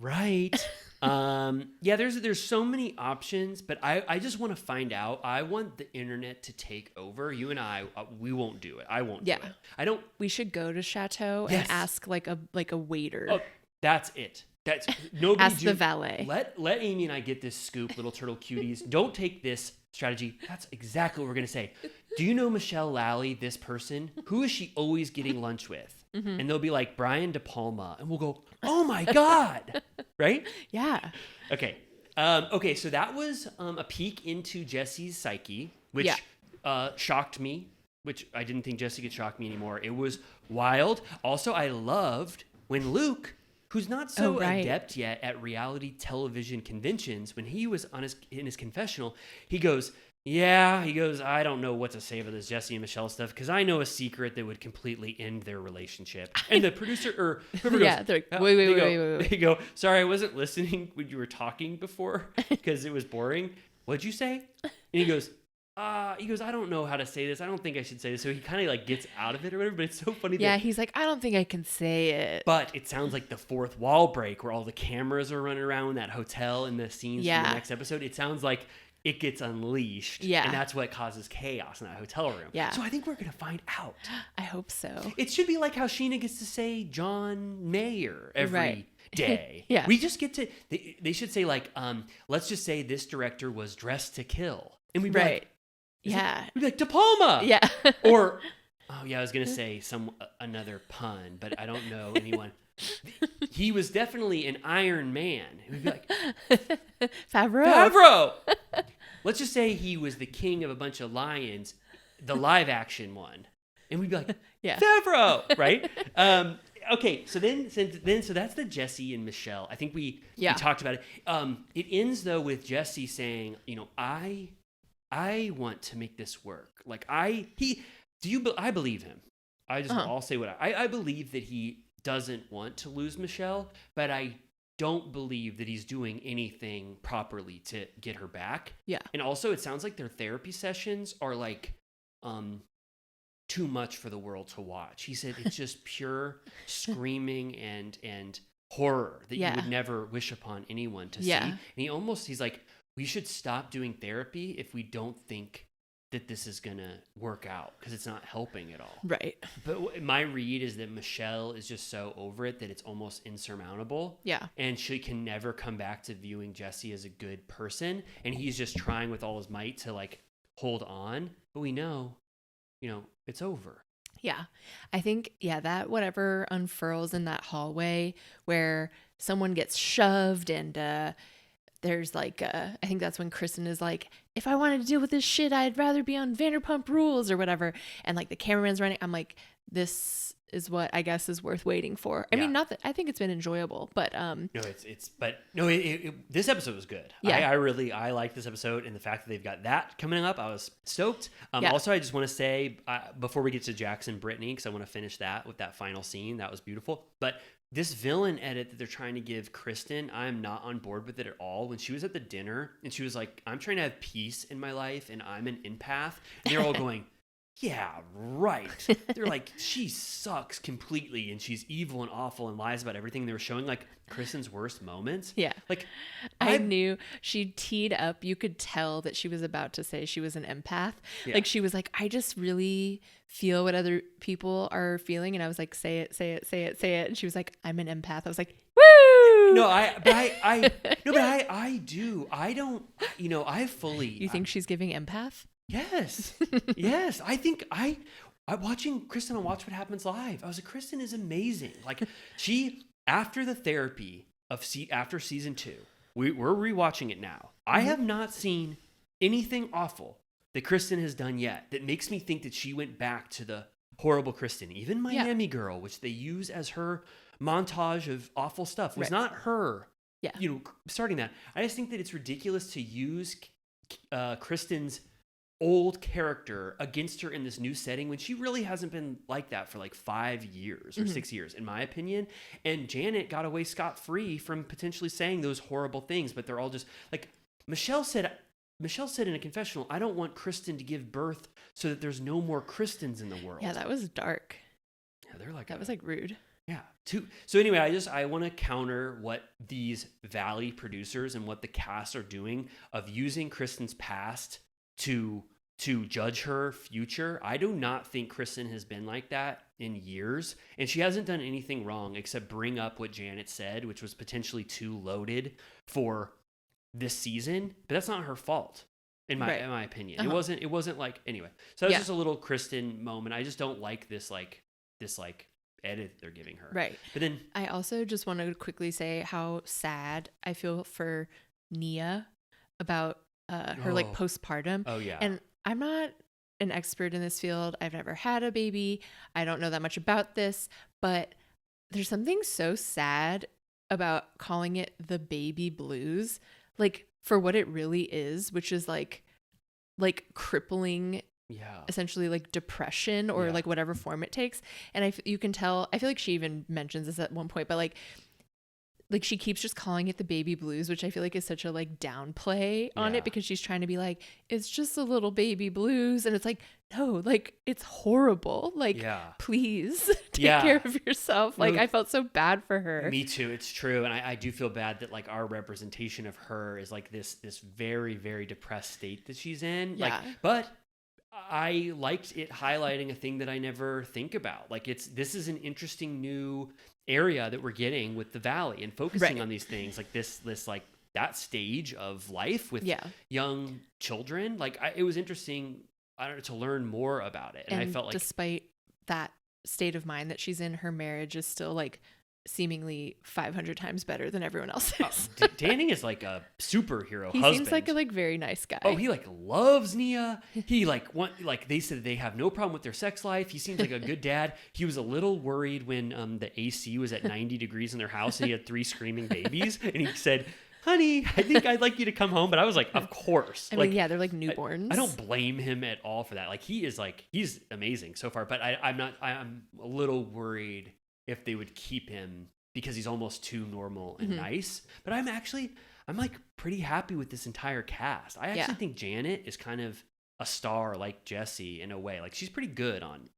Right. Yeah, there's so many options, but I just want to find out. I want the internet to take over. You and I, we won't do it. I won't do it. I don't. We should go to Chateau and ask like a waiter. Oh, that's it. That's nobody. Ask the valet. Let Amy and I get this scoop, little turtle cuties. Don't take this strategy. That's exactly what we're gonna say. Do you know Michelle Lally, this person? Who is she always getting lunch with? Mm-hmm. And they'll be like Brian De Palma, and we'll go, oh my god, right? Yeah. Okay. Okay. So that was a peek into Jesse's psyche, which shocked me. Which I didn't think Jesse could shock me anymore. It was wild. Also, I loved when Luke, who's not so adept yet at reality television conventions, when he was in his confessional, he goes, I don't know what to say about this Jesse and Michelle stuff because I know a secret that would completely end their relationship. And the producer or whoever goes, they're like, wait. They go, sorry, I wasn't listening when you were talking before because it was boring. What'd you say? And he goes, I don't know how to say this. I don't think I should say this. So he kind of like gets out of it or whatever, but it's so funny. Yeah, he's like, I don't think I can say it. But it sounds like the fourth wall break where all the cameras are running around in that hotel in the scenes from the next episode. It sounds like it gets unleashed. Yeah. And that's what causes chaos in that hotel room. Yeah. So I think we're going to find out. I hope so. It should be like how Sheena gets to say John Mayer every day. Yeah. We just get to, they should say like, let's just say this director was Dressed to Kill. And we'd be like, we'd be like, De Palma. Yeah. Or, I was going to say another pun, but I don't know anyone. He was definitely an Iron Man. We'd be like, Favreau. Let's just say he was the king of a bunch of lions, the live action one. And we'd be like, Favreau, right? Okay, so so that's the Jesse and Michelle. I think we talked about it. It ends though with Jesse saying, I want to make this work. Like I believe him. I'll say what I believe that he doesn't want to lose Michelle, but I don't believe that he's doing anything properly to get her back. Yeah. And also it sounds like their therapy sessions are like too much for the world to watch. He said it's just pure screaming and horror that you would never wish upon anyone to see. And he's like, we should stop doing therapy if we don't think that this is going to work out because it's not helping at all. Right. But my read is that Michelle is just so over it that it's almost insurmountable. Yeah. And she can never come back to viewing Jesse as a good person. And he's just trying with all his might to like hold on. But we know, it's over. Yeah. I think, that whatever unfurls in that hallway where someone gets shoved and, there's like, I think that's when Kristen is like, if I wanted to deal with this shit, I'd rather be on Vanderpump Rules or whatever. And like the cameraman's running. I'm like, this is what I guess is worth waiting for. I mean, not that I think it's been enjoyable, but this episode was good. Yeah. I like this episode, and the fact that they've got that coming up, I was stoked. Also, I just want to say before we get to Jackson Brittany, because I want to finish that with that final scene, that was beautiful. But this villain edit that they're trying to give Kristen, I'm not on board with it at all. When she was at the dinner and she was like, I'm trying to have peace in my life and I'm an empath. And they're all going, yeah, right. They're like, she sucks completely and she's evil and awful and lies about everything. They were showing like Kristen's worst moments. Yeah. Like, I knew she teed up. You could tell that she was about to say she was an empath. Yeah. Like she was like, I just really feel what other people are feeling. And I was like, say it, say it, say it, say it. And she was like, I'm an empath. I was like, woo! no, I do. I don't, I fully. You think she's giving empath? Yes. Yes. I think I watching Kristen on Watch What Happens Live. I was like, Kristen is amazing. Like she, after the therapy of after season 2, we're rewatching it now. I have not seen anything awful that Kristen has done yet that makes me think that she went back to the horrible Kristen. Even Miami Girl, which they use as her montage of awful stuff, was not her. Yeah. Starting that. I just think that it's ridiculous to use Kristen's old character against her in this new setting when she really hasn't been like that for like 5 years or 6 years, in my opinion. And Janet got away scot-free from potentially saying those horrible things, but they're all just like Michelle said in a confessional, I don't want Kristen to give birth so that there's no more Kristens in the world. Yeah, that was dark. Yeah, they're like that was like rude. Yeah. So anyway, I want to counter what these Valley producers and what the cast are doing of using Kristen's past to judge her future. I do not think Kristen has been like that in years, and she hasn't done anything wrong except bring up what Janet said, which was potentially too loaded for this season, but that's not her fault in my opinion. It wasn't like, anyway. So that's just a little Kristen moment. I just don't like this edit they're giving her. Right. But then I also just want to quickly say how sad I feel for Nia about her like postpartum. Oh yeah. And I'm not an expert in this field. I've never had a baby. I don't know that much about this, but there's something so sad about calling it the baby blues, like for what it really is, which is like crippling, essentially like depression or like whatever form it takes. And you can tell, I feel like she even mentions this at one point, but like she keeps just calling it the baby blues, which I feel like is such a like downplay on it, because she's trying to be like, it's just a little baby blues. And it's like, no, like it's horrible. Like, please take care of yourself. Like I felt so bad for her. Me too. It's true. And I do feel bad that like our representation of her is like this very, very depressed state that she's in. Yeah. Like, but I liked it highlighting a thing that I never think about. Like this is an interesting new area that we're getting with the Valley and focusing on these things like this like that stage of life with young children. Like it was interesting to learn more about it. And I felt like despite that state of mind that she's in, her marriage is still like seemingly 500 times better than everyone else's. Danny is like a superhero he husband. Seems like a very nice guy. Oh, he like loves Nia. He like they said they have no problem with their sex life. He seems like a good dad. He was a little worried when the AC was at 90 degrees in their house and he had 3 screaming babies, and he said, honey, I think I'd like you to come home. But I was like, of course. I mean, they're like newborns. I don't blame him at all for that. Like he's amazing so far, but I'm a little worried if they would keep him because he's almost too normal and nice. But I'm like pretty happy with this entire cast. I actually think Janet is kind of a star like Jessie in a way. Like she's pretty good on.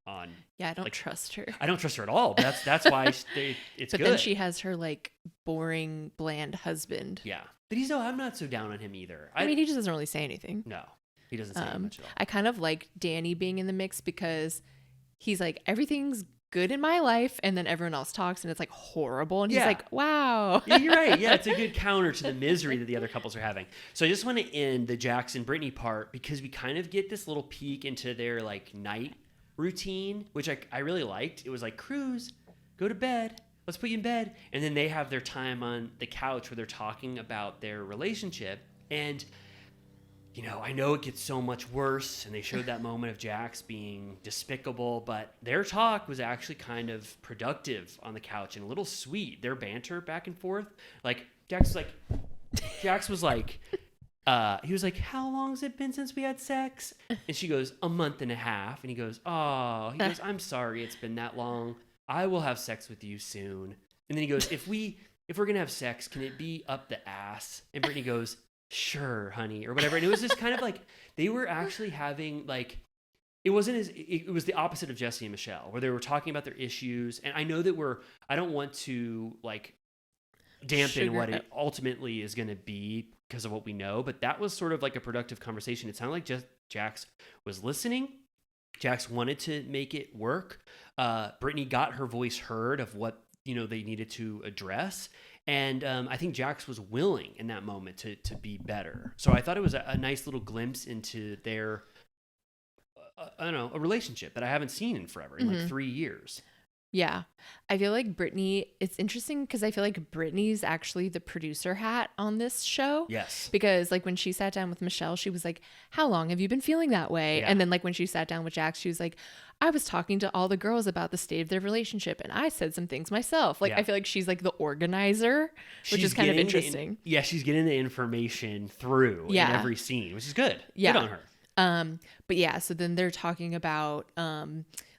Yeah, I don't trust her. I don't trust her at all. But that's why it's but good. Then she has her like boring, bland husband. Yeah, but I'm not so down on him either. I mean, he just doesn't really say anything. No, he doesn't say much at all. I kind of like Danny being in the mix because he's like, everything's good in my life, and then everyone else talks and it's like horrible, and he's like, wow. Yeah, you're right. Yeah, it's a good counter to the misery that the other couples are having. So I just want to end the Jackson Brittany part because we kind of get this little peek into their like night routine, which I really liked. It was like, Cruz, go to bed, let's put you in bed, and then they have their time on the couch where they're talking about their relationship. And I know it gets so much worse, and they showed that moment of Jax being despicable, but their talk was actually kind of productive on the couch and a little sweet. Their banter back and forth. Like, Jax was like, he was like, how long has it been since we had sex? And she goes, a month and a half. And he goes, oh, I'm sorry it's been that long. I will have sex with you soon. And then he goes, if we're going to have sex, can it be up the ass? And Brittany goes, sure, honey, or whatever. And it was just kind of like they were actually having like it wasn't as it was the opposite of Jesse and Michelle, where they were talking about their issues. And I know that I don't want to like dampen what it ultimately is going to be because of what we know, but that was sort of like a productive conversation. It sounded like just Jax was listening. Jax wanted to make it work. Brittany got her voice heard of what they needed to address. And I think Jax was willing in that moment to be better. So I thought it was a nice little glimpse into their, I don't know, a relationship that I haven't seen in forever, in like 3 years. Yeah. I feel like Brittany, it's interesting because I feel like Brittany's actually the producer hat on this show. Yes. Because like when she sat down with Michelle, she was like, how long have you been feeling that way? Yeah. And then like when she sat down with Jax, she was like, I was talking to all the girls about the state of their relationship and I said some things myself. Like, I feel like she's like the organizer, which is kind of interesting. She's getting the information through in every scene, which is good. Yeah. Good on her. But yeah, so then they're talking about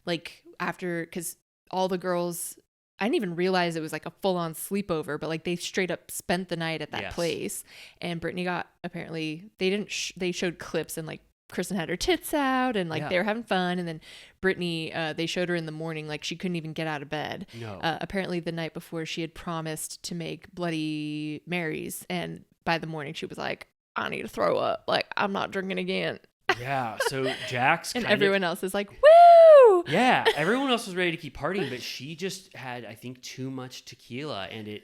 like after, because all the girls, I didn't even realize it was like a full-on sleepover, but like they straight up spent the night at that place. And Brittany got, apparently they showed clips and like Kristen had her tits out and like they were having fun. And then Brittany, they showed her in the morning, like she couldn't even get out of bed. No. Apparently the night before she had promised to make Bloody Marys. And by the morning she was like, I need to throw up. Like, I'm not drinking again. Yeah. So Jax and everyone else is like, woo! Yeah. Everyone else was ready to keep partying, but she just had, I think, too much tequila, and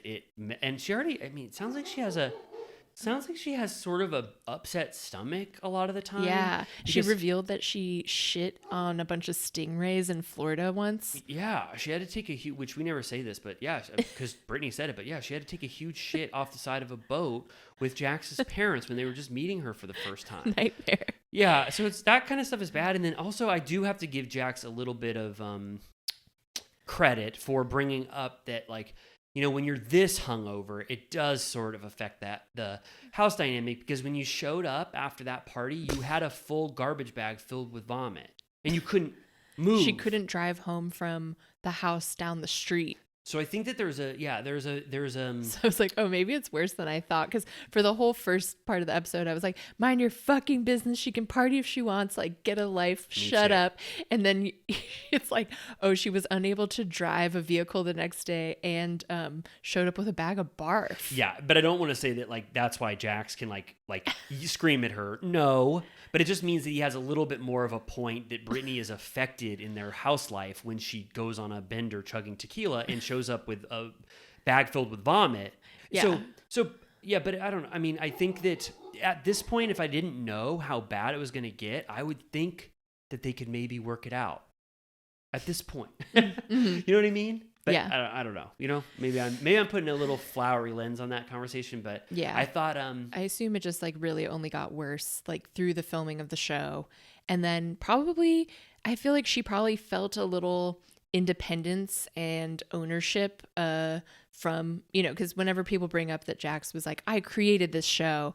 and she already. I mean, it sounds like she has sort of a upset stomach a lot of the time. Yeah. She revealed that she shit on a bunch of stingrays in Florida once. Yeah. She had to take a huge, which we never say this, but yeah, because Brittany said it, but yeah, she had to take a huge shit off the side of a boat with Jax's parents when they were just meeting her for the first time. Nightmare. Yeah. So it's that kind of stuff is bad. And then also I do have to give Jax a little bit of credit for bringing up that, like, when you're this hungover, it does sort of affect the house dynamic, because when you showed up after that party, you had a full garbage bag filled with vomit and you couldn't move. She couldn't drive home from the house down the street. So I think that there's So I was like, oh, maybe it's worse than I thought. Because for the whole first part of the episode, I was like, mind your fucking business. She can party if she wants. Like, get a life. Shut up. And then it's like, oh, she was unable to drive a vehicle the next day and showed up with a bag of barf. Yeah, but I don't want to say that like that's why Jax can like scream at her. No, but it just means that he has a little bit more of a point that Brittany is affected in their house life when she goes on a bender chugging tequila and shows up with a bag filled with vomit. Yeah. So yeah, but I don't know. I mean, I think that at this point, if I didn't know how bad it was going to get, I would think that they could maybe work it out at this point. You know what I mean? But yeah. I don't know. Maybe I'm putting a little flowery lens on that conversation, but yeah, I thought I assume it just like really only got worse like through the filming of the show. And then probably I feel like she probably felt a little independence and ownership from, because whenever people bring up that Jax was like, I created this show,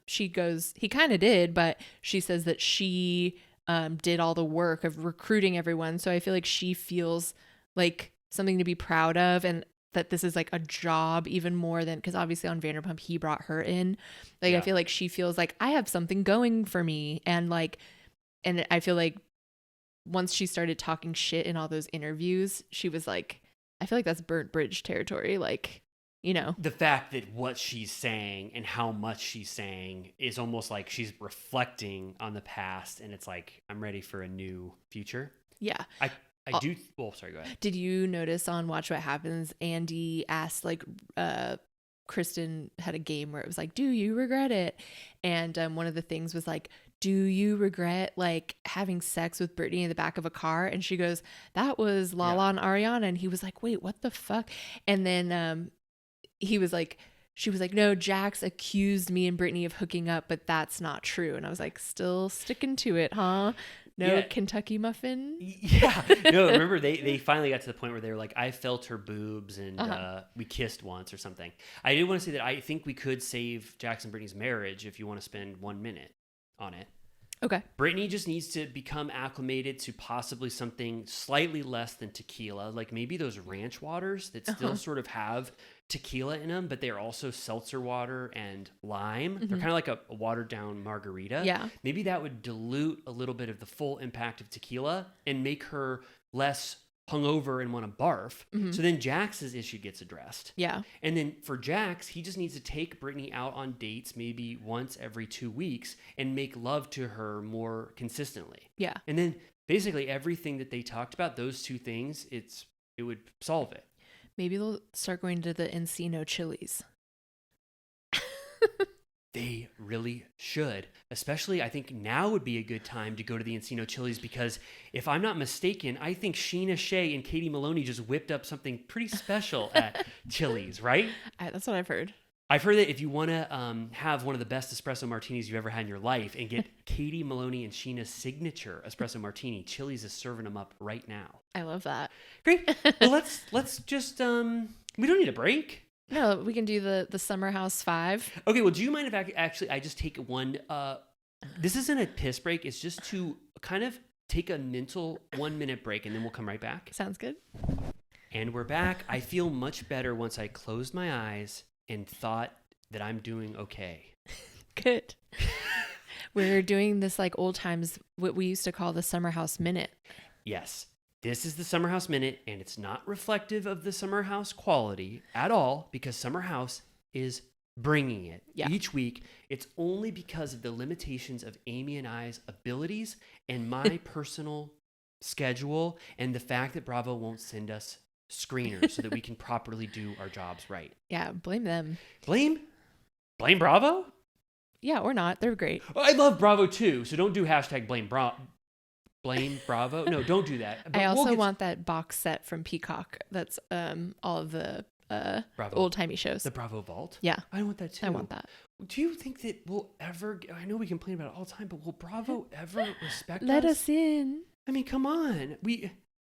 she goes, he kind of did, but she says that she did all the work of recruiting everyone. So I feel like she feels like something to be proud of, and that this is like a job even more than, because obviously on Vanderpump he brought her in. Like, I feel like she feels like I have something going for me, and I feel like once she started talking shit in all those interviews, she was like, I feel like that's burnt bridge territory. Like, the fact that what she's saying and how much she's saying is almost like she's reflecting on the past, and it's like, I'm ready for a new future. Yeah. I do. Well, sorry, go ahead. Did you notice on Watch What Happens, Andy asked like Kristen had a game where it was like, do you regret it? And one of the things was like, do you regret like having sex with Brittany in the back of a car? And she goes, that was Lala and Ariana. And he was like, wait, what the fuck? And then she was like, no, Jax accused me and Brittany of hooking up, but that's not true. And I was like, still sticking to it, huh? No Kentucky muffin? Yeah. No, remember they finally got to the point where they were like, I felt her boobs and we kissed once or something. I do want to say that I think we could save Jax and Brittany's marriage if you want to spend 1 minute on it. Okay. Brittany just needs to become acclimated to possibly something slightly less than tequila, like maybe those ranch waters that still sort of have tequila in them, but they're also seltzer water and lime. They're kind of like a watered down margarita. Yeah. Maybe that would dilute a little bit of the full impact of tequila and make her less hungover and want to barf. So then Jax's issue gets addressed. Yeah. And then for Jax, he just needs to take Brittany out on dates maybe once every 2 weeks and make love to her more consistently. Yeah. And then basically everything that they talked about, those two things, it would solve it. Maybe they'll start going to the Encino Chili's. They really should. Especially, I think now would be a good time to go to the Encino Chili's because if I'm not mistaken, I think Sheena Shea and Katie Maloney just whipped up something pretty special at Chili's, right? That's what I've heard. I've heard that if you want to have one of the best espresso martinis you've ever had in your life and get Katie Maloney and Sheena's signature espresso martini, Chili's is serving them up right now. I love that. Great. Well, let's just we don't need a break. No, we can do the Summer House 5. Okay. Well, do you mind if actually I just take one? This isn't a piss break. It's just to kind of take a mental 1 minute break, and then we'll come right back. Sounds good. And we're back. I feel much better once I closed my eyes and thought that I'm doing okay. Good. We're doing this like old times, what we used to call the Summer House Minute. Yes, this is the Summer House Minute, and it's not reflective of the Summer House quality at all because Summer House is bringing it each week. It's only because of the limitations of Amy and I's abilities and my personal schedule and the fact that Bravo won't send us screeners so that we can properly do our jobs right. Yeah, blame them. Blame Bravo? Yeah, or not. They're great. Oh, I love Bravo too, so don't do hashtag blame Bravo. No, don't do that. But I also want that box set from Peacock that's all of the old timey shows. The Bravo Vault? Yeah. I want that too. I want that. Do you think that we'll ever, I know we complain about it all the time, but will Bravo ever respect Let us in. I mean, come on.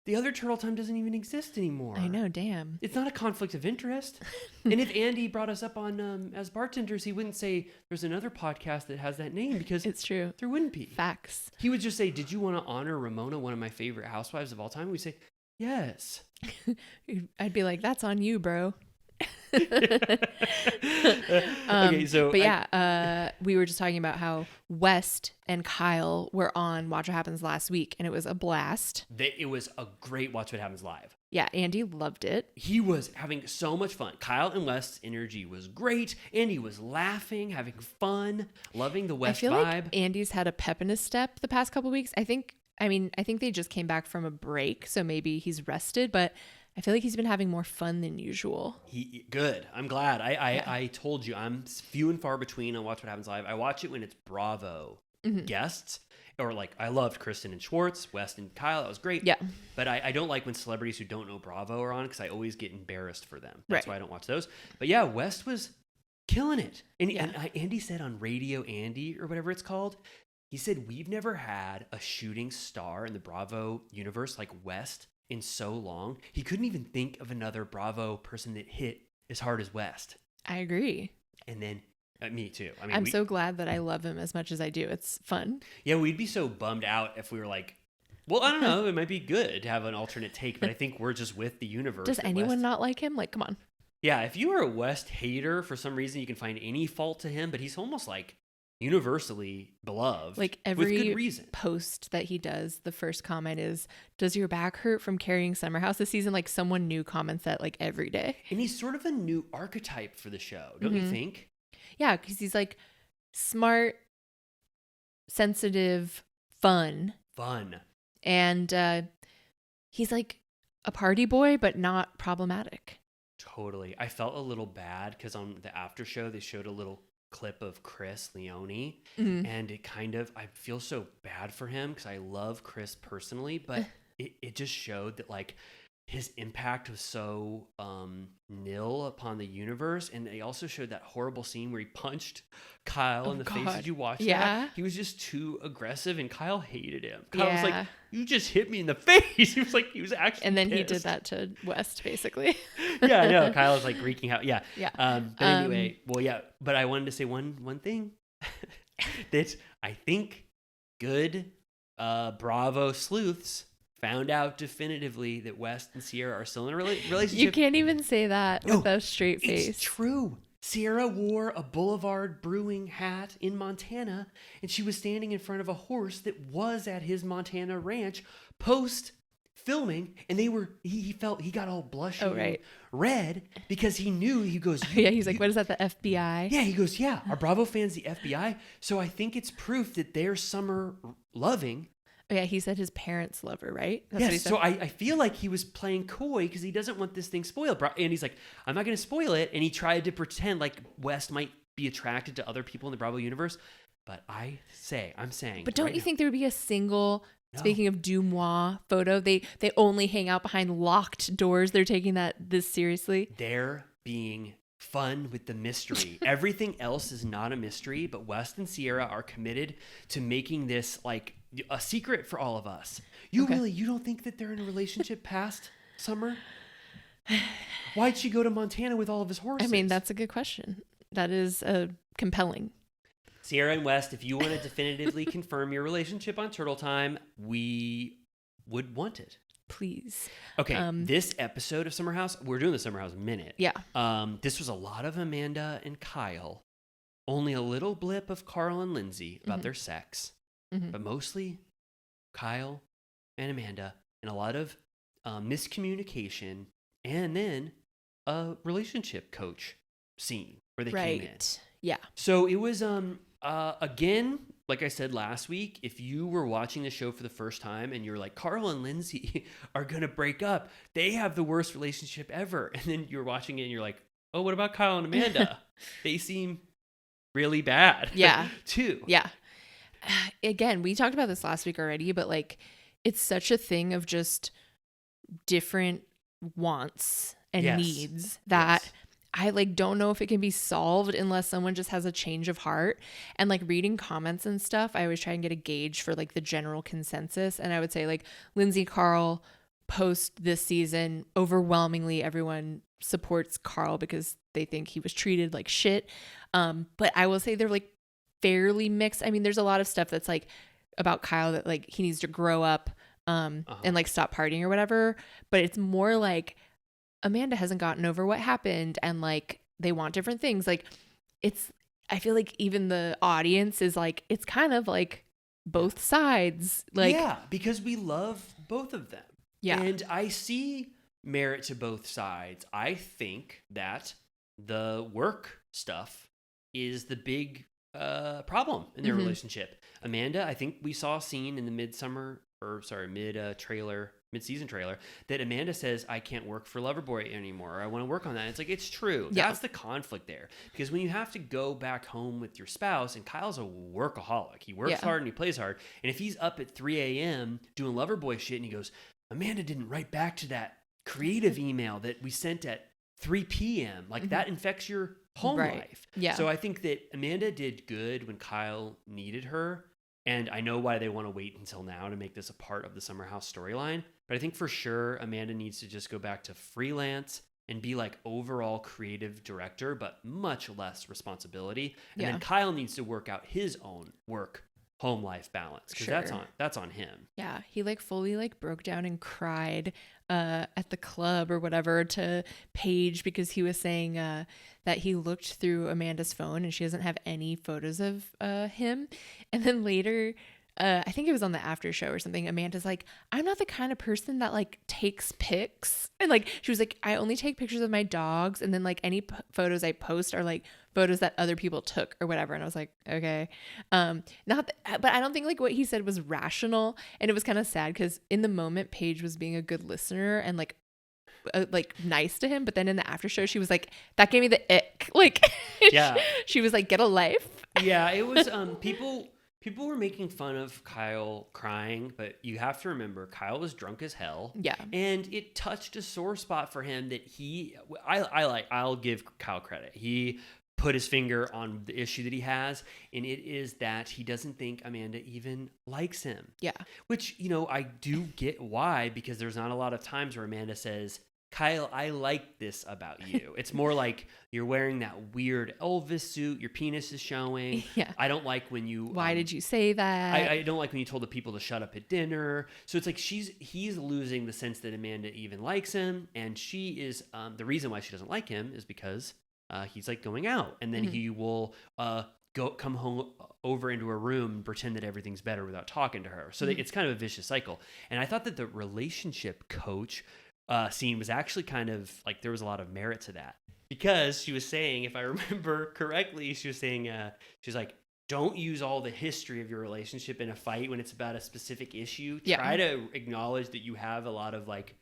The other Turtle Time doesn't even exist anymore. I know, damn. It's not a conflict of interest. And if Andy brought us up on as bartenders, he wouldn't say there's another podcast that has that name because it's true. There wouldn't be. Facts. He would just say, did you want to honor Ramona, one of my favorite housewives of all time? We'd say, yes. I'd be like, that's on you, bro. Okay, so but yeah, we were just talking about how West and Kyle were on Watch What Happens last week, and it was a blast. It was a great Watch What Happens live. Yeah, Andy loved it. He was having so much fun. Kyle and West's energy was great. Andy was laughing, having fun, loving the West I feel vibe. like Andy's had a pep in his step the past couple weeks. I think they just came back from a break, so maybe he's rested, but I feel like he's been having more fun than usual. Good. I'm glad. I told you, I'm few and far between on Watch What Happens Live. I watch it when it's Bravo guests. Or like, I loved Kristen and Schwartz, West and Kyle. That was great. Yeah. But I don't like when celebrities who don't know Bravo are on because I always get embarrassed for them. That's why I don't watch those. But yeah, West was killing it. And Andy said on Radio Andy or whatever it's called, he said, we've never had a shooting star in the Bravo universe like West in so long. He couldn't even think of another Bravo person that hit as hard as West. I agree. And then me too. I mean, I'm so glad that I love him as much as I do. It's fun. Yeah, we'd be so bummed out if we were like, well, I don't know. It might be good to have an alternate take, but I think we're just with the universe. Does anyone not like him? Like, come on. Yeah, if you are a West hater for some reason, you can find any fault to him, but he's almost like universally beloved. Like every with good reason. Post that he does, the first comment is, does your back hurt from carrying Summer House this season? Like someone new comments that like every day. And he's sort of a new archetype for the show, don't you think? Yeah, because he's like smart, sensitive, fun. And he's like a party boy, but not problematic. Totally. I felt a little bad because on the after show, they showed a little clip of Chris Leone. And it kind of, I feel so bad for him because I love Chris personally, but it just showed that like his impact was so nil upon the universe. And they also showed that horrible scene where he punched Kyle in the face. Did you watch that? He was just too aggressive and Kyle hated him. Kyle was like, you just hit me in the face. He was actually And then pissed. he did that to West, basically. Yeah, I know. Kyle was like freaking out. Yeah. Yeah. But anyway, well, yeah. But I wanted to say one thing that I think good Bravo sleuths found out definitively that West and Sierra are still in a relationship. You can't even say that No, with a straight face. It's true. Sierra wore a Boulevard Brewing hat in Montana, and she was standing in front of a horse that was at his Montana ranch post filming, and he got all blushing and red because he knew. He goes, Yeah, he's like, what is that, the FBI? yeah, he goes, yeah, are Bravo fans the FBI? So I think it's proof that they're summer loving. Oh, yeah, he said his parents love her, right? That's what he Yes, said. so I feel like he was playing coy because he doesn't want this thing spoiled. And he's like, I'm not going to spoil it. And he tried to pretend like West might be attracted to other people in the Bravo universe. But I'm saying. But don't right you now, think there would be a single, No. speaking of Dumois photo, they only hang out behind locked doors. They're taking this seriously. they're being fun with the mystery. Everything else is not a mystery, but West and Sierra are committed to making this like a secret for all of us. You don't think that they're in a relationship past summer? Why'd she go to Montana with all of his horses? I mean, that's a good question. That is compelling. Sierra and West, if you want to definitively confirm your relationship on Turtle Time, we would want it. Please. Okay, this episode of Summer House, we're doing the Summer House minute. Yeah. This was a lot of Amanda and Kyle. Only a little blip of Carl and Lindsay about their sex. But mostly Kyle and Amanda, and a lot of miscommunication, and then a relationship coach scene where they came in. Yeah. So it was again, like I said last week, if you were watching the show for the first time and you're like, Carl and Lindsay are gonna break up, they have the worst relationship ever, and then you're watching it and you're like, oh, what about Kyle and Amanda? They seem really bad. Yeah. too. Yeah. Again, we talked about this last week already, but like it's such a thing of just different wants and needs that I like don't know if it can be solved unless someone just has a change of heart. And like reading comments and stuff, I always try and get a gauge for like the general consensus. And I would say like Lindsay, Carl, post this season, overwhelmingly everyone supports Carl because they think he was treated like shit. But I will say they're like fairly mixed. I mean, there's a lot of stuff that's like about Kyle that like he needs to grow up and like stop partying or whatever. But it's more like Amanda hasn't gotten over what happened and like they want different things. Like I feel like even the audience is like, it's kind of like both sides. Like, yeah, because we love both of them. Yeah. And I see merit to both sides. I think that the work stuff is the big problem in their relationship. Amanda, I think we saw a scene in the mid-season trailer that Amanda says, I can't work for Loverboy anymore. Or I want to work on that. And it's like, it's true. Yeah. That's the conflict there. Because when you have to go back home with your spouse, and Kyle's a workaholic. He works hard and he plays hard. And if he's up at 3 a.m. doing Loverboy shit and he goes, Amanda didn't write back to that creative email that we sent at 3 p.m. Like that infects your home life. Yeah. So I think that Amanda did good when Kyle needed her. And I know why they want to wait until now to make this a part of the Summer House storyline. But I think for sure Amanda needs to just go back to freelance and be like overall creative director, but much less responsibility. And then Kyle needs to work out his own work home life balance because that's on him. Yeah, he like fully like broke down and cried at the club or whatever to Paige because he was saying that he looked through Amanda's phone and she doesn't have any photos of him. And then later, I think it was on the after show or something, Amanda's like, I'm not the kind of person that like takes pics. And like she was like, I only take pictures of my dogs, and then like any photos I post are like photos that other people took or whatever. And I was like, okay. But I don't think like what he said was rational, and it was kind of sad because in the moment Paige was being a good listener and like nice to him, but then in the after show she was like, that gave me the ick. Like Yeah. she was like, get a life. Yeah, it was people were making fun of Kyle crying, but you have to remember Kyle was drunk as hell. Yeah. And it touched a sore spot for him that I'll give Kyle credit. He put his finger on the issue that he has, and it is that he doesn't think Amanda even likes him. Yeah. Which, I do get why, because there's not a lot of times where Amanda says, Kyle, I like this about you. It's more like you're wearing that weird Elvis suit. Your penis is showing. Yeah. I don't like when you. Why did you say that? I don't like when you told the people to shut up at dinner. So it's like he's losing the sense that Amanda even likes him, and she is the reason why she doesn't like him is because he's like going out, and then he will come home over into her room and pretend that everything's better without talking to her. So it's kind of a vicious cycle. And I thought that the relationship coach scene was actually kind of like there was a lot of merit to that, because she was saying, if I remember correctly, she was saying she's like, don't use all the history of your relationship in a fight when it's about a specific issue. Try to acknowledge that you have a lot of like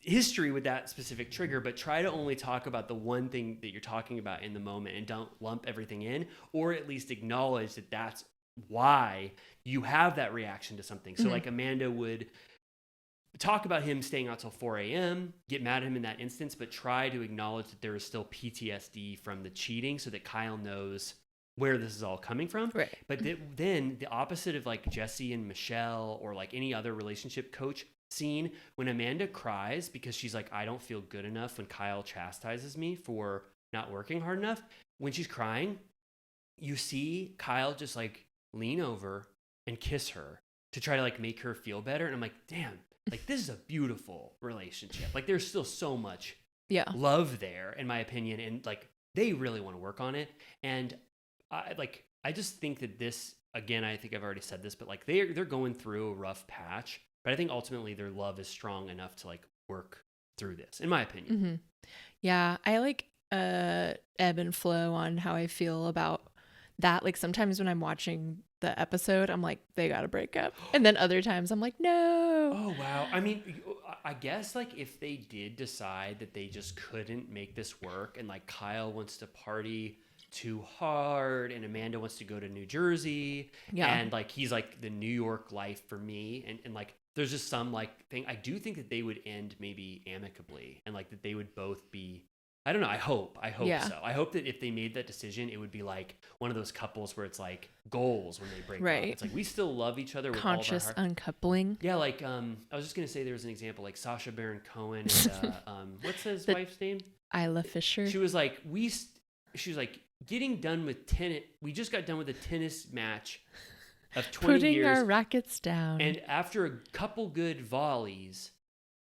history with that specific trigger, but try to only talk about the one thing that you're talking about in the moment, and don't lump everything in, or at least acknowledge that that's why you have that reaction to something. So like Amanda would talk about him staying out till 4 a.m., get mad at him in that instance, but try to acknowledge that there is still PTSD from the cheating, so that Kyle knows where this is all coming from. Right. But then the opposite of like Jesse and Michelle, or like any other relationship coach scene, when Amanda cries because she's like, I don't feel good enough when Kyle chastises me for not working hard enough. When she's crying, you see Kyle just like lean over and kiss her to try to like make her feel better. And I'm like, damn, like this is a beautiful relationship. Like there's still so much love there, in my opinion. And like, they really want to work on it. And I just think that this, again, I think I've already said this, but like they're going through a rough patch, but I think ultimately their love is strong enough to like work through this, in my opinion. Yeah. I like ebb and flow on how I feel about that. Like sometimes when I'm watching the episode, I'm like, they got to break up. And then other times I'm like, no. Oh, wow. I mean, I guess like if they did decide that they just couldn't make this work, and like Kyle wants to party too hard and Amanda wants to go to New Jersey, and like he's like the New York life for me, and like there's just some like thing, I do think that they would end maybe amicably, and like that they would both be, I don't know, I hope so. I hope that if they made that decision, it would be like one of those couples where it's like goals when they break up. It's like, we still love each other with conscious all of our heart. Uncoupling. Yeah, like I was just gonna say there was an example like Sacha Baron Cohen and what's his wife's name? Isla Fisher. She was like getting done with tennis. We just got done with a tennis match of 20 putting years. our rackets down. And after a couple good volleys,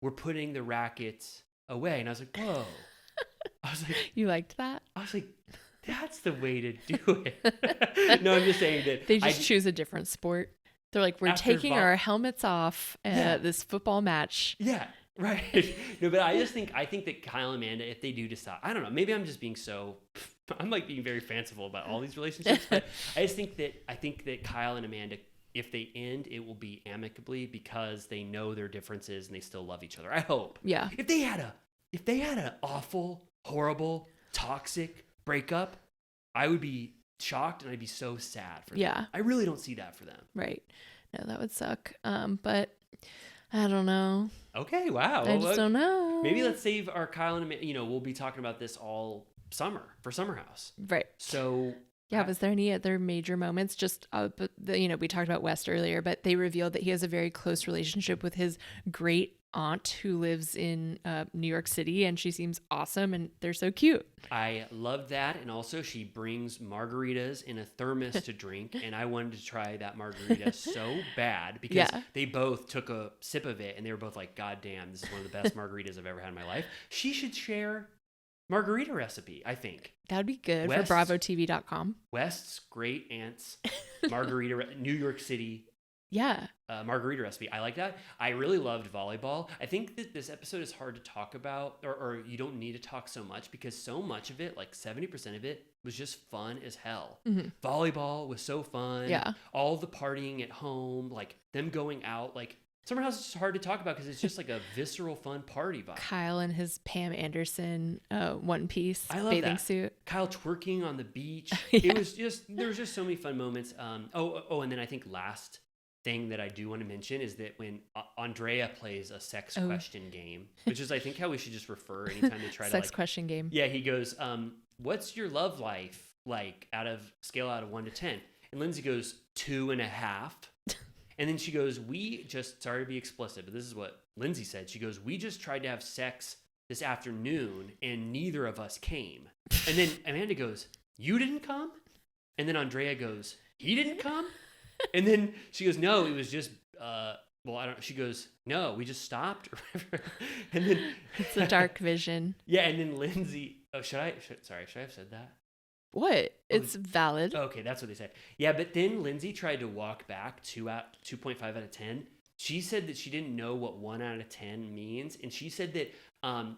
we're putting the rackets away. And I was like, whoa. I was like, you liked that? I was like, that's the way to do it. No, I'm just saying that they just choose a different sport. They're like, we're taking our helmets off at this football match. Yeah, right. No, but I think that Kyle and Amanda, if they do decide, I don't know, maybe I'm just being I'm like being very fanciful about all these relationships, but I think that Kyle and Amanda, if they end, it will be amicably, because they know their differences and they still love each other. I hope. Yeah. If they had an awful, horrible, toxic breakup, I would be shocked and I'd be so sad for them. I really don't see that for them. Right. No, that would suck. But I don't know. Okay, wow. I just don't know. Maybe let's save our Kyle and Amanda. We'll be talking about this all summer for Summer House. Right. So yeah, was there any other major moments? Just we talked about West earlier, but they revealed that he has a very close relationship with his great aunt who lives in New York City, and she seems awesome, and they're so cute. I love that. And also she brings margaritas in a thermos to drink, and I wanted to try that margarita so bad, because they both took a sip of it and they were both like, God damn, this is one of the best margaritas I've ever had in my life. She should share margarita recipe, I think. That would be good West's, for BravoTV.com. West's great aunt's margarita, New York City Yeah. margarita recipe. I like that. I really loved volleyball. I think that this episode is hard to talk about, or you don't need to talk so much, because so much of it, like 70% of it, was just fun as hell. Mm-hmm. Volleyball was so fun. Yeah. All the partying at home, like them going out, like Summer House is just hard to talk about because it's just like a visceral, fun party vibe. Kyle and his Pam Anderson one piece bathing suit. Kyle twerking on the beach. Yeah. It was just, there was just so many fun moments. And then I think last thing that I do want to mention is that when Andrea plays a sex question game, which is I think how we should just refer anytime they try to sex question game. Yeah, he goes, what's your love life like scale out of 1 to 10? And Lindsay goes 2.5. And then she goes, we just, sorry to be explicit, but this is what Lindsay said. She goes, we just tried to have sex this afternoon and neither of us came. And then Amanda goes, you didn't come? And then Andrea goes, he didn't come? And then she goes, no, it was just, well, I don't, she goes, no, we just stopped or whatever. And then It's a dark vision. yeah. And then Lindsay, oh, should I have said that? What? It's valid. Okay, that's what they said. Yeah, but then Lindsay tried to walk back 2.5 out of 10. She said that she didn't know what 1 out of 10 means, and she said that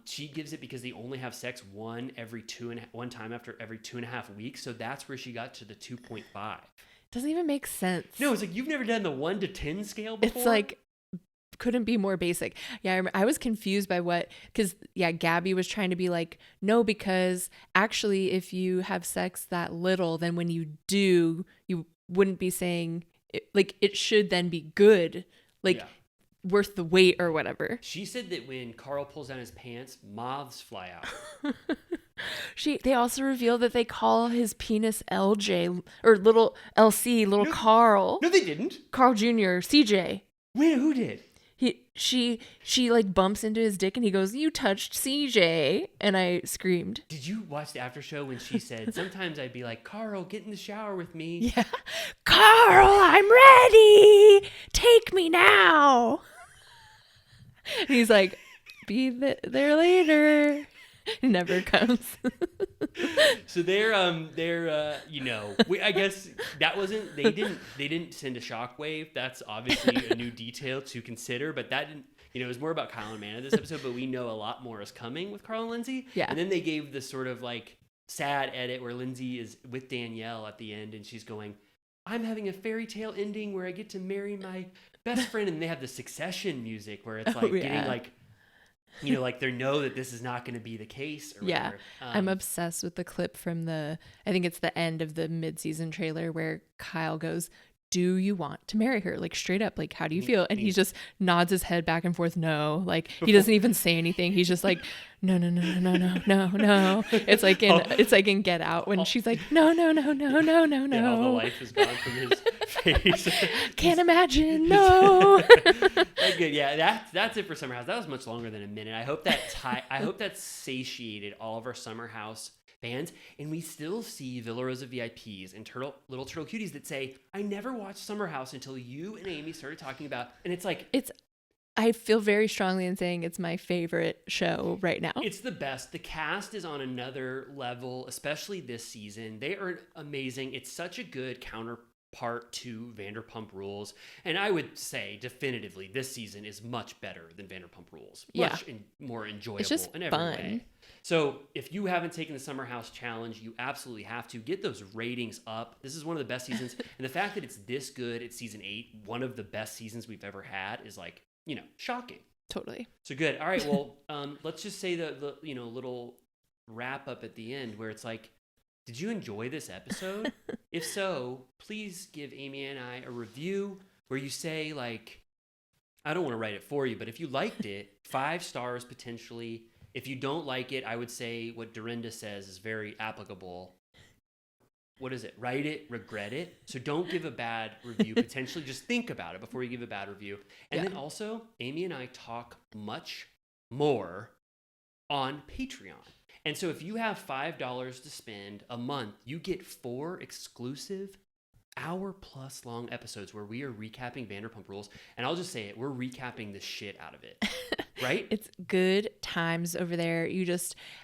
she gives it because they only have sex one time after every 2.5 weeks. So that's where she got to the 2.5. Doesn't even make sense. No, it's like you've never done the 1 to 10 scale before. It's like couldn't be more basic. Yeah, I was confused by because Gabby was trying to be like, no, because actually if you have sex that little, then when you do, you wouldn't be saying it should then be good, worth the wait or whatever. She said that when Carl pulls down his pants, moths fly out. They also reveal that they call his penis LJ or little LC, little Carl. No, they didn't. Carl Jr., CJ. Wait, who did? She like bumps into his dick and he goes, you touched CJ, and I screamed. Did you watch the after show when she said, sometimes I'd be like, Carl, get in the shower with me? Yeah. Carl, I'm ready. Take me now. And he's like, be there later. It never comes. So I guess that wasn't, they didn't send a shockwave. That's obviously a new detail to consider, but that didn't, it was more about Kyle and Amanda this episode, but we know a lot more is coming with Carl and Lindsay. Yeah. And then they gave this sort of like sad edit where Lindsay is with Danielle at the end and she's going, I'm having a fairy tale ending where I get to marry my best friend. And they have the Succession music where it's like getting like, like they know that this is not going to be the case. Or yeah. whatever. I'm obsessed with the clip from I think it's the end of the mid-season trailer where Kyle goes, do you want to marry her? Like straight up, like, how do you feel? And he just nods his head back and forth. No, like he doesn't even say anything. He's just like, no. It's like in Get Out when she's like, no. Yeah, all the life is gone from his face. Can't imagine. No. That's good. Yeah, that's it for Summer House. That was much longer than a minute. I hope that satiated all of our Summer House fans, and we still see Villa Rosa VIPs and little turtle cuties that say, I never watched Summer House until you and Amy started talking about, and it's like, I feel very strongly in saying it's my favorite show right now. It's the best. The cast is on another level, especially this season. They are amazing. It's such a good counterpart to Vanderpump Rules, and I would say definitively this season is much better than Vanderpump Rules. Much more enjoyable. It's just in every way. So if you haven't taken the Summer House Challenge, you absolutely have to get those ratings up. This is one of the best seasons. And the fact that it's this good at season 8, one of the best seasons we've ever had, is like, shocking. Totally. So good. All right. Well, let's just say the little wrap up at the end where it's like, did you enjoy this episode? If so, please give Amy and I a review where you say, like, I don't want to write it for you, but if you liked it, 5 stars potentially. If you don't like it, I would say what Dorinda says is very applicable. What is it? Write it, regret it. So don't give a bad review. Potentially just think about it before you give a bad review. And then also, Amy and I talk much more on Patreon. And so if you have $5 to spend a month, you get 4 exclusive hour-plus long episodes where we are recapping Vanderpump Rules. And I'll just say it, we're recapping the shit out of it. Right? It's good times over there.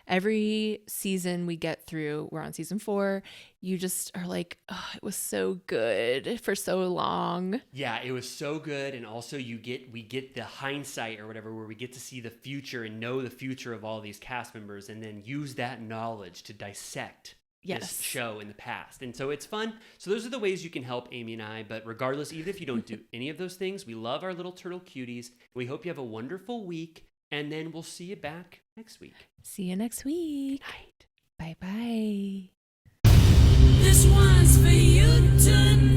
Every season we get through, we're on season 4, you just are like, oh, it was so good for so long. Yeah, it was so good. And also we get the hindsight or whatever, where we get to see the future and know the future of all these cast members and then use that knowledge to dissect this show in the past. And so it's fun. So those are the ways you can help Amy and I. But regardless, even if you don't do any of those things, we love our little turtle cuties. We hope you have a wonderful week. And then we'll see you back next week. See you next week. Good night. Bye-bye. This one's for you tonight.